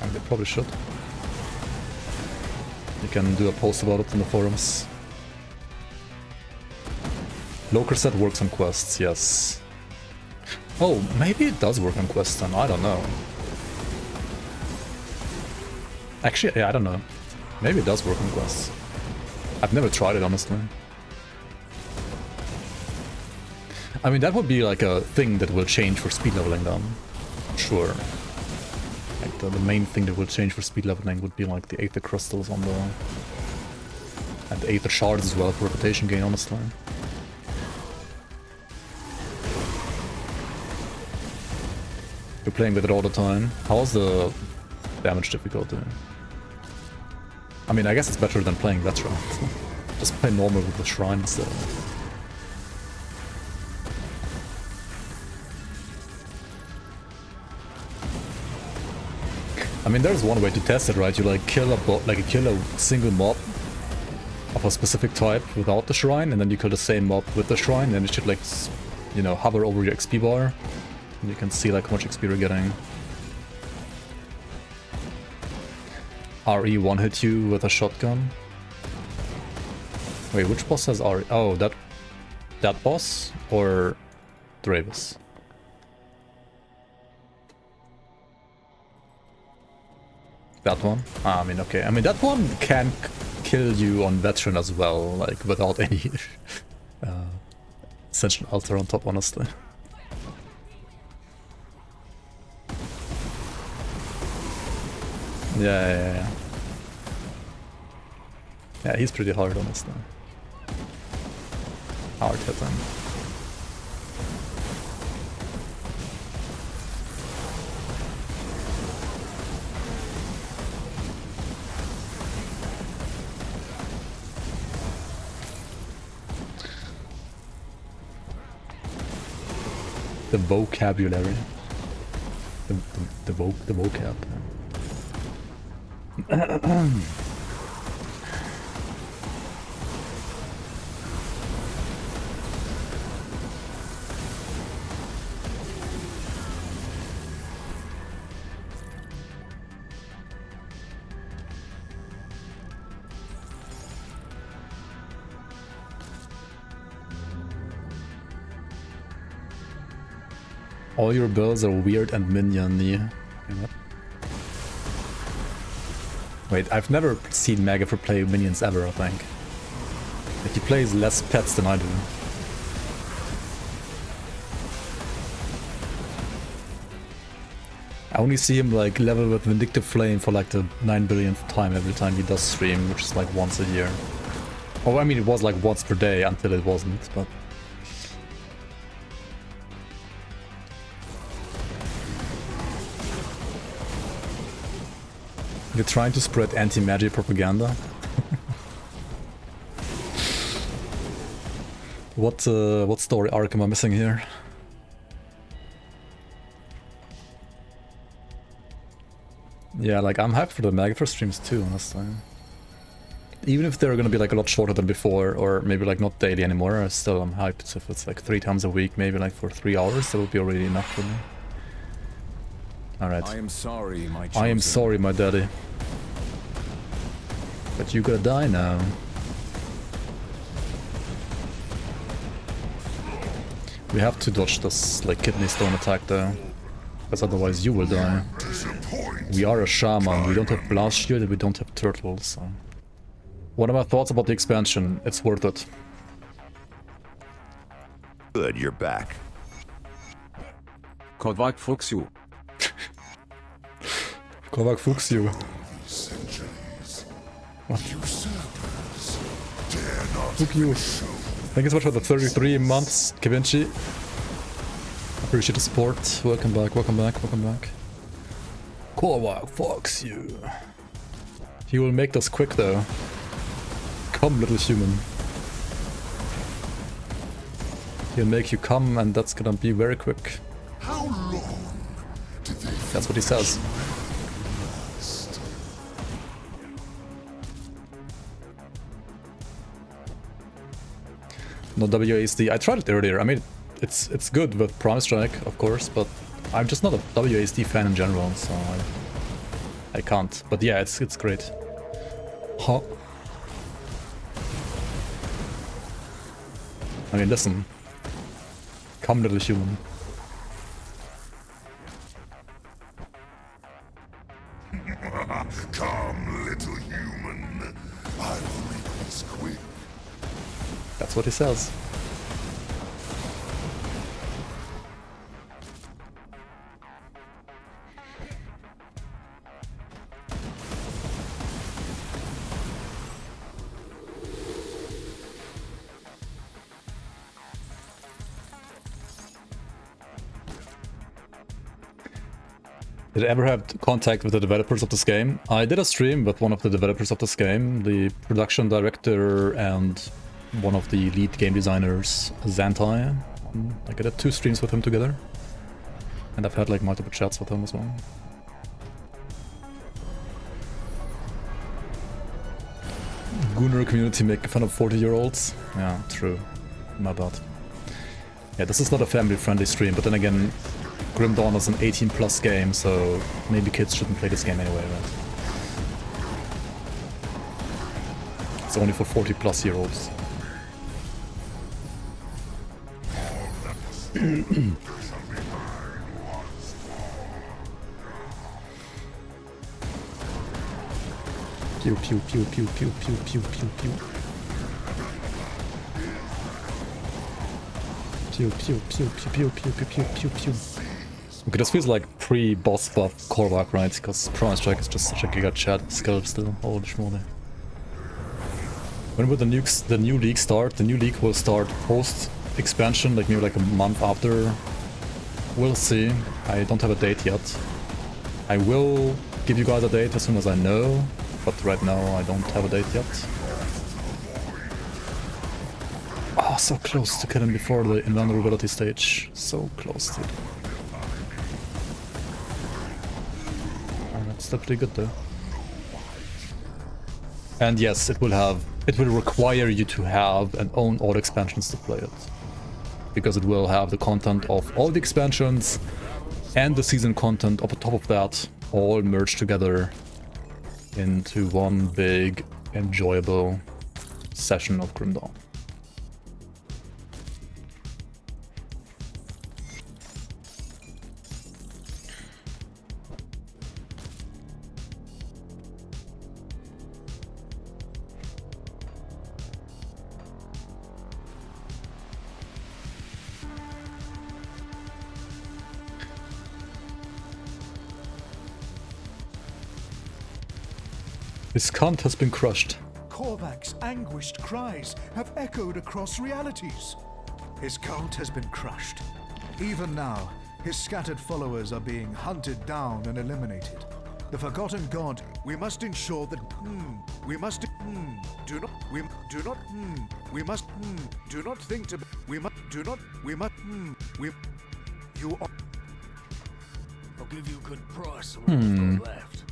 I mean, they probably should. You can do a post about it in the forums. Local set works on quests, yes. Oh, maybe it does work on quests then, I don't know. Actually, yeah, I don't know. Maybe it does work on quests. I've never tried it, honestly. I mean, that would be like a thing that will change for speed leveling then. Sure. Like the main thing that will change for speed leveling would be like the Aether Crystals on the... and the Aether Shards as well for reputation gain, honestly. You're playing with it all the time. How's the damage difficulty? I mean, I guess it's better than playing Veteran. Just play normal with the Shrine instead. I mean, there's one way to test it, right? You like kill a single mob of a specific type without the Shrine, and then you kill the same mob with the Shrine, and it should like, you know, hover over your XP bar. And you can see like how much XP you're getting. RE one hit you with a shotgun. Wait, which boss has RE? Oh, that boss or Dravis? That one? I mean, okay. I mean, that one can kill you on Veteran as well, like without any Ascension Altar on top, honestly. Yeah. Yeah, he's pretty hard, honestly. Hard hitting. the vocabulary. The vocab. All your builds are weird and minion-y. Wait, I've never seen Magafor play minions ever, I think. Like, he plays less pets than I do. I only see him like level with Vindictive Flame for like the 9 billionth time every time he does stream, which is like once a year. Oh, I mean, it was like once per day until it wasn't, but... You're trying to spread anti-magic propaganda? What story arc am I missing here? Yeah, like I'm hyped for the Magafor streams too, honestly. Even if they're gonna be like a lot shorter than before, or maybe like not daily anymore, I'm hyped. If it's like 3 times a week, maybe like for 3 hours, that would be already enough for me. Alright. I am sorry, my I am sorry, my daddy. But you gotta die now. We have to dodge this like kidney stone attack though, because otherwise you will die. We are a shaman, we don't have blast shield and we don't have turtles. So. What are my thoughts about the expansion? It's worth it. Good, you're back. Kovak fucks you. Kovak fucks you. What? Fuck you. Thank you so much for the 33 months, Kevinci. Appreciate the support. Welcome back, welcome back, welcome back. Kovak fucks you. He will make this quick though. Come, little human. He'll make you come, and that's gonna be very quick. How long did they That's what he says. No WASD. I tried it earlier. I mean, it's good with Primal Strike, of course, but I'm just not a WASD fan in general, so I can't. But yeah, it's great. Huh. I mean, listen. Come, little human. Come, little human. I will make this quick. That's what he says. Did I ever have contact with the developers of this game? I did a stream with one of the developers of this game, the production director and one of the lead game designers, Zantai. I did 2 streams with him together. And I've had like multiple chats with him as well. Gunner community making fun of 40-year-olds. Yeah, true. My bad. Yeah, this is not a family-friendly stream, but then again, Grim Dawn is an 18+ game, so maybe kids shouldn't play this game anyway, right? It's only for 40+-year-olds. Pew pew pew pew pew pew pew pew pew. Pew pew pew pew pew pew pew pew pew pew. Okay, this feels like pre-boss buff Korvac, right? Because Primal Strike is just such a giga chat skill still. Holy schmoly. When will the new league start? The new league will start post-expansion, like maybe like a month after. We'll see. I don't have a date yet. I will give you guys a date as soon as I know, but right now I don't have a date yet. Oh. so close to kill him before the invulnerability stage. So close, dude. Oh, that's definitely good though. And yes, it will require you to have and own all expansions to play it. Because it will have the content of all the expansions and the season content on top of that, all merged together into one big, enjoyable session of Grim Dawn. His cunt has been crushed. Korvac's anguished cries have echoed across realities. His cult has been crushed. Even now, his scattered followers are being hunted down and eliminated. The forgotten god, we must ensure that we must do not we do not we must do not think to we must do not we must we you are. I'll give you a good price on what I've got left.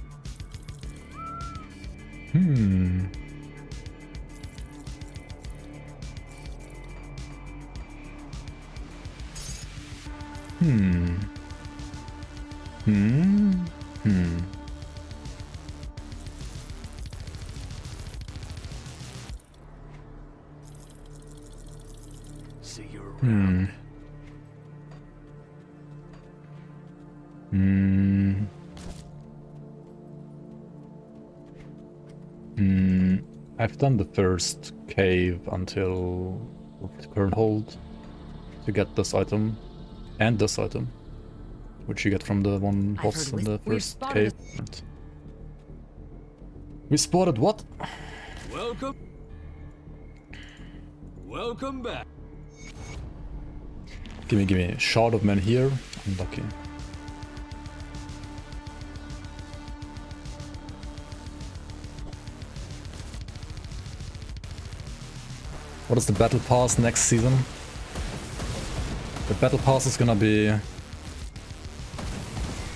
See you around. I've done the first cave until current hold to get this item and this item, which you get from the one boss in the first cave. We spotted what? Welcome back. Gimme, gimme. Shard of men here. Unlucky. What is the battle pass next season? The battle pass is gonna be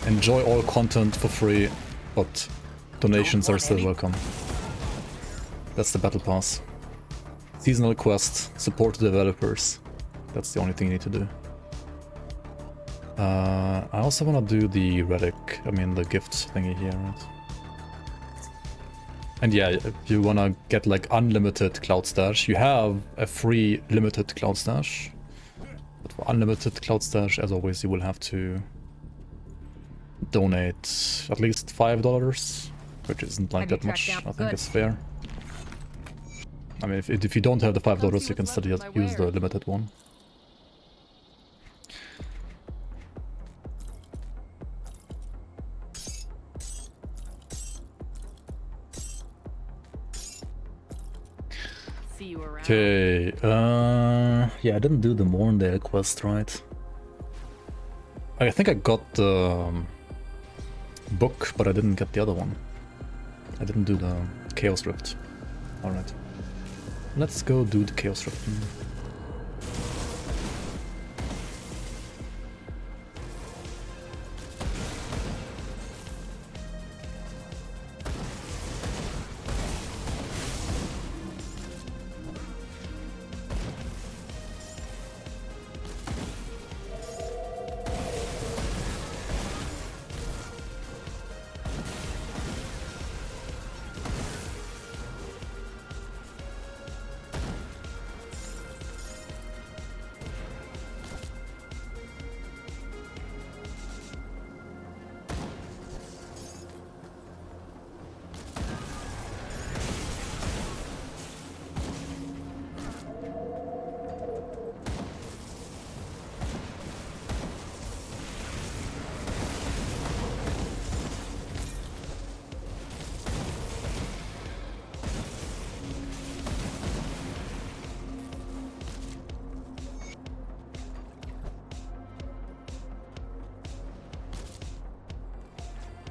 enjoy all content for free, but donations are still welcome. That's the battle pass. Seasonal quest, support the developers. That's the only thing you need to do. I also wanna do the relic, the gift thingy here, right? And yeah, if you wanna get like unlimited Cloud Stash, you have a free limited Cloud Stash. But for unlimited Cloud Stash, as always, you will have to donate at least $5, which isn't like that much. I think it's fair. I mean, if you don't have the $5, you can still use the limited one. Okay, yeah, I didn't do the Morndale quest, right? I think I got the book, but I didn't get the other one. I didn't do the Chaos Rift. Alright. Let's go do the Chaos Rift.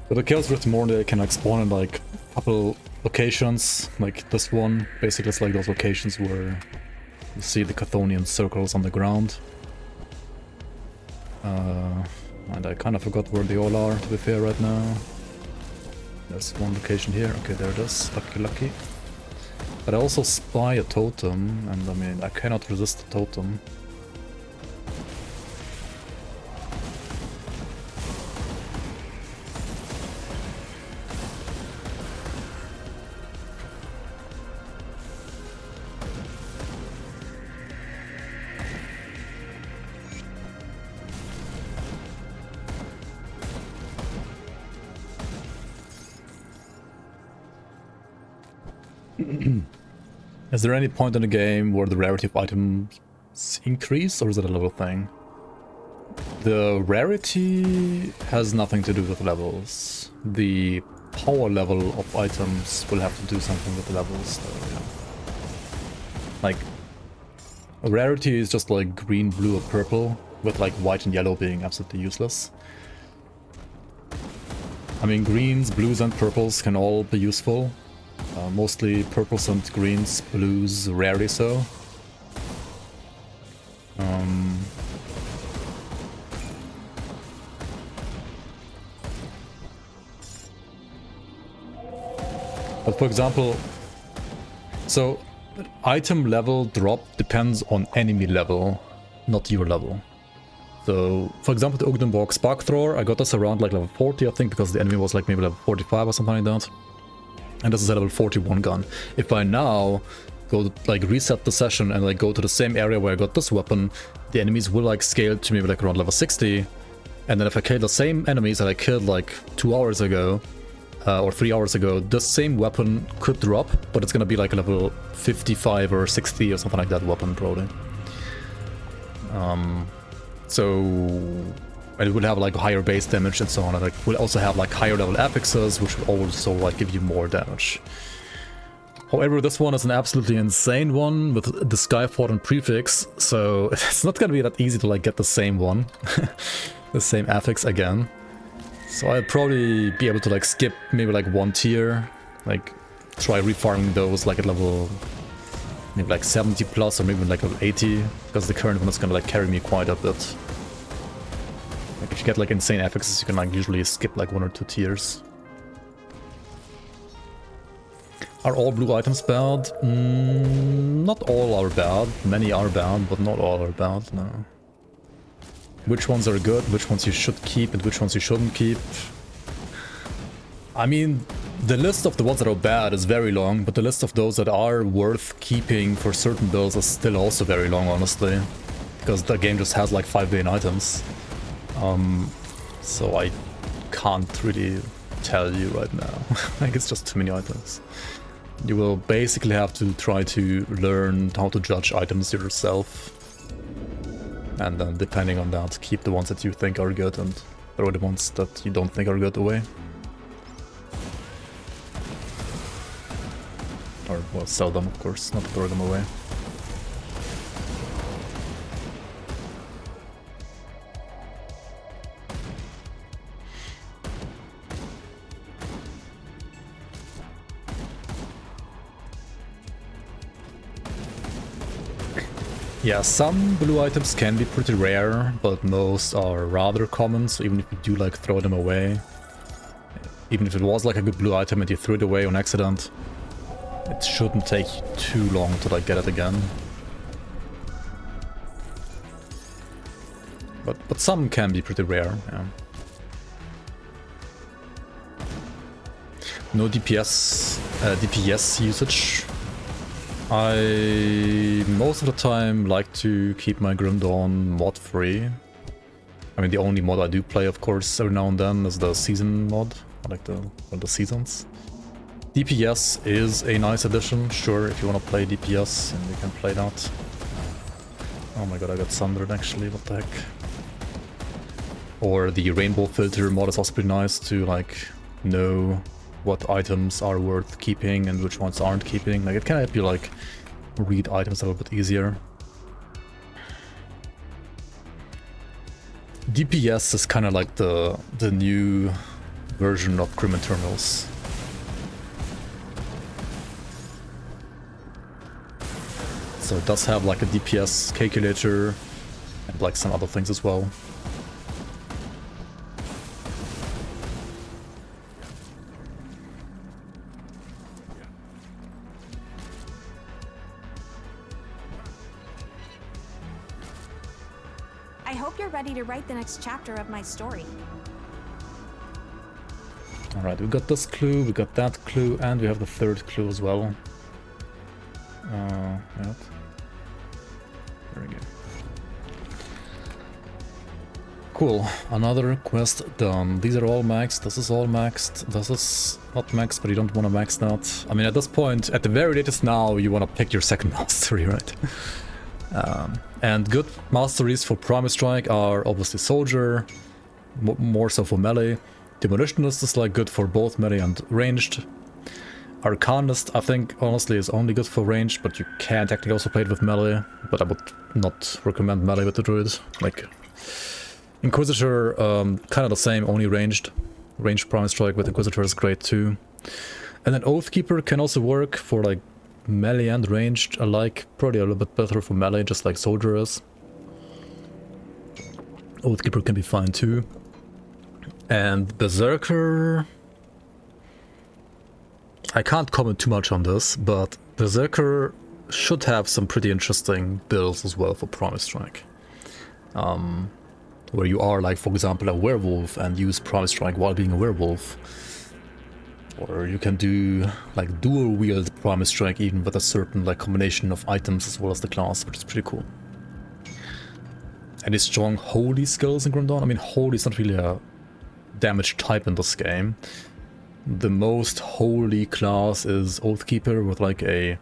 So the Chaos Rift Morndale can like spawn in like a couple locations, like this one. Basically it's like those locations where You see the Chthonian circles on the ground. And I kind of forgot where they all are, to be fair, right now. There's one location here. Okay, there it is. Lucky, lucky. But I also spy a totem, and I mean, I cannot resist the totem. Is there any point in the game where the rarity of items increase, or is it a level thing? The rarity has nothing to do with levels. The power level of items will have to do something with the levels, so yeah. Like, a rarity is just like green, blue, or purple, with like white and yellow being absolutely useless. I mean, greens, blues, and purples can all be useful. Mostly purples and greens, blues rarely so. But for example, so item level drop depends on enemy level, not your level. So, for example, the Ogdenborg Spark Thrower, I got this around like level 40, I think, because the enemy was like maybe level 45 or something like that. And this is a level 41 gun. If I now go to, like, reset the session and like go to the same area where I got this weapon, the enemies will like scale to maybe like around level 60. And then if I kill the same enemies that I killed like 2 hours ago, or 3 hours ago, this same weapon could drop, but it's gonna be like a level 55 or 60 or something like that weapon probably. So it will have like higher base damage and so on, and it will also have like higher level affixes, which will also like give you more damage. However, this one is an absolutely insane one with the Skyfort and prefix, so it's not gonna be that easy to like get the same one, the same affix again. So I'll probably be able to like skip maybe like one tier, like try refarming those like at level maybe like 70 plus or maybe like level 80, because the current one is gonna like carry me quite a bit. Like if you get like insane affixes, you can like usually skip like 1 or 2 tiers. Are all blue items bad? Not all are bad. Many are bad, but not all are bad, no. Which ones are good, which ones you should keep, and which ones you shouldn't keep? I mean, the list of the ones that are bad is very long, but the list of those that are worth keeping for certain builds is still also very long, honestly. Because the game just has like 5 billion items. So I can't really tell you right now. Like, it's just too many items. You will basically have to try to learn how to judge items yourself. And then, depending on that, keep the ones that you think are good and throw the ones that you don't think are good away. Or, well, sell them, of course, not throw them away. Yeah, some blue items can be pretty rare, but most are rather common, so even if you do like throw them away, even if it was like a good blue item and you threw it away on accident, it shouldn't take you too long to like get it again. But some can be pretty rare, yeah. No DPS usage. I most of the time like to keep my Grim Dawn mod free. I mean, the only mod I do play, of course, every now and then is the season mod, I like the seasons. DPS is a nice addition, sure, if you want to play DPS, and you can play that. Oh my god, I got sundered actually, what the heck. Or the rainbow filter mod is also pretty nice to like know what items are worth keeping and which ones aren't keeping. Like, it can help you like read items a little bit easier. DPS is kind of like the new version of Grim Eternals. So it does have like a DPS calculator and like some other things as well. I hope you're ready to write the next chapter of my story. Alright, we got this clue, we got that clue, and we have the third clue as well. Yep. There we go. Cool, another quest done. These are all maxed, this is all maxed, this is not maxed, but you don't want to max that. I mean, at this point, at the very latest now, you want to pick your second mastery, right? And good masteries for Primal Strike are obviously Soldier, more so for melee. Demolitionist is like good for both melee and ranged. Arcanist, I think, honestly, is only good for ranged, but you can technically also play it with melee. But I would not recommend melee with the druid. Like, Inquisitor, kind of the same, only ranged. Ranged Primal Strike with Inquisitor is great too. And then Oathkeeper can also work for like melee and ranged alike. Probably a little bit better for melee, just like Soldier is. Oathkeeper can be fine too. And Berserker... I can't comment too much on this, but Berserker should have some pretty interesting builds as well for Primal Strike. Where you are, like, for example, a werewolf and use Primal Strike while being a werewolf. Or you can do, like, dual wield Primal Strike even with a certain, like, combination of items as well as the class, which is pretty cool. Any strong holy skills in Grim Dawn? I mean, holy is not really a damage type in this game. The most holy class is Oathkeeper with like a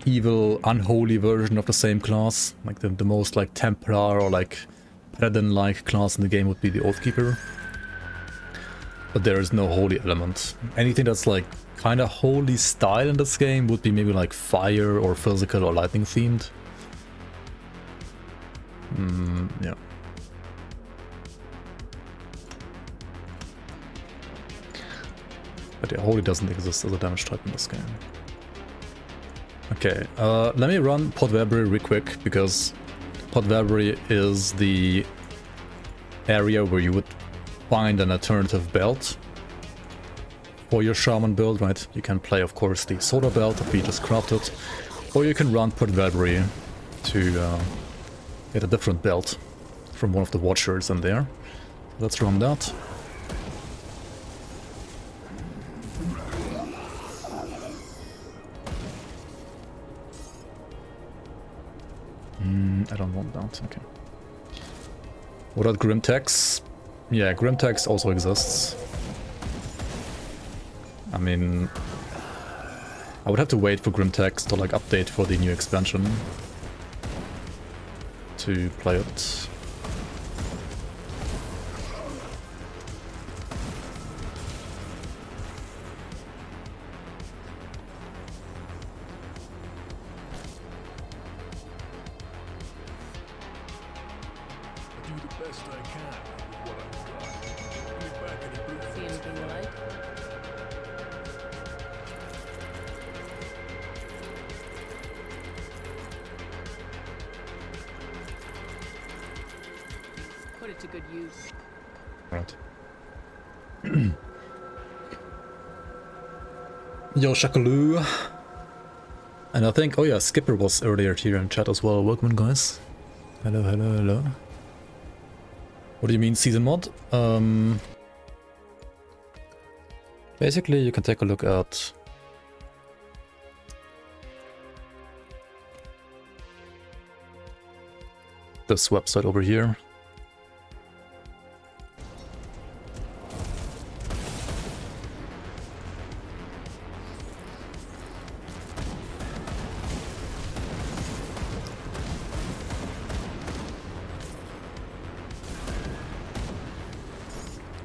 evil, unholy version of the same class. Like the most like Templar or like Paladin-like class in the game would be the Oathkeeper. But there is no holy element. Anything that's like kind of holy style in this game would be maybe like fire or physical or lightning themed. Yeah. But yeah, holy doesn't exist as a damage type in this game. Okay, let me run Podverbary real quick, because Podverbary is the area where you would find an alternative belt for your Shaman build, right? You can play, of course, the Soda belt that we just crafted, or you can run Podverbary to get a different belt from one of the Watchers in there. Let's run that. I don't want that, okay. What about Grimtex? Yeah, Grimtex also exists. I mean, I would have to wait for Grimtex to like update for the new expansion to play it. To good use. Right. Yo, Shakaloo. And I think, oh yeah, Skipper was earlier here in chat as well. Welcome, guys. Hello, hello, hello. What do you mean, season mod? Basically, you can take a look at this website over here.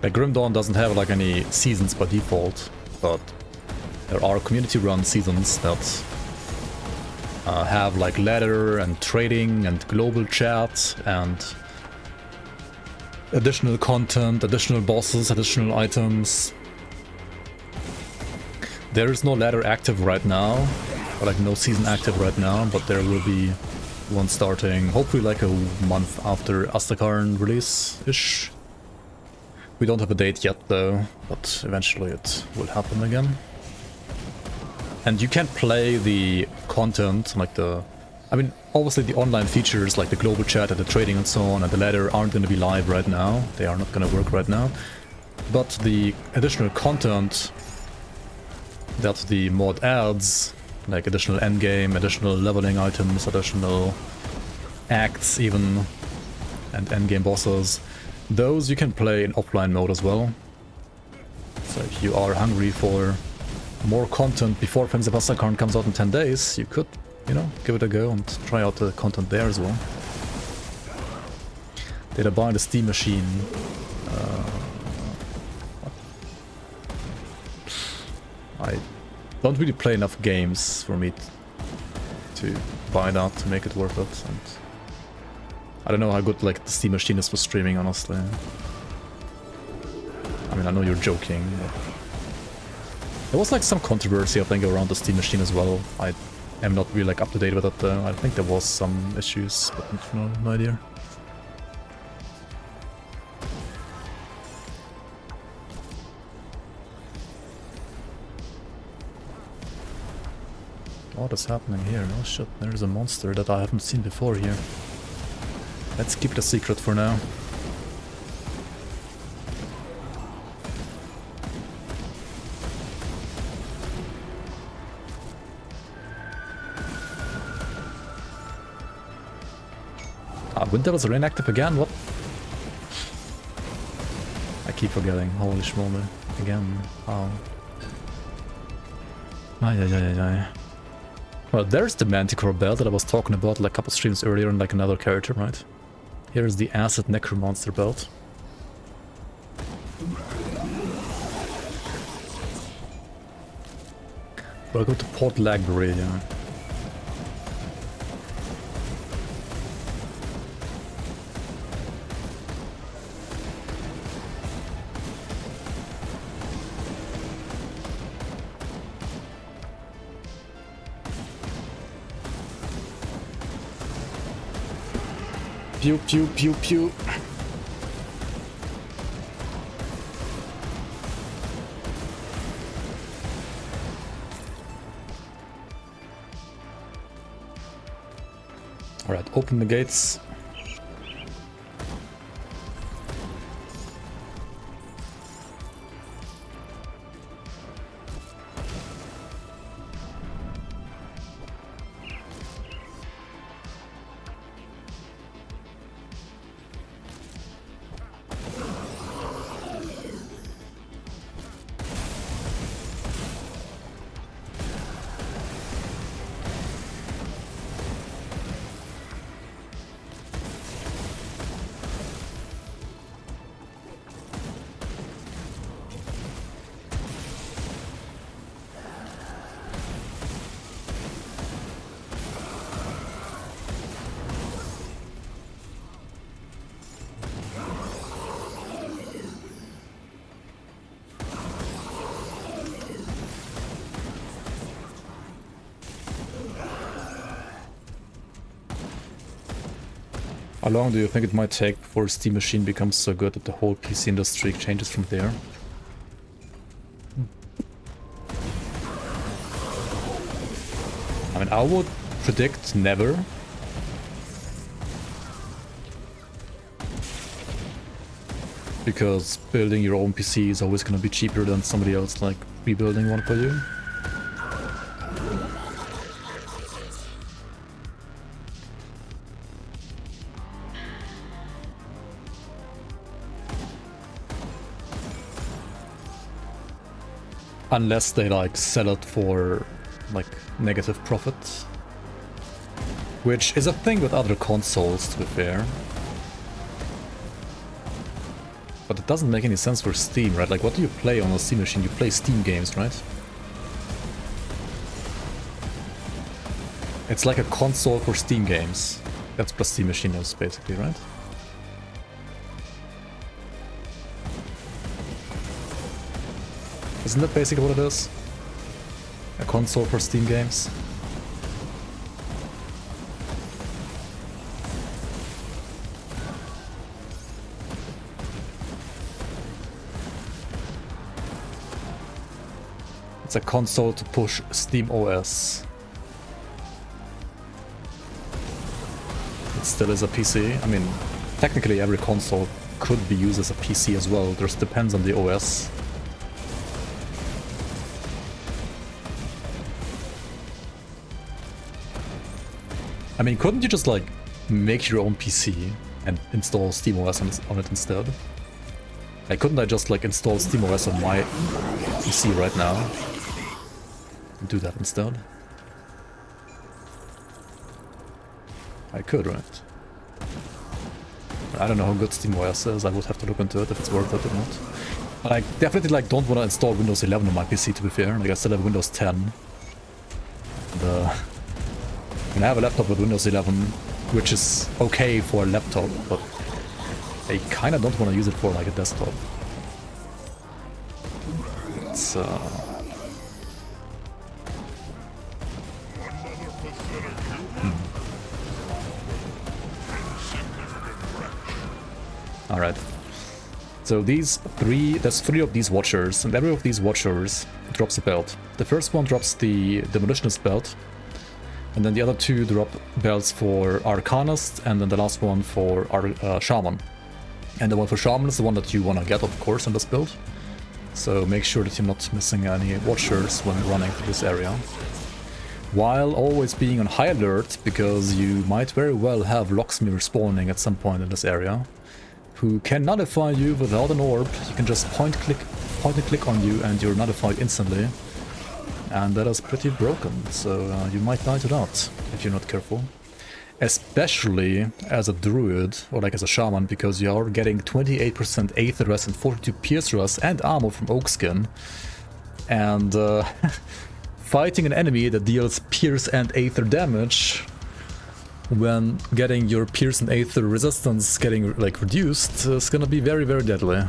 Like, Grim Dawn doesn't have like any seasons by default, but there are community-run seasons that have like ladder and trading and global chat and additional content, additional bosses, additional items. There is no ladder active right now, like no season active right now, but there will be one starting hopefully like a month after Astakarn release-ish. We don't have a date yet though, but eventually it will happen again. And you can play the content, like I mean, obviously the online features like the global chat and the trading and so on and the ladder aren't going to be live right now. They are not going to work right now. But the additional content that the mod adds, like additional endgame, additional leveling items, additional acts even, and endgame bosses, those you can play in offline mode as well. So if you are hungry for more content before Frenzy of Astakarn comes out in 10 days, you could, you know, give it a go and try out the content there as well. Did I buy the Steam machine? I don't really play enough games for me to buy that to make it worth it, and I don't know how good like the Steam machine is for streaming, honestly. I mean, I know you're joking, but there was like some controversy I think around the Steam machine as well. I am not really like up to date with it though. I think there was some issues, but no idea. What is happening here? Oh shit, there's a monster that I haven't seen before here. Let's keep it a secret for now. Wind Devils are inactive again? What? I keep forgetting. Holy schmoly. Again. How? Ay. Well, there's the Manticore belt that I was talking about like a couple streams earlier in like another character, right? Here's the Acid Necromonster belt. Welcome to Port Lagbury, yeah. Pew pew pew pew. All right, open the gates. How long do you think it might take before Steam Machine becomes so good that the whole PC industry changes from there? I mean, I would predict never. Because building your own PC is always going to be cheaper than somebody else like rebuilding one for you. Unless they like sell it for like negative profit. Which is a thing with other consoles, to be fair. But it doesn't make any sense for Steam, right? Like, what do you play on a Steam machine? You play Steam games, right? It's like a console for Steam games. That's what Steam machine is, basically, right? Isn't that basically what it is? A console for Steam games? It's a console to push Steam OS. It still is a PC. I mean, technically every console could be used as a PC as well. It just depends on the OS. I mean, couldn't you just like make your own PC and install SteamOS on it instead? Like, couldn't I just like install SteamOS on my PC right now and do that instead? I could, right? I don't know how good SteamOS is. I would have to look into it if it's worth it or not. But I definitely like don't want to install Windows 11 on my PC, to be fair. Like, I still have Windows 10. And, I have a laptop with Windows 11, which is okay for a laptop, but I kind of don't want to use it for like a desktop. It's Alright. So there's three of these watchers, and every of these watchers drops a belt. The first one drops the Demolitionist belt, and then the other two drop belts for Arcanist, and then the last one for Shaman. And the one for Shaman is the one that you want to get, of course, in this build. So make sure that you're not missing any watchers when running through this area. While always being on high alert, because you might very well have Locksmith spawning at some point in this area, who can nullify you without an orb. You can just point and click on you and you're nullified instantly. And that is pretty broken, so you might die to that if you're not careful. Especially as a druid, or like as a shaman, because you are getting 28% Aether Rest and 42 Pierce Rest and armor from Oak Skin. And fighting an enemy that deals Pierce and Aether damage, when getting your Pierce and Aether resistance getting like reduced, is gonna be very, very deadly.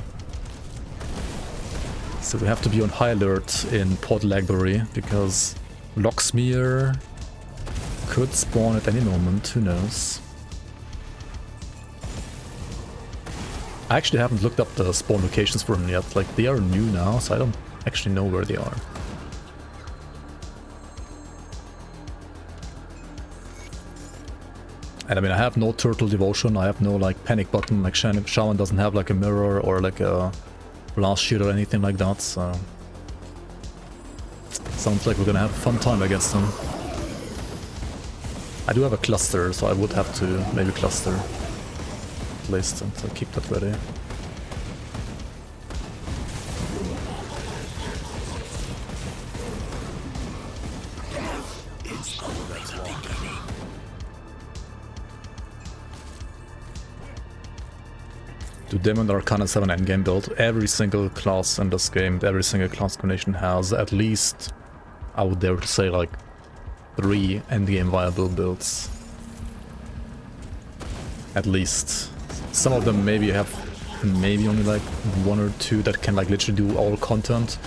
So we have to be on high alert in Port Lagbury, because Locksmith could spawn at any moment, who knows. I actually haven't looked up the spawn locations for them yet, like they are new now, so I don't actually know where they are. And I mean, I have no Turtle Devotion, I have no like panic button, like Shaman doesn't have like a mirror or like a blast shield or anything like that, so sounds like we're gonna have a fun time against them. I do have a cluster, so I would have to maybe cluster at least and keep that ready. To Demon Arcana 7 endgame build, every single class in this game, every single class combination has at least, I would dare to say, like 3 endgame viable builds. At least. Some of them maybe have maybe only like 1 or 2 that can like literally do all content.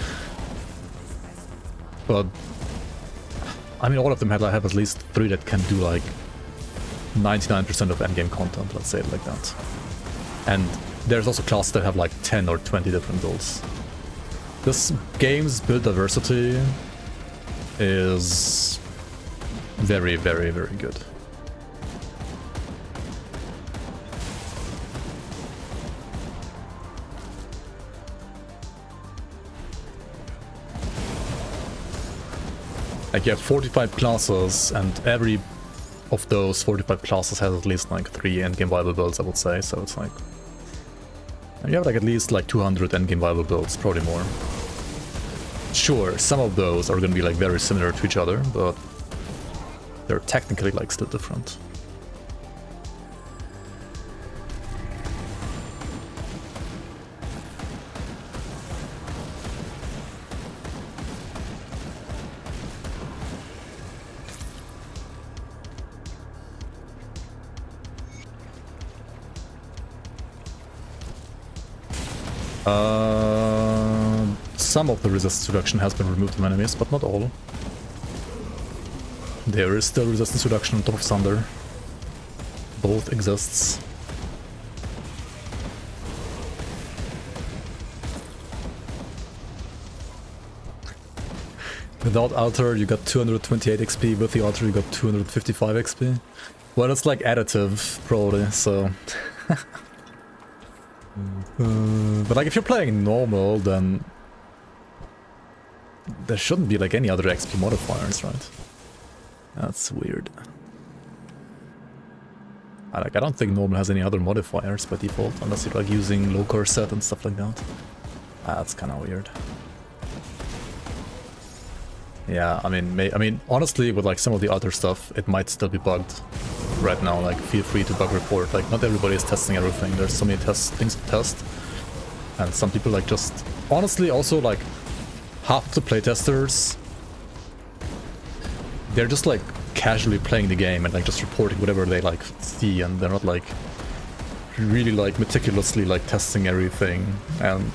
But I mean, all of them have at least 3 that can do like 99% of endgame content, let's say it like that. And there's also classes that have like 10 or 20 different builds. This game's build diversity is very, very, very good. Like, you have 45 classes, and every of those 45 classes has at least like 3 endgame viable builds, I would say, so it's like... And you have like at least like 200 endgame viable builds, probably more. Sure, some of those are gonna be like very similar to each other, but they're technically like still different. Some of the resistance reduction has been removed from enemies, but not all. There is still resistance reduction on top of Thunder. Both exists. Without altar, you got 228 XP. With the altar, you got 255 XP. Well, it's like additive, probably, so... but like, if you're playing normal, then... there shouldn't be like any other XP modifiers, right? That's weird. I don't think normal has any other modifiers by default, unless you're like using low core set and stuff like that. That's kind of weird. Yeah, I mean, honestly, with like some of the other stuff, it might still be bugged right now. Like, feel free to bug report. Like, not everybody is testing everything. There's so many things to test, and some people like just honestly also like half the playtesters. They're just like casually playing the game and like just reporting whatever they like see, and they're not like really like meticulously like testing everything. And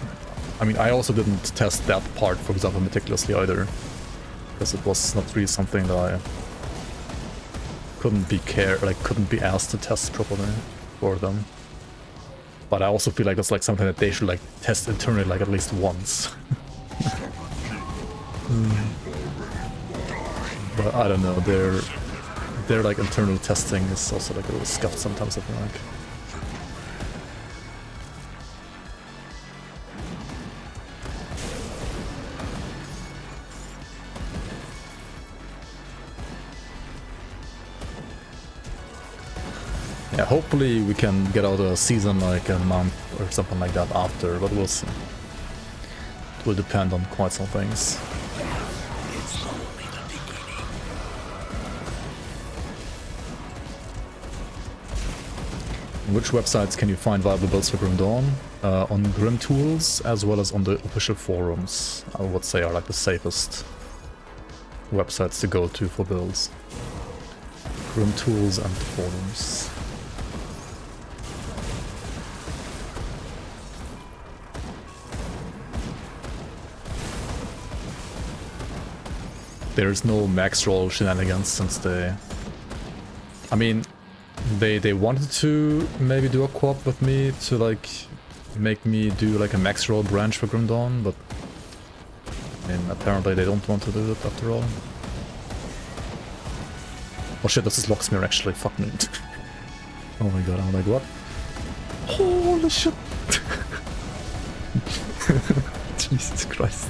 I mean, I also didn't test that part, for example, meticulously either, because it was not really something that I couldn't be asked to test properly for them. But I also feel like that's like something that they should like test internally like at least once. But I don't know, their like internal testing is also like a little scuffed sometimes, I feel like. Yeah, hopefully we can get out a season like a month or something like that after, but we'll see. It will depend on quite some things. Which websites can you find viable builds for Grim Dawn? On Grim Tools, as well as on the official forums, I would say are like the safest websites to go to for builds. Grim Tools and the forums. There's no max roll shenanigans since they... I mean, they wanted to maybe do a co-op with me to like make me do like a max roll branch for Grim Dawn, but I mean, apparently they don't want to do it after all. Oh shit, this is Locksmere actually, fuck me. Oh my god, I'm like, what? Holy shit! Jesus Christ.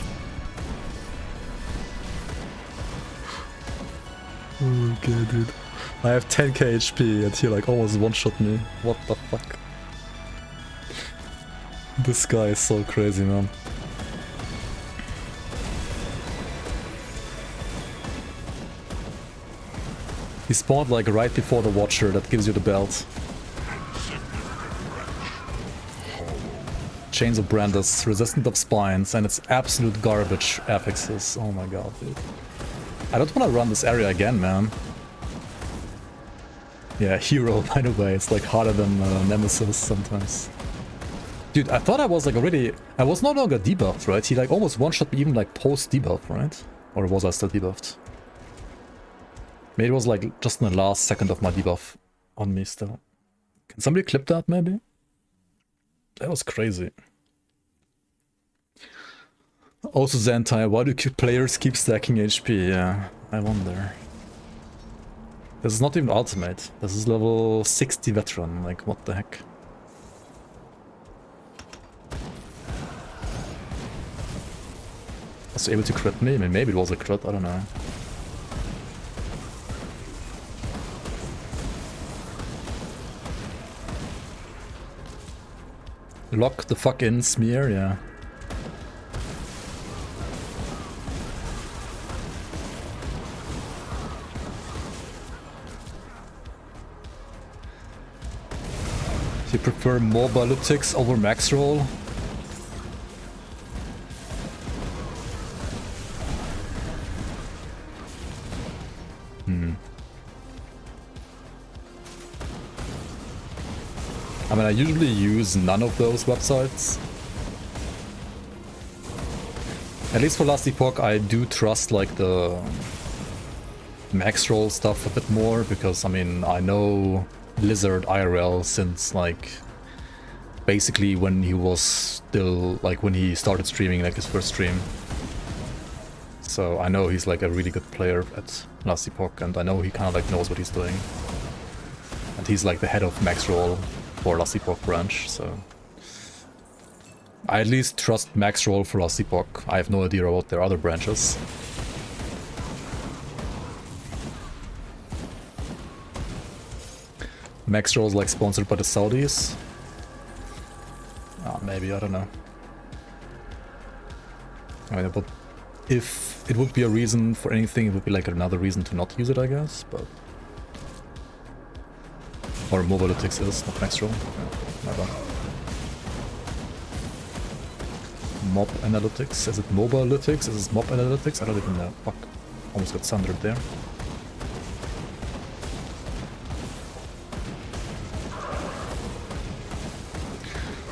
Okay, dude. I have 10k HP and he like almost one-shot me. What the fuck? This guy is so crazy, man. He spawned like right before the Watcher that gives you the belt. Chains of Brandis, resistant of spines, and it's absolute garbage affixes. Oh my god, dude. I don't want to run this area again, man. Yeah, hero, by the way, it's like harder than Nemesis sometimes. Dude, I thought I was like already... I was no longer debuffed, right? He like almost one-shot me even like post-debuff, right? Or was I still debuffed? Maybe it was like just in the last second of my debuff on me still. Can somebody clip that maybe? That was crazy. Also Zentai, why do players keep stacking HP? Yeah, I wonder. This is not even ultimate. This is level 60 veteran. Like, what the heck? Was he able to crit me? I mean, maybe it was a crit, I don't know. Lock the fuck in, Smear, yeah. Do you prefer mobalytics over max roll? I mean, I usually use none of those websites. At least for Last Epoch, I do trust like the max roll stuff a bit more, because I mean, I know Lizard IRL since like basically when he was still like when he started streaming, like his first stream. So I know he's like a really good player at Last Epoch, and I know he kind of like knows what he's doing. And he's like the head of max roll for Last Epoch branch, so I at least trust max roll for Last Epoch. I have no idea about their other branches. Max roll is like sponsored by the Saudis. Maybe, I don't know. I mean, but if it would be a reason for anything, it would be like another reason to not use it, I guess, but... Or Mobalytics is, not max roll. Yeah, never. Mob Analytics? Is it Mobalytics? Is it Mob Analytics? I don't even know. Fuck. Almost got sundered there.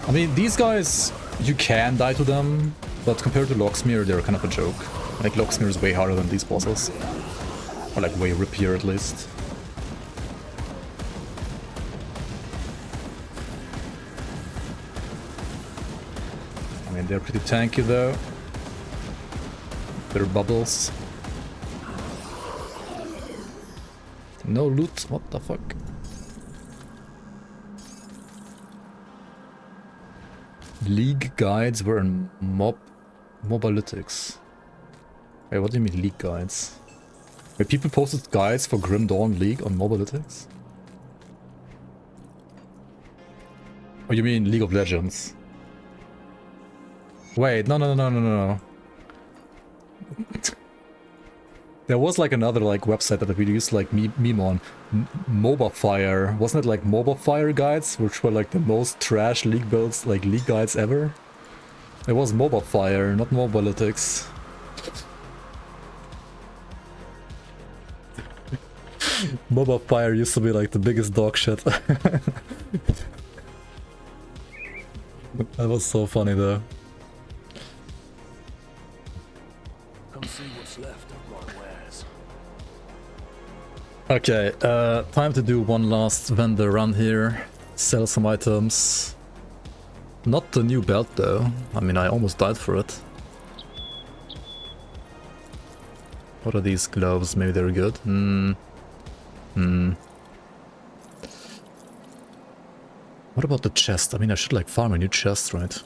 I mean, these guys, you can die to them, but compared to Locksmere, they're kind of a joke. Like, Locksmere is way harder than these bosses. Or like, way rippier at least. I mean, they're pretty tanky though. They're bubbles. No loot, what the fuck? League guides were in Mobalytics. Wait, what do you mean league guides? Wait, people posted guides for Grim Dawn League on Mobalytics? Oh, you mean League of Legends? Wait, no. There was like another like website that we used like meme on, MOBA Fire. Wasn't it like MOBA Fire guides, which were like the most trash league builds, like league guides ever? It was MOBA Fire, not Mobalytics. MOBA Fire used to be like the biggest dog shit. That was so funny though. Come see what's left of my wares. Okay, time to do one last vendor run here. Sell some items. Not the new belt though. I mean, I almost died for it. What are these gloves? Maybe they're good. What about the chest? I mean, I should like farm a new chest, right?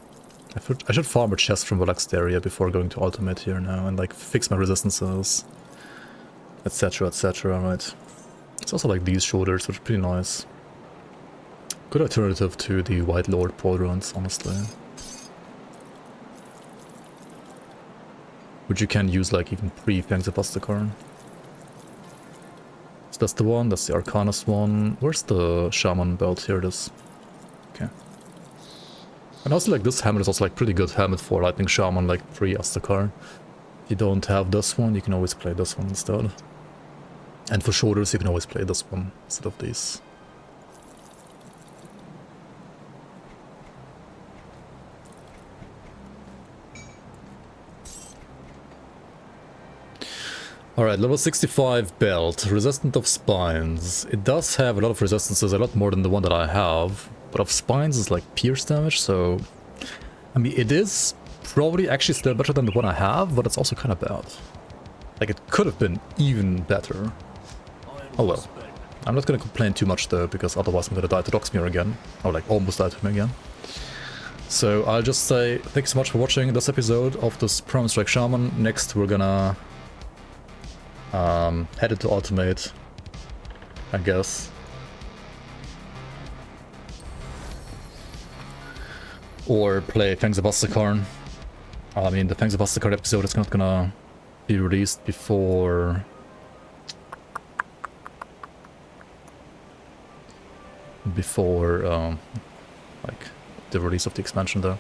I should farm a chest from Relaxed Area before going to Ultimate here now and like fix my resistances, etc, etc, right? It's also like these shoulders, which are pretty nice. Good alternative to the White Lord pauldrons, honestly. Which you can use like even pre-Fangs of Astakarn. So that's the one, that's the Arcanist one. Where's the Shaman belt? Here it is. Okay. And also like this helmet is also like pretty good helmet for Lightning Shaman, like pre-Astakarn. If you don't have this one, you can always play this one instead. And for shoulders, you can always play this one instead of these. Alright, level 65 belt, resistant of spines. It does have a lot of resistances, a lot more than the one that I have. But of spines is like pierce damage, so... I mean, it is probably actually still better than the one I have, but it's also kind of bad. Like, it could have been even better. Oh well. I'm not gonna complain too much though, because otherwise I'm gonna die to Docksmere again. Or like, almost die to him again. So I'll just say, thanks so much for watching this episode of this Primal Strike Shaman. Next we're gonna... head into Ultimate, I guess. Or play Fangs of Astakarn. I mean, the Fangs of Astakarn episode is not gonna be released before... like, the release of the expansion though.